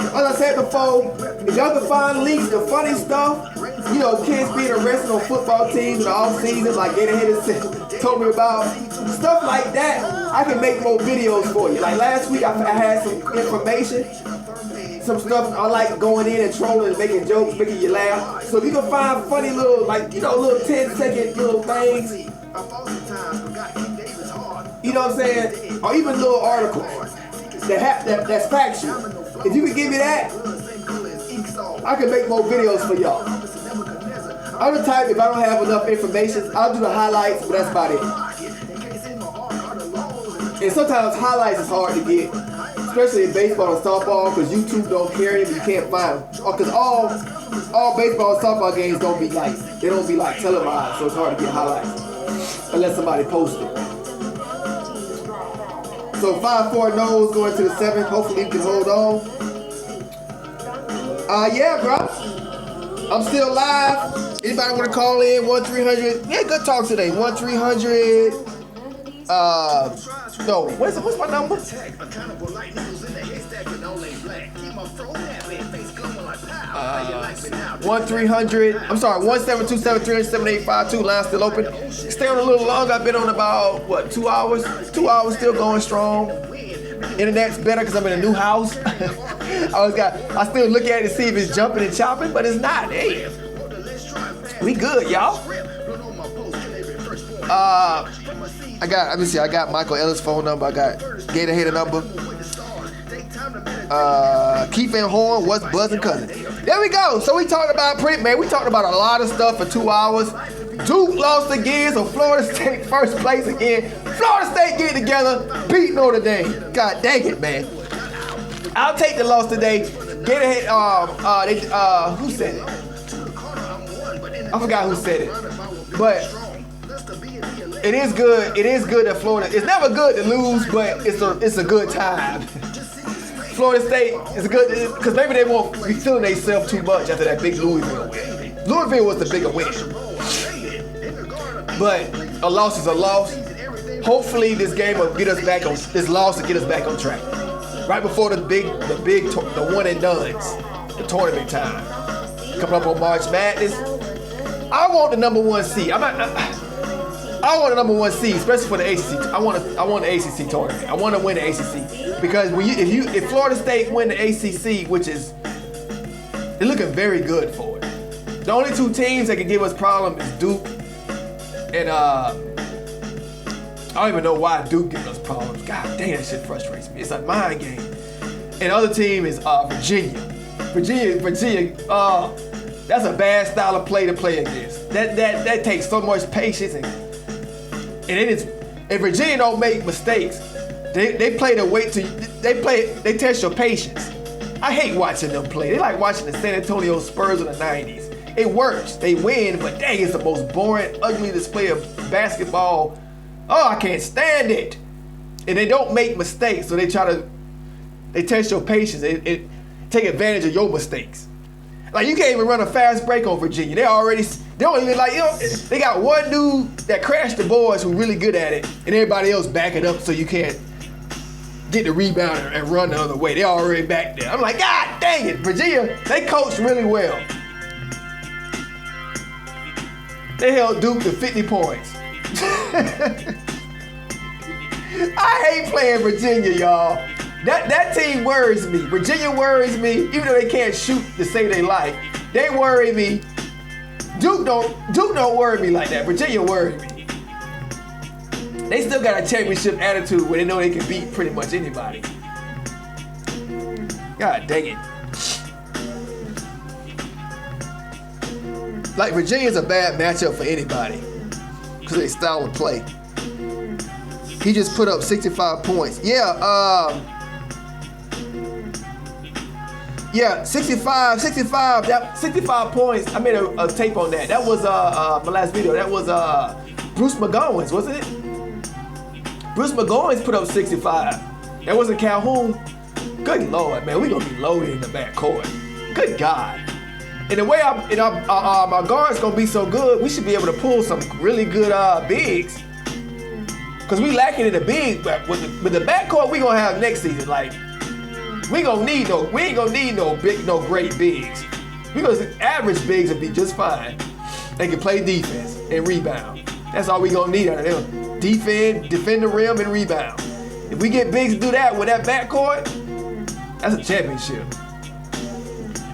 As I said before, if y'all can find links to funny stuff, you know, kids being arrested on football teams in the off season, like Gator Hitters told me about, stuff like that, I can make more videos for you. Like last week, I had some information, some stuff I like going in and trolling and making jokes, making you laugh. So if you can find funny little, like, you know, little 10-second little things, you know what I'm saying, or even little articles that's factual. If you can give me that, I can make more videos for y'all. I'm the type, if I don't have enough information, I'll do the highlights, but that's about it. And sometimes highlights is hard to get, especially in baseball and softball, because YouTube don't carry them, you can't find them. Because all baseball and softball games don't be like televised, so it's hard to get highlights unless somebody posts it. So 5-4 no's going to the 7th. Hopefully you can hold on. Yeah, bro. I'm still live. Anybody want to call in? 1-300. Yeah, good talk today. 1-300. No, what's my number? 1-300. I'm sorry, 1-727-300-7852. Line still open. Stay on a little longer. I've been on about what 2 hours. 2 hours still going strong. Internet's better because I'm in a new house. I still look at it to see if it's jumping and chopping, but it's not. Hey, we good, y'all. Let me see. I got Michael Ellis' phone number. I got Gator Hater number. Keith Van Horn, what's buzzing cousin? There we go. So we talked about we talked about a lot of stuff for 2 hours. Duke lost again, so Florida State first place again. Florida State get together, beat Notre Dame. God dang it, man. I'll take the loss today. Get ahead. Who said it? I forgot who said it, but it is good. It is good that Florida. It's never good to lose, but it's a good time. Florida State is good because maybe they won't be feeling themselves too much after that big Louisville win. Louisville was the bigger win, but a loss is a loss. Hopefully, this game will get us back on this loss to get us back on track. Right before the one and dones, the tournament time coming up on March Madness. I want the number 1 seed. I want the number 1 seed, especially for the ACC. I want the ACC tournament. I want to win the ACC because if Florida State win the ACC, which is they're looking very good for it. The only 2 teams that can give us problems is Duke and I don't even know why Duke gives us problems. God dang, that shit frustrates me. It's a mind game. And the other team is Virginia. Virginia. That's a bad style of play to play against. That takes so much patience and it is. If Virginia don't make mistakes, they play to wait till they test your patience. I hate watching them play. They like watching the San Antonio Spurs in the 90s. It works. They win, but dang, it's the most boring, ugly display of basketball. Oh, I can't stand it. And they don't make mistakes, so they test your patience. It take advantage of your mistakes. Like you can't even run a fast break on Virginia. They don't even they got one dude that crashed the boards who's really good at it, and everybody else back it up so you can't get the rebound and run the other way. They already back there. I'm like, God dang it, Virginia, they coached really well. They held Duke to 50 points. I hate playing Virginia, y'all. That team worries me. Virginia worries me, even though they can't shoot to save their life. They worry me. Duke don't worry me like that. Virginia worries me. They still got a championship attitude where they know they can beat pretty much anybody. God dang it. Like Virginia's a bad matchup for anybody because of their style of play. He just put up 65 points. Yeah, 65. That 65 points. I made a tape on that. That was my last video. That was Bruce McGowan's, wasn't it? Bruce McGowan's put up 65. That wasn't Calhoun. Good Lord, man, we gonna be loaded in the backcourt. Good God. And the way our guard's gonna be so good, we should be able to pull some really good bigs. Cause we lacking in the big, but with the backcourt we gonna have next season. Like we ain't gonna need no great bigs. Because average bigs will be just fine. They can play defense and rebound. That's all we gonna need out of them. Defend the rim, and rebound. If we get bigs to do that with that backcourt, that's a championship.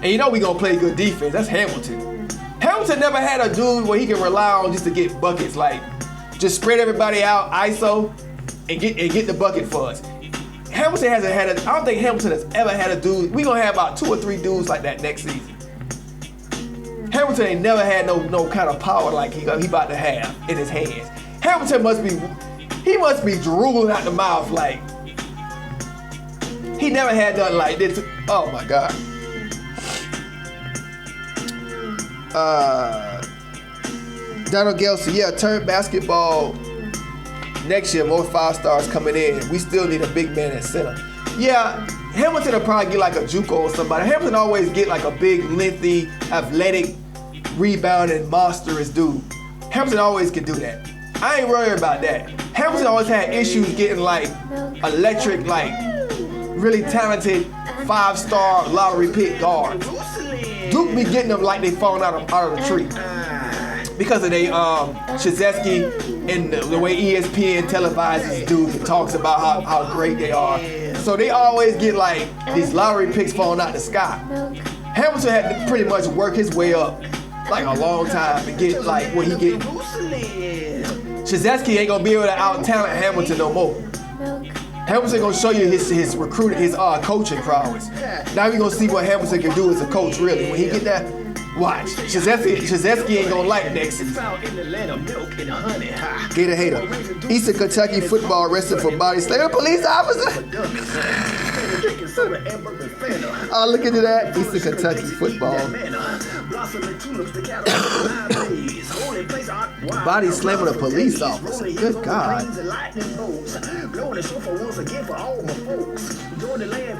And you know we gonna play good defense. That's Hamilton. Hamilton never had a dude where he can rely on just to get buckets. Like just spread everybody out, ISO, and get the bucket for us. Hamilton hasn't had I don't think Hamilton has ever had a dude. We gonna have about 2 or 3 dudes like that next season. Hamilton ain't never had no kind of power like he about to have in his hands. Hamilton must be drooling out the mouth like he never had nothing like this. Oh my God. Donald Gelson, yeah, turn basketball next year, more 5 stars coming in. We still need a big man at center. Yeah, Hamilton will probably get like a JUCO or somebody. Hamilton always get like a big, lengthy, athletic, rebounding, monstrous dude. Hamilton always can do that. I ain't worried about that. Hamilton always had issues getting like electric, like really talented 5-star lottery pick guards. Duke be getting them like they falling out of the tree because of they Krzyzewski and the way ESPN televises Duke and talks about how great they are. So they always get like these lottery picks falling out the sky. Hamilton had to pretty much work his way up like a long time to get like what he get. Krzyzewski ain't gonna be able to out-talent Hamilton no more. Hamilton gonna show you his recruiting, his coaching prowess. Now we gonna see what Hamilton can do as a coach really. When he get that, watch. Krzyzewski ain't gonna like next season. Gator hater. Eastern Kentucky football arrested for body slam. Police officer. Oh, look into that. Eastern Kentucky football. Body slamming a police officer. Good God.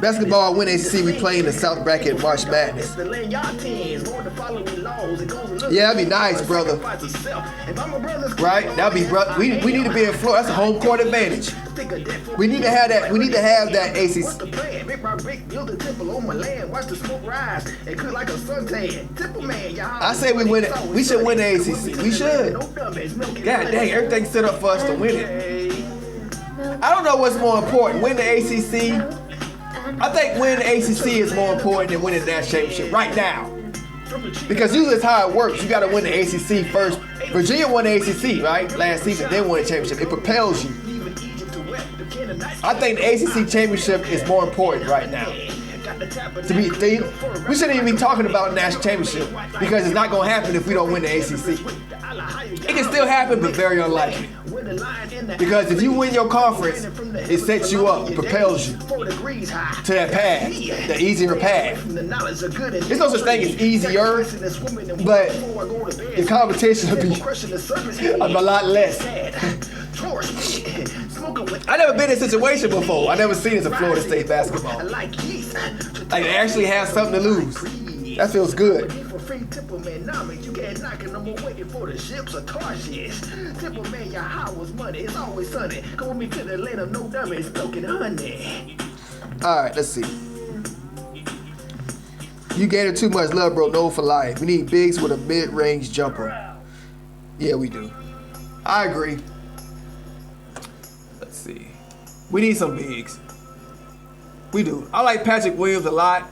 Basketball win ACC. We play in the South Bracket March Madness. Yeah, that'd be nice, brother. Right? That'd be we need to be in Florida. That's a home court advantage. We need to have that. We need to have that ACC. I say we win it. We should win the ACC. We should. God dang, everything's set up for us to win it. I don't know what's more important, win the ACC. I think winning the ACC is more important than winning the national championship right now. Because usually it's how it works. You got to win the ACC first. Virginia won the ACC, right? Last season, they won the championship. It propels you. I think the ACC championship is more important right now. We shouldn't even be talking about national championship because it's not going to happen if we don't win the ACC. It can still happen, but very unlikely. Because if you win your conference, it sets you up, it propels you to that path, the easier path. There's no such thing as easier, but the competition will be a lot less. I never been in a situation before. I never seen this in Florida State basketball. Like they actually have something to lose. That feels good. Alright, let's see. You gave her too much love, bro. No for life. We need bigs with a mid-range jumper. Yeah, we do. I agree. Let's see. We need some bigs. We do. I like Patrick Williams a lot.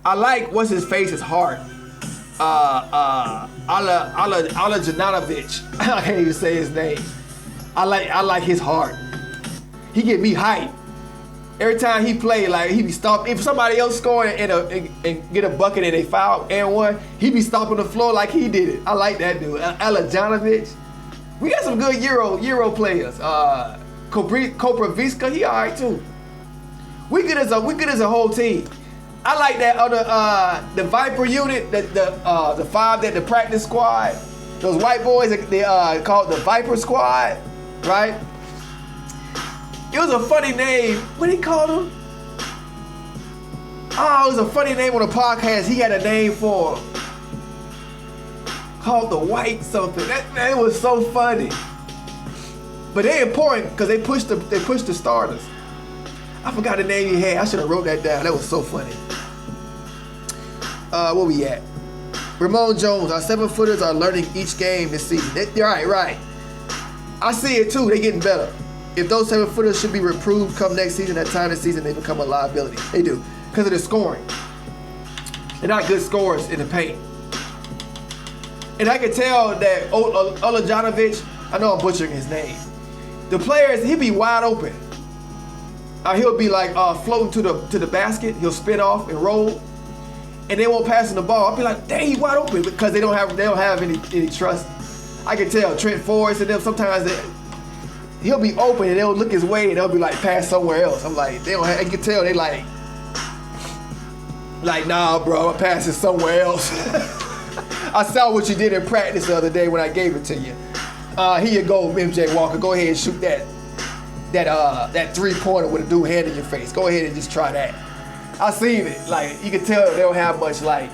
I like what's his face, his heart. Ala Jananovic. I can't even say his name. I like his heart. He get me hype. Every time he play, like he be stomping. If somebody else score and get a bucket and they foul and one, he be stomping the floor like he did it. I like that dude. Ala Jananovic. We got some good Euro players. Koprivica, he all right too. We good as a whole team. I like that other the Viper unit, the five that the practice squad. Those white boys, they called the Viper squad, right? It was a funny name. What did he call them? Oh, it was a funny name on the podcast. He had a name for them. Called the White something. That name was so funny. But they're important because they pushed the starters. I forgot the name he had. I should have wrote that down. That was so funny. Where we at? Ramon Jones. Our 7-footers are learning each game this season. Right. I see it too. They're getting better. If those 7-footers should be improved come next season, at time this season, they become a liability. They do. Because of the scoring. They're not good scorers in the paint. And I can tell that Olajanovic, I know I'm butchering his name. The players, he'll be wide open. He'll be like floating to the basket. He'll spin off and roll, and they won't pass him the ball. I'll be like, dang, he wide open because they don't have any trust. I can tell Trent Forrest and them sometimes he'll be open and they'll look his way and they'll be like pass somewhere else. I'm like, I can tell they like nah, bro, I'm passing somewhere else. I saw what you did in practice the other day when I gave it to you. Here you go, MJ Walker. Go ahead and shoot that 3-pointer with a dude hand in your face. Go ahead and just try that. I seen it. Like, you can tell they don't have much light.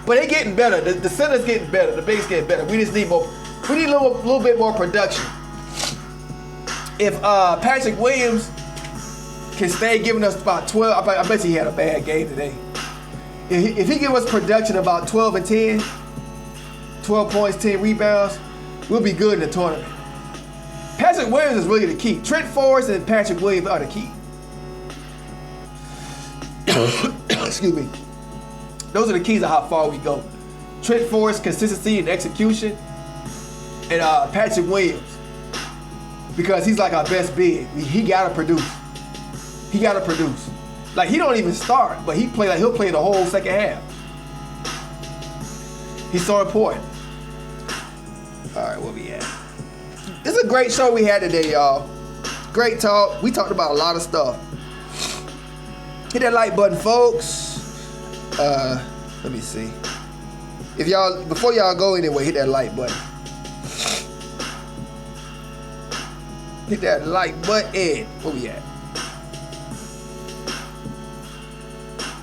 But they getting better. The center's getting better. The bigs getting better. We just need more. We need a little bit more production. If Patrick Williams can stay giving us about 12, I bet you he had a bad game today. If he give us production about 12 and 10, 12 points, 10 rebounds, we'll be good in the tournament. Patrick Williams is really the key. Trent Forrest and Patrick Williams are the key. Excuse me. Those are the keys of how far we go. Trent Forrest, consistency and execution, and Patrick Williams, because he's like our best big. He gotta produce. He gotta produce. Like, he don't even start, but he'll play the whole second half. He's so important. All right, where we at? This is a great show we had today, y'all. Great talk. We talked about a lot of stuff. Hit that like button, folks. Let me see. If y'all, before y'all go anyway, hit that like button. Hit that like button. Where we at?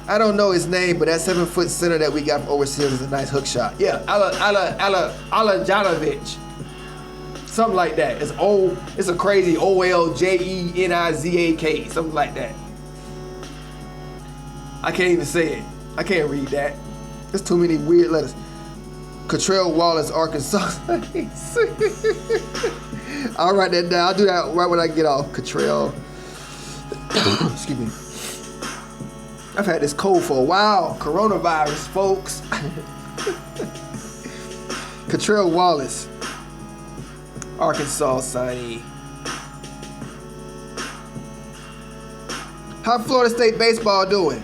I don't know his name, but that 7-foot center that we got from overseas is a nice hook shot. Yeah, Alajanovic. Something like that. It's a crazy Oljenizak, something like that. I can't even say it. I can't read that. There's too many weird letters. Cottrell Wallace, Arkansas. I'll write that down. I'll do that right when I get off. Cottrell. Excuse me. I've had this cold for a while. Coronavirus, folks. Cottrell Wallace, Arkansas signee. How Florida State baseball doing?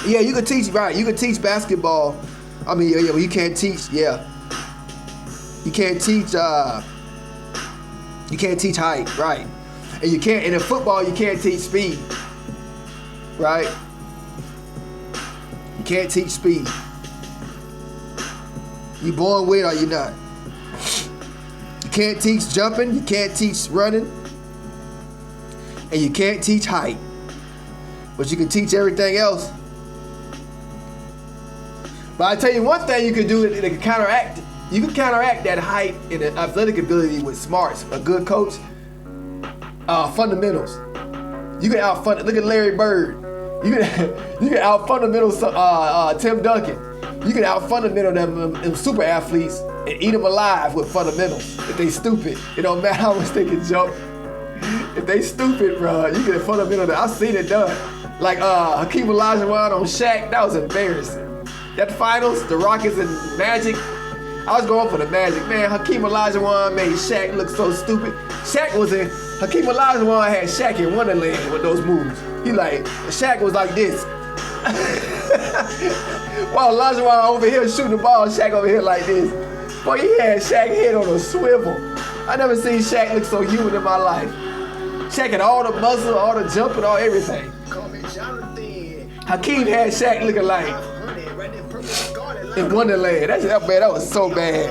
Yeah, you can teach, right? You can teach basketball. I mean, yeah, but you can't teach. Yeah, you can't teach. You can't teach height, right? And you can't. And in football, you can't teach speed. Right? You can't teach speed. You born with or you not. You can't teach jumping, you can't teach running, and you can't teach height. But you can teach everything else. But I tell you one thing you can do, it can counteract. You can counteract that height and the athletic ability with smarts. A good coach. Fundamentals. You can out-fund. Look at Larry Bird. You can out-fundamental Tim Duncan. You can out-fundamental them super athletes and eat them alive with fundamentals. If they stupid, it don't matter how much they can jump. If they stupid, bro, you get a fundamental. I've seen it done. Like Hakeem Olajuwon on Shaq, that was embarrassing. That finals, the Rockets and Magic, I was going for the Magic. Man, Hakeem Olajuwon made Shaq look so stupid. Hakeem Olajuwon had Shaq in Wonderland with those moves. Shaq was like this. While Olajuwon over here shooting the ball, Shaq over here like this. Boy, he had Shaq head on a swivel. I never seen Shaq look so human in my life. Shaq had all the muscle, all the jumping, all everything. Hakeem had Shaq looking like in Wonderland. That was so bad.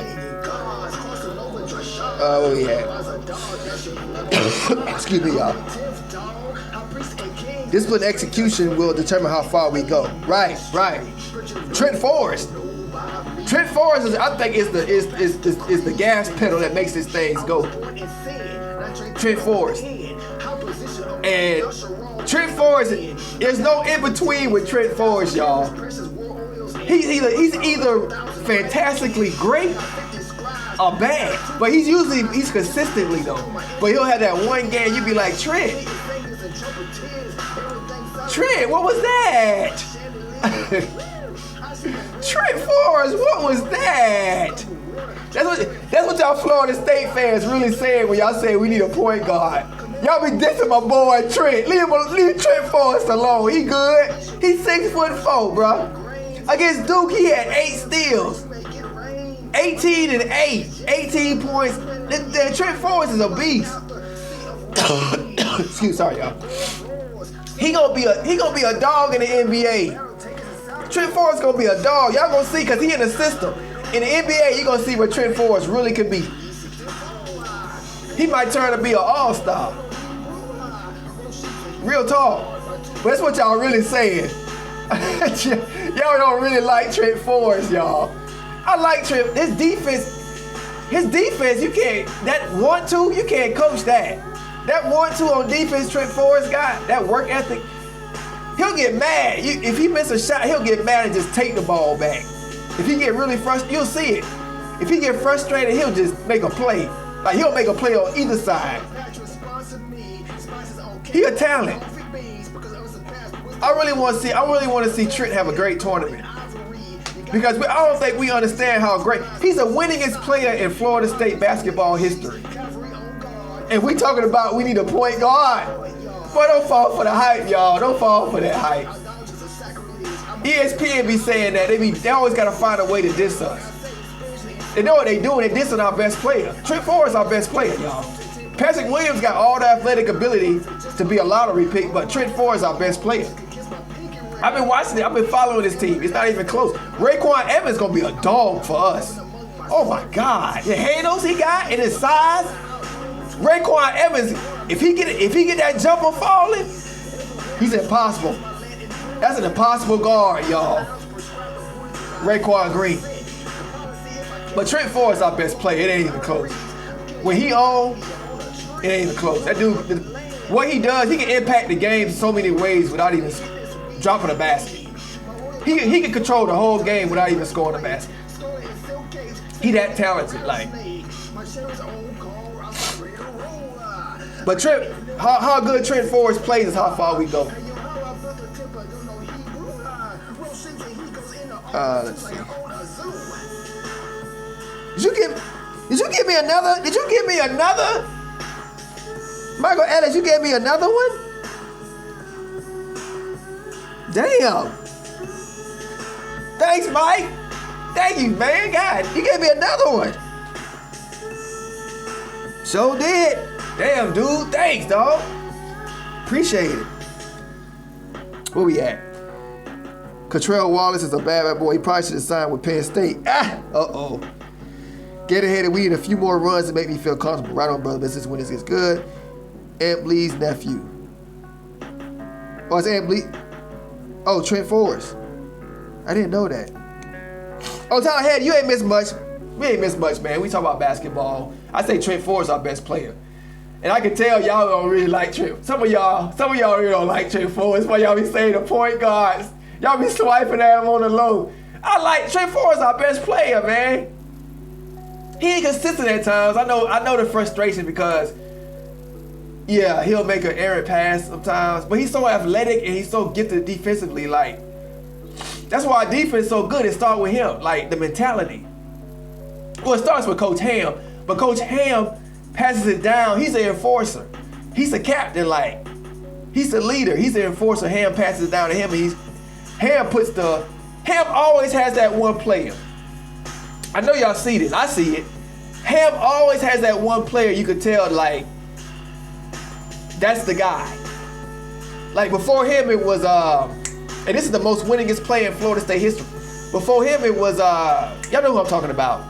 Oh yeah. Excuse me, y'all. Discipline execution will determine how far we go. Right. Trent Forrest. Is, I think, is the gas pedal that makes these things go. Trent Forrest. And Trent Forrest, there's no in between with Trent Forrest, y'all. He's either fantastically great or bad, but he's consistently though. But he'll have that one game you be like, Trent, what was that? Trent Forrest, what was that? That's what y'all Florida State fans really saying when y'all say we need a point guard. Y'all be dissing my boy Trent. Leave Trent Forrest alone. He good. He's 6'4", bro. Against Duke, he had 8 steals. 18 and 8. 18 points. Trent Forrest is a beast. Sorry, y'all. He gonna be a dog in the NBA. Trent Forrest gonna be a dog. Y'all gonna see, cause he in the system. In the NBA, you gonna see what Trent Forrest really could be. He might turn to be an all-star. Real talk. But that's what y'all really saying. Y'all don't really like Trent Forrest, y'all. I like Trent. His defense, you can't, that 1-2, you can't coach that. That 1-2 on defense Trent Forrest got, that work ethic, he'll get mad. If he misses a shot, he'll get mad and just take the ball back. If he get really frustrated, you'll see it. If he get frustrated, he'll just make a play. Like he'll make a play on either side. He a talent. I really want to see Trent have a great tournament. Because I don't think we understand how great. He's the winningest player in Florida State basketball history. And we talking about we need a point guard. Boy, don't fall for the hype, y'all. Don't fall for that hype. ESPN be saying that. They always got to find a way to diss us. They know what they doing. They dissing our best player. Trent Forrest our best player, y'all. Patrick Williams got all the athletic ability to be a lottery pick, but Trent Forrest our best player. I've been watching it. I've been following this team. It's not even close. Raekwon Evans gonna be a dog for us. Oh my God. The handles he got and his size. Raekwon Evans, if he get that jumper falling, he's impossible. That's an impossible guard, y'all. Raekwon Green. But Trent Forrest our best player. It ain't even close. When he on, it ain't even close. That dude, what he does, he can impact the game in so many ways without even dropping a basket. He can control the whole game without even scoring a basket. He that talented, like. But Trent, how good Trent Forrest plays is how far we go. Let's see. Did you give me another? Did you give me another? Michael Ellis, you gave me another one? Damn. Thanks, Mike. Thank you, man. God, you gave me another one. So did. Damn, dude. Thanks, dog. Appreciate it. Where we at? Catrell Wallace is a bad boy. He probably should have signed with Penn State. Uh-oh. Get ahead and we need a few more runs to make me feel comfortable. Right on, brother. Business when this gets good. Aunt Blee's nephew. Oh, it's Aunt Blee. Oh, Trent Forrest. I didn't know that. Oh, Tyler Head, you ain't missed much. We ain't missed much, man. We talk about basketball. I say Trent Forrest our best player. And I can tell y'all don't really like Trent. Some of y'all really don't like Trent Forrest. Why y'all be saying the point guards. Y'all be swiping at him on the low. I like Trent Forrest our best player, man. He ain't consistent at times. I know the frustration because, yeah, he'll make an errant pass sometimes, but he's so athletic and he's so gifted defensively. Like, that's why our defense is so good. It starts with him, like the mentality. Well, it starts with Coach Ham, but Coach Ham passes it down. He's an enforcer. He's a captain, like. He's the leader. He's the enforcer. Ham passes it down to him, and Ham always has that one player. I know y'all see this. I see it. Ham always has that one player you could tell, like, that's the guy. Like, before him, it was, and this is the most winningest player in Florida State history. Before him, it was, y'all know who I'm talking about.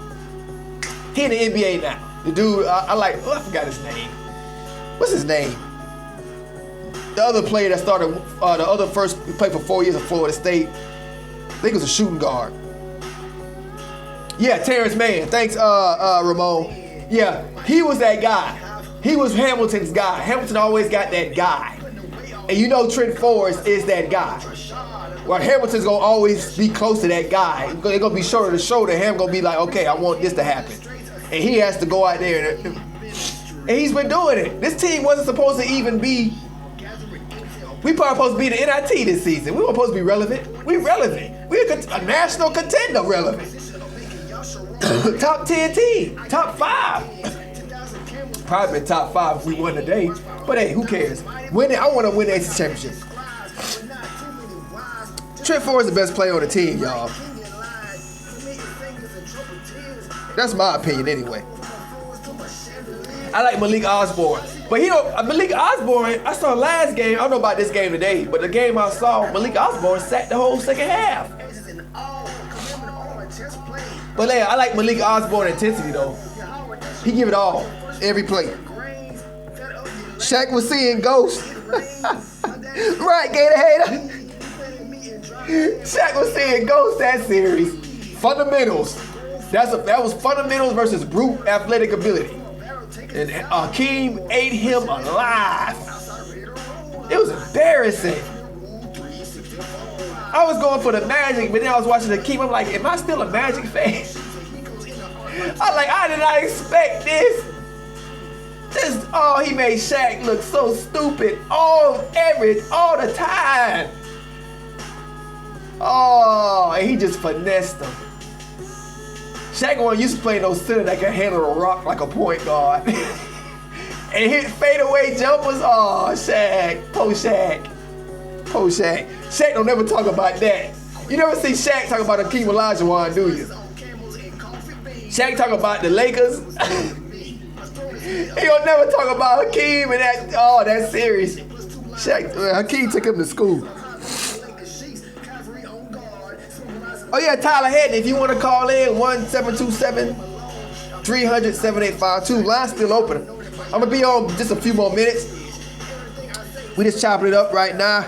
He in the NBA now. The dude, I forgot his name. What's his name? The other player that started, he played for 4 years at Florida State. I think it was a shooting guard. Yeah, Terrence Mann. Thanks, Ramon. Yeah, he was that guy. He was Hamilton's guy. Hamilton always got that guy. And you know Trent Forrest is that guy. Well, Hamilton's going to always be close to that guy. They're going to be shoulder to shoulder. Ham going to be like, okay, I want this to happen. And he has to go out there. And he's been doing it. This team wasn't supposed to even be... We probably supposed to be the NIT this season. We weren't supposed to be relevant. We relevant. We're a national contender relevant. Top 10 team. Top 5. Probably been top 5 if we won today. But hey, who cares? I want to win the ACC championship. Trent Forrest is the best player on the team, y'all. That's my opinion anyway. I like Malik Osborne. But Malik Osborne, I saw last game. I don't know about this game today, but the game I saw, Malik Osborne sat the whole second half. But yeah, I like Malik Osborne intensity though. He give it all, every play. Shaq was seeing ghosts. Right, Gator Hater. Shaq was seeing ghosts that series. Fundamentals. That was fundamentals versus brute athletic ability. And Hakeem ate him alive. It was embarrassing. I was going for the Magic, but then I was watching Hakeem. I'm like, am I still a Magic fan? I'm like, I did not expect this. He made Shaq look so stupid all the time. Oh, and he just finessed him. Shaq wasn't used to playing no center that can handle a rock like a point guard. And hit fadeaway jumpers. Oh, Shaq. Poor Shaq. Poor Shaq. Shaq don't never talk about that. You never see Shaq talk about Hakeem Olajuwon, do you? Shaq talk about the Lakers. He don't never talk about Hakeem and that series. Hakeem took him to school. Oh yeah, Tyler Hedden, if you want to call in, 1-727-300-7852. Line's still open. I'm going to be on just a few more minutes. We just chopping it up right now.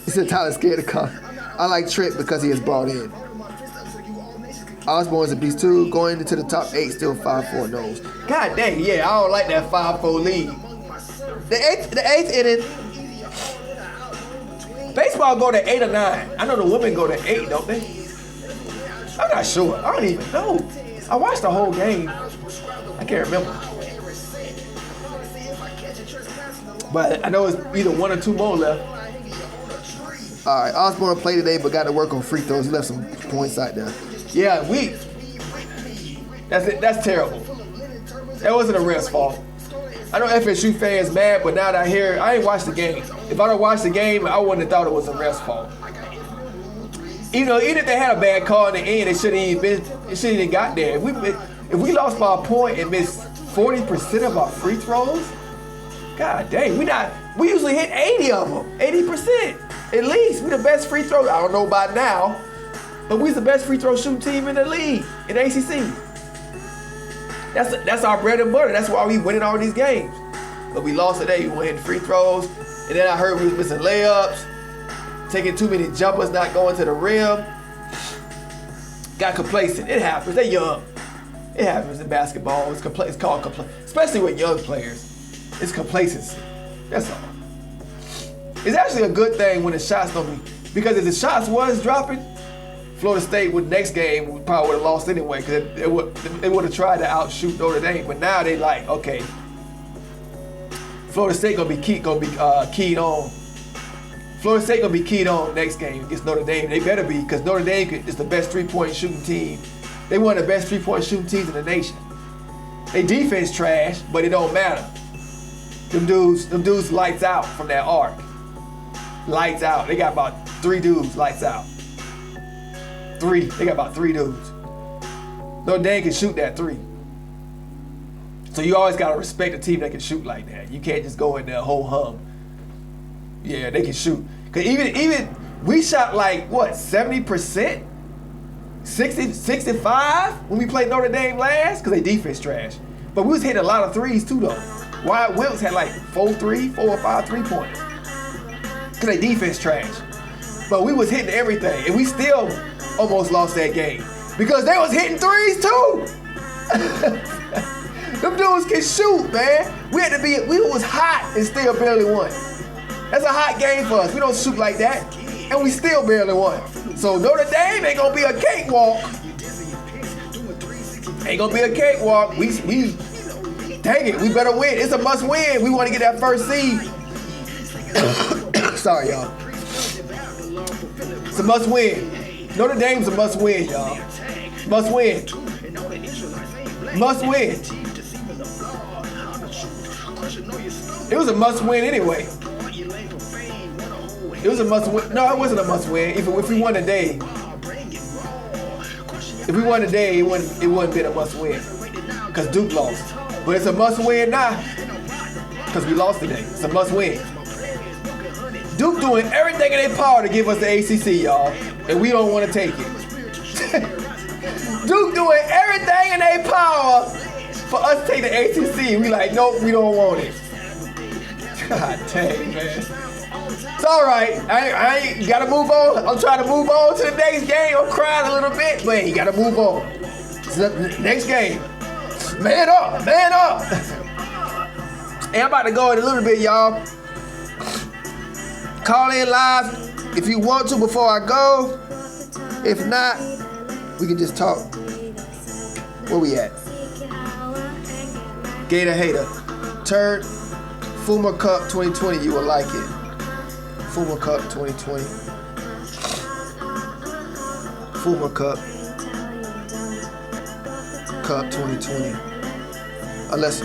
He said Tyler's scared to come. I like Trent because he is brought in. Osborne's a beast too. Going into the top 8, still 5-4 nose. God dang, yeah, I don't like that 5-4 lead. The eighth inning. Baseball go to 8 or 9. I know the women go to 8, don't they? I'm not sure. I don't even know. I watched the whole game. I can't remember. But I know it's either 1 or 2 more left. All right, Osborne played today, but got to work on free throws. He left some points out there. Yeah, that's it. That's terrible. That wasn't a ref's fault. I know FSU fans mad, but now that I hear, I ain't watched the game. If I don't watch the game, I wouldn't have thought it was a ref's fault. Even if they had a bad call in the end, it shouldn't even got there. If we lost by a point and missed 40% of our free throws, god dang, we usually hit 80 of them, 80% at least. We the best free throw. I don't know about now, but we's the best free throw shooting team in the league, in the ACC. That's our bread and butter. That's why we winning all these games. But we lost today. We went hitting free throws, and then I heard we was missing layups, taking too many jumpers, not going to the rim. Got complacent. It happens. They're young. It happens in basketball. It's called complacency, especially with young players. It's complacency. That's all. It's actually a good thing when the shots don't be, because if the shots was dropping, Florida State with next game we probably would have lost anyway, because they would have tried to outshoot Notre Dame. But now they like, okay, Florida State gonna be keyed on. Florida State gonna be keyed on next game against Notre Dame. They better be, because Notre Dame is the best 3-point shooting team. They one of the best 3-point shooting teams in the nation. They defense trash, but it don't matter. Them dudes lights out from that arc. Lights out. They got about 3 dudes lights out. 3. They got about 3 dudes. Notre Dame can shoot that 3. So you always gotta respect a team that can shoot like that. You can't just go in there whole hum. Yeah, they can shoot. Cause even we shot like what, 70%? 60, 65 when we played Notre Dame last, cause they defense trash. But we was hitting a lot of threes too though. Wyatt Wilkes had like 4 or 5 3-pointers. Cause they defense trash. But we was hitting everything, and we still almost lost that game because they was hitting threes too. Them dudes can shoot, man. We was hot and still barely won. That's a hot game for us. We don't shoot like that, and we still barely won. So Notre Dame ain't gonna be a cakewalk. Ain't gonna be a cakewalk. We dang it, we better win. It's a must win. We want to get that first seed. Sorry, y'all. It's a must win. Notre Dame's a must win, y'all. Must win. Must win. It was a must win anyway. It was a must win. No, it wasn't a must win. If we won today, it wouldn't been a must win because Duke lost. But it's a must win now because we lost today. It's a must win. Duke doing everything in their power to give us the ACC, y'all, and we don't want to take it. Duke doing everything in their power for us to take the ACC. We like, nope, we don't want it. God dang, man. It's all right. I ain't gotta move on. I'm trying to move on to the next game. I'm crying a little bit, but you gotta move on. Next game. Man up, man up. Hey, I'm about to go in a little bit, y'all. Call in live if you want to before I go. If not, we can just talk. Where we at? Gator Hater. Turd. Fuma Cup 2020. You will like it. Fuma Cup 2020. Fuma Cup. Cup 2020. Unless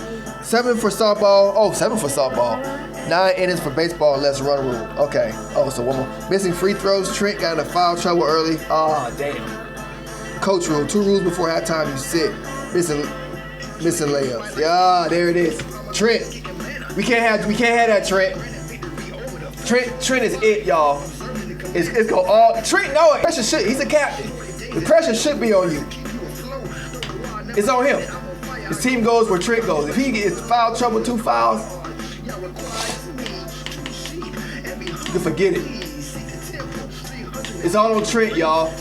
7 for softball. Oh, 7 for softball. 9 innings for baseball. Less run rule. Okay. Oh, so one more. Missing free throws. Trent got into foul trouble early. Oh, damn. Coach rule. 2 rules before halftime. You sit. Missing layups. Yeah, there it is. Trent. We can't have that, Trent. Trent is it, y'all. It's go all. Trent know it. Pressure should. He's a captain. The pressure should be on you. It's on him. His team goes where Trent goes. If he gets foul trouble, 2 fouls, you can forget it. It's all on Trent, y'all.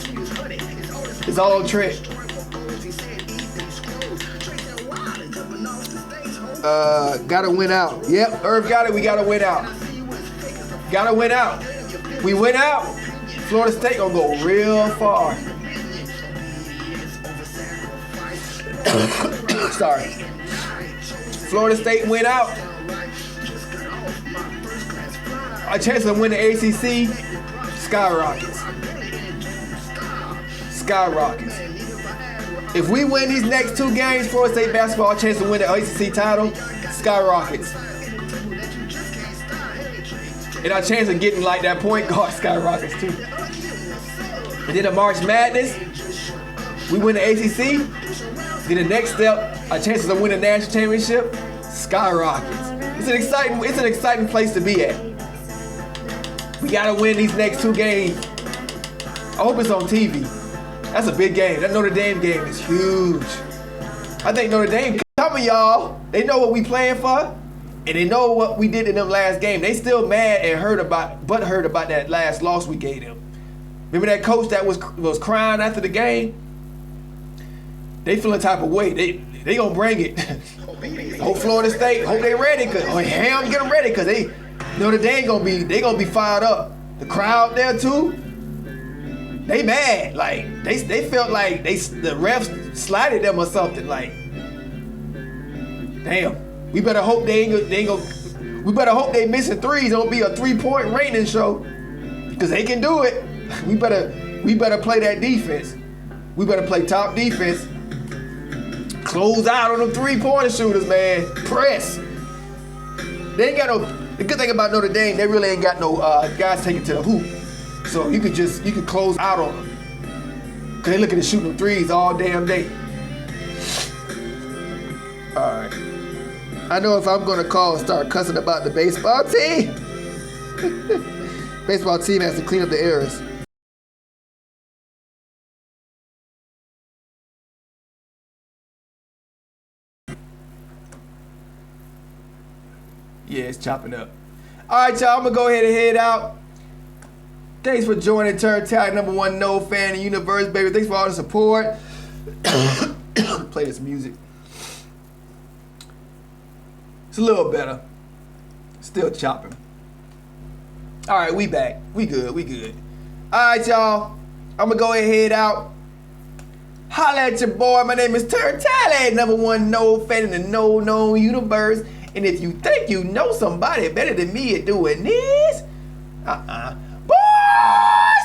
It's all on Trent. Gotta win out. Yep, Irv got it. We gotta win out. Gotta win out. We win out. Florida State gonna go real far. Sorry. Florida State went out. Our chance to win the ACC skyrockets. Skyrockets. If we win these next 2 games, Florida State basketball, our chance to win the ACC title skyrockets. And our chance of getting like that point guard skyrockets too. And then the March Madness, we win the ACC. Then the next step, our chances of winning the national championship skyrockets. It's an exciting place to be at. We gotta win these next 2 games. I hope it's on TV. That's a big game. That Notre Dame game is huge. I think Notre Dame coming, y'all. They know what we playing for, and they know what we did in them last game. They still mad and hurt about that last loss we gave them. Remember that coach that was crying after the game? They feel a type of way. They gonna bring it. Hope Florida State, hope they ready, cause Ham get them ready, cause they know that they gonna be fired up. The crowd there too. They mad, like they felt like the refs slighted them or something. Like, damn, we better hope they ain't go. We better hope they missing threes. Don't be a 3-point raining show, cause they can do it. We better play that defense. We better play top defense. Close out on them 3-pointer shooters, man. Press. They ain't got no. The good thing about Notre Dame, they really ain't got no guys taking to the hoop. So you could close out on them. Cause they looking to shoot them threes all damn day. All right. I know if I'm gonna call and start cussing about the baseball team, baseball team has to clean up the errors. Yeah, it's chopping up. All right, y'all, I'm gonna go ahead and head out. Thanks for joining Turd Tag, #1 No fan in the universe, baby. Thanks for all the support. Play this music. It's a little better. Still chopping. All right, we back. We good. All right, y'all. I'm gonna go ahead and head out. Holla at your boy. My name is Turd Tag, #1 No fan in the no known universe. And if you think you know somebody better than me at doing this, boy,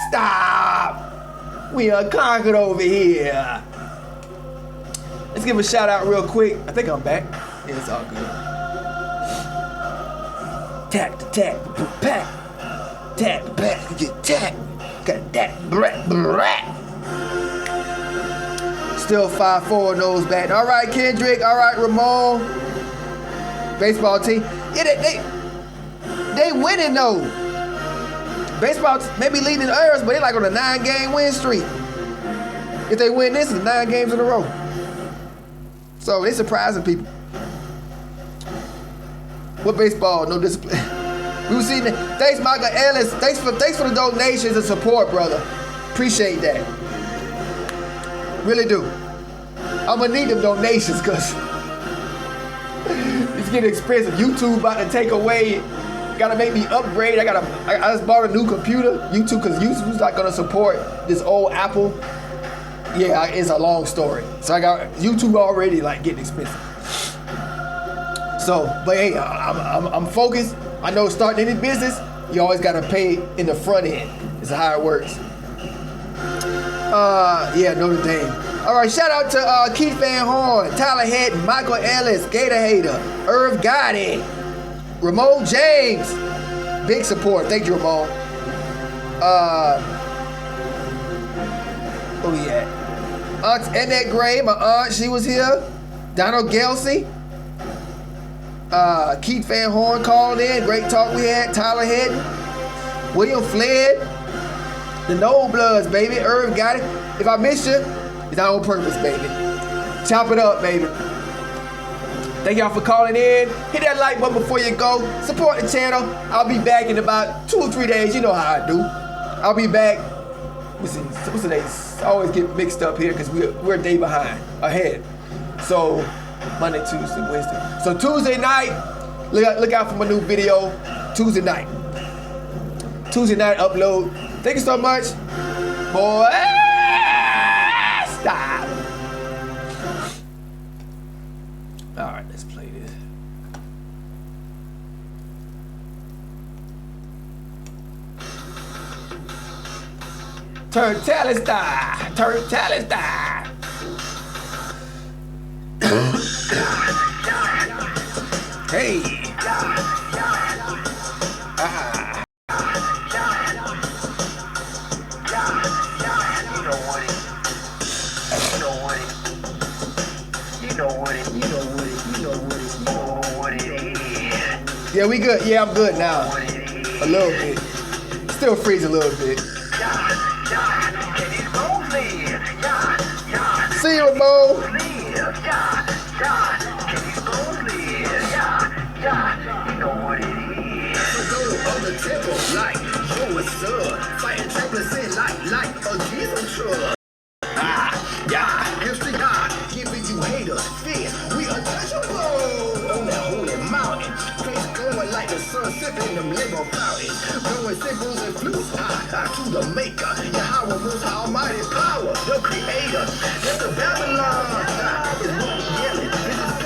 stop! We unconquered over here. Let's give a shout out real quick. I think I'm back. Yeah, it's all good. Tap the tap, pack. Tap the pack, get tap. Got that brat. Still 5-4 nose back. All right, Kendrick. All right, Ramon. Baseball team. Yeah, they winning though. Baseball maybe leading errors, but they like on a 9-game win streak. If they win this, it's 9 games in a row. So they surprising people. What baseball? No discipline. We see that. Thanks, Michael Ellis. Thanks for the donations and support, brother. Appreciate that. Really do. I'm gonna need them donations because it's getting expensive. YouTube about to take away. Gotta make me upgrade. I just bought a new computer. YouTube, because YouTube's not gonna support this old Apple. Yeah, it's a long story. So I got YouTube already like getting expensive. So, but hey, I'm focused. I know starting any business, you always gotta pay in the front end. It's how it works. Yeah, Notre Dame. All right, shout out to Keith Van Horn, Tyler Hatton, Michael Ellis, Gator Hater, Irv Gotti, Ramon James. Big support. Thank you, Ramon. Oh yeah. Aunt Annette Gray, my aunt, she was here. Donald Gelsey. Keith Van Horn called in. Great talk we had. Tyler Hatton. William Fled. The No Bloods, baby. Irv got it. If I missed you, it's not on purpose, baby. Chop it up, baby. Thank y'all for calling in. Hit that like button before you go. Support the channel. I'll be back in about 2 or 3 days. You know how I do. I'll be back. What's the day? I always get mixed up here because we're a day ahead. So Monday, Tuesday, Wednesday. So Tuesday night, look out for my new video. Tuesday night upload. Thank you so much. Boy, stop. All right, let's play this. Turn talent star. Hey. Yeah, we good. Yeah, I'm good now. A little bit. Still freeze a little bit. See you, Mo. Giving you haters fear. We untouchable on that holy mountain. Face going like the sun, sipping them liver fountains. Blowing signals and flutes high to the maker. Yahweh most almighty power, the creator. It's the Babylon. Is what we yelling. This is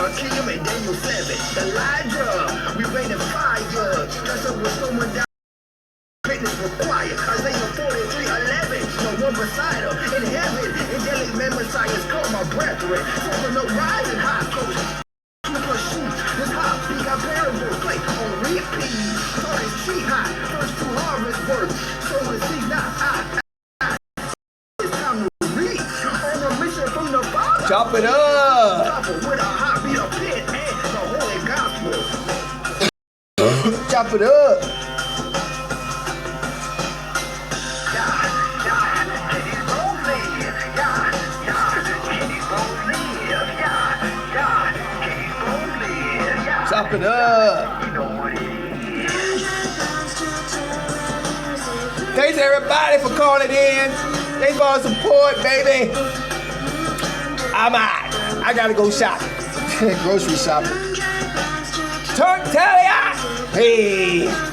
Akim and Daniel 7, Elijah, we rain and fire, dress up with someone down, greatness required, Isaiah 43:11, no one beside him, in heaven, angelic men messiahs call my brethren, so no rising high coach, super shoot, this hot beat, got parable, play on repeat, so it's cheap high, first to harvest work, so it's see not it's time to read, on a mission from the Father, Chop it up. Chop it up. Chop it up. Thanks everybody for calling in. Thanks for all the support, baby. I'm out. I gotta go shopping. Grocery shopping. Turn Talia! Hey!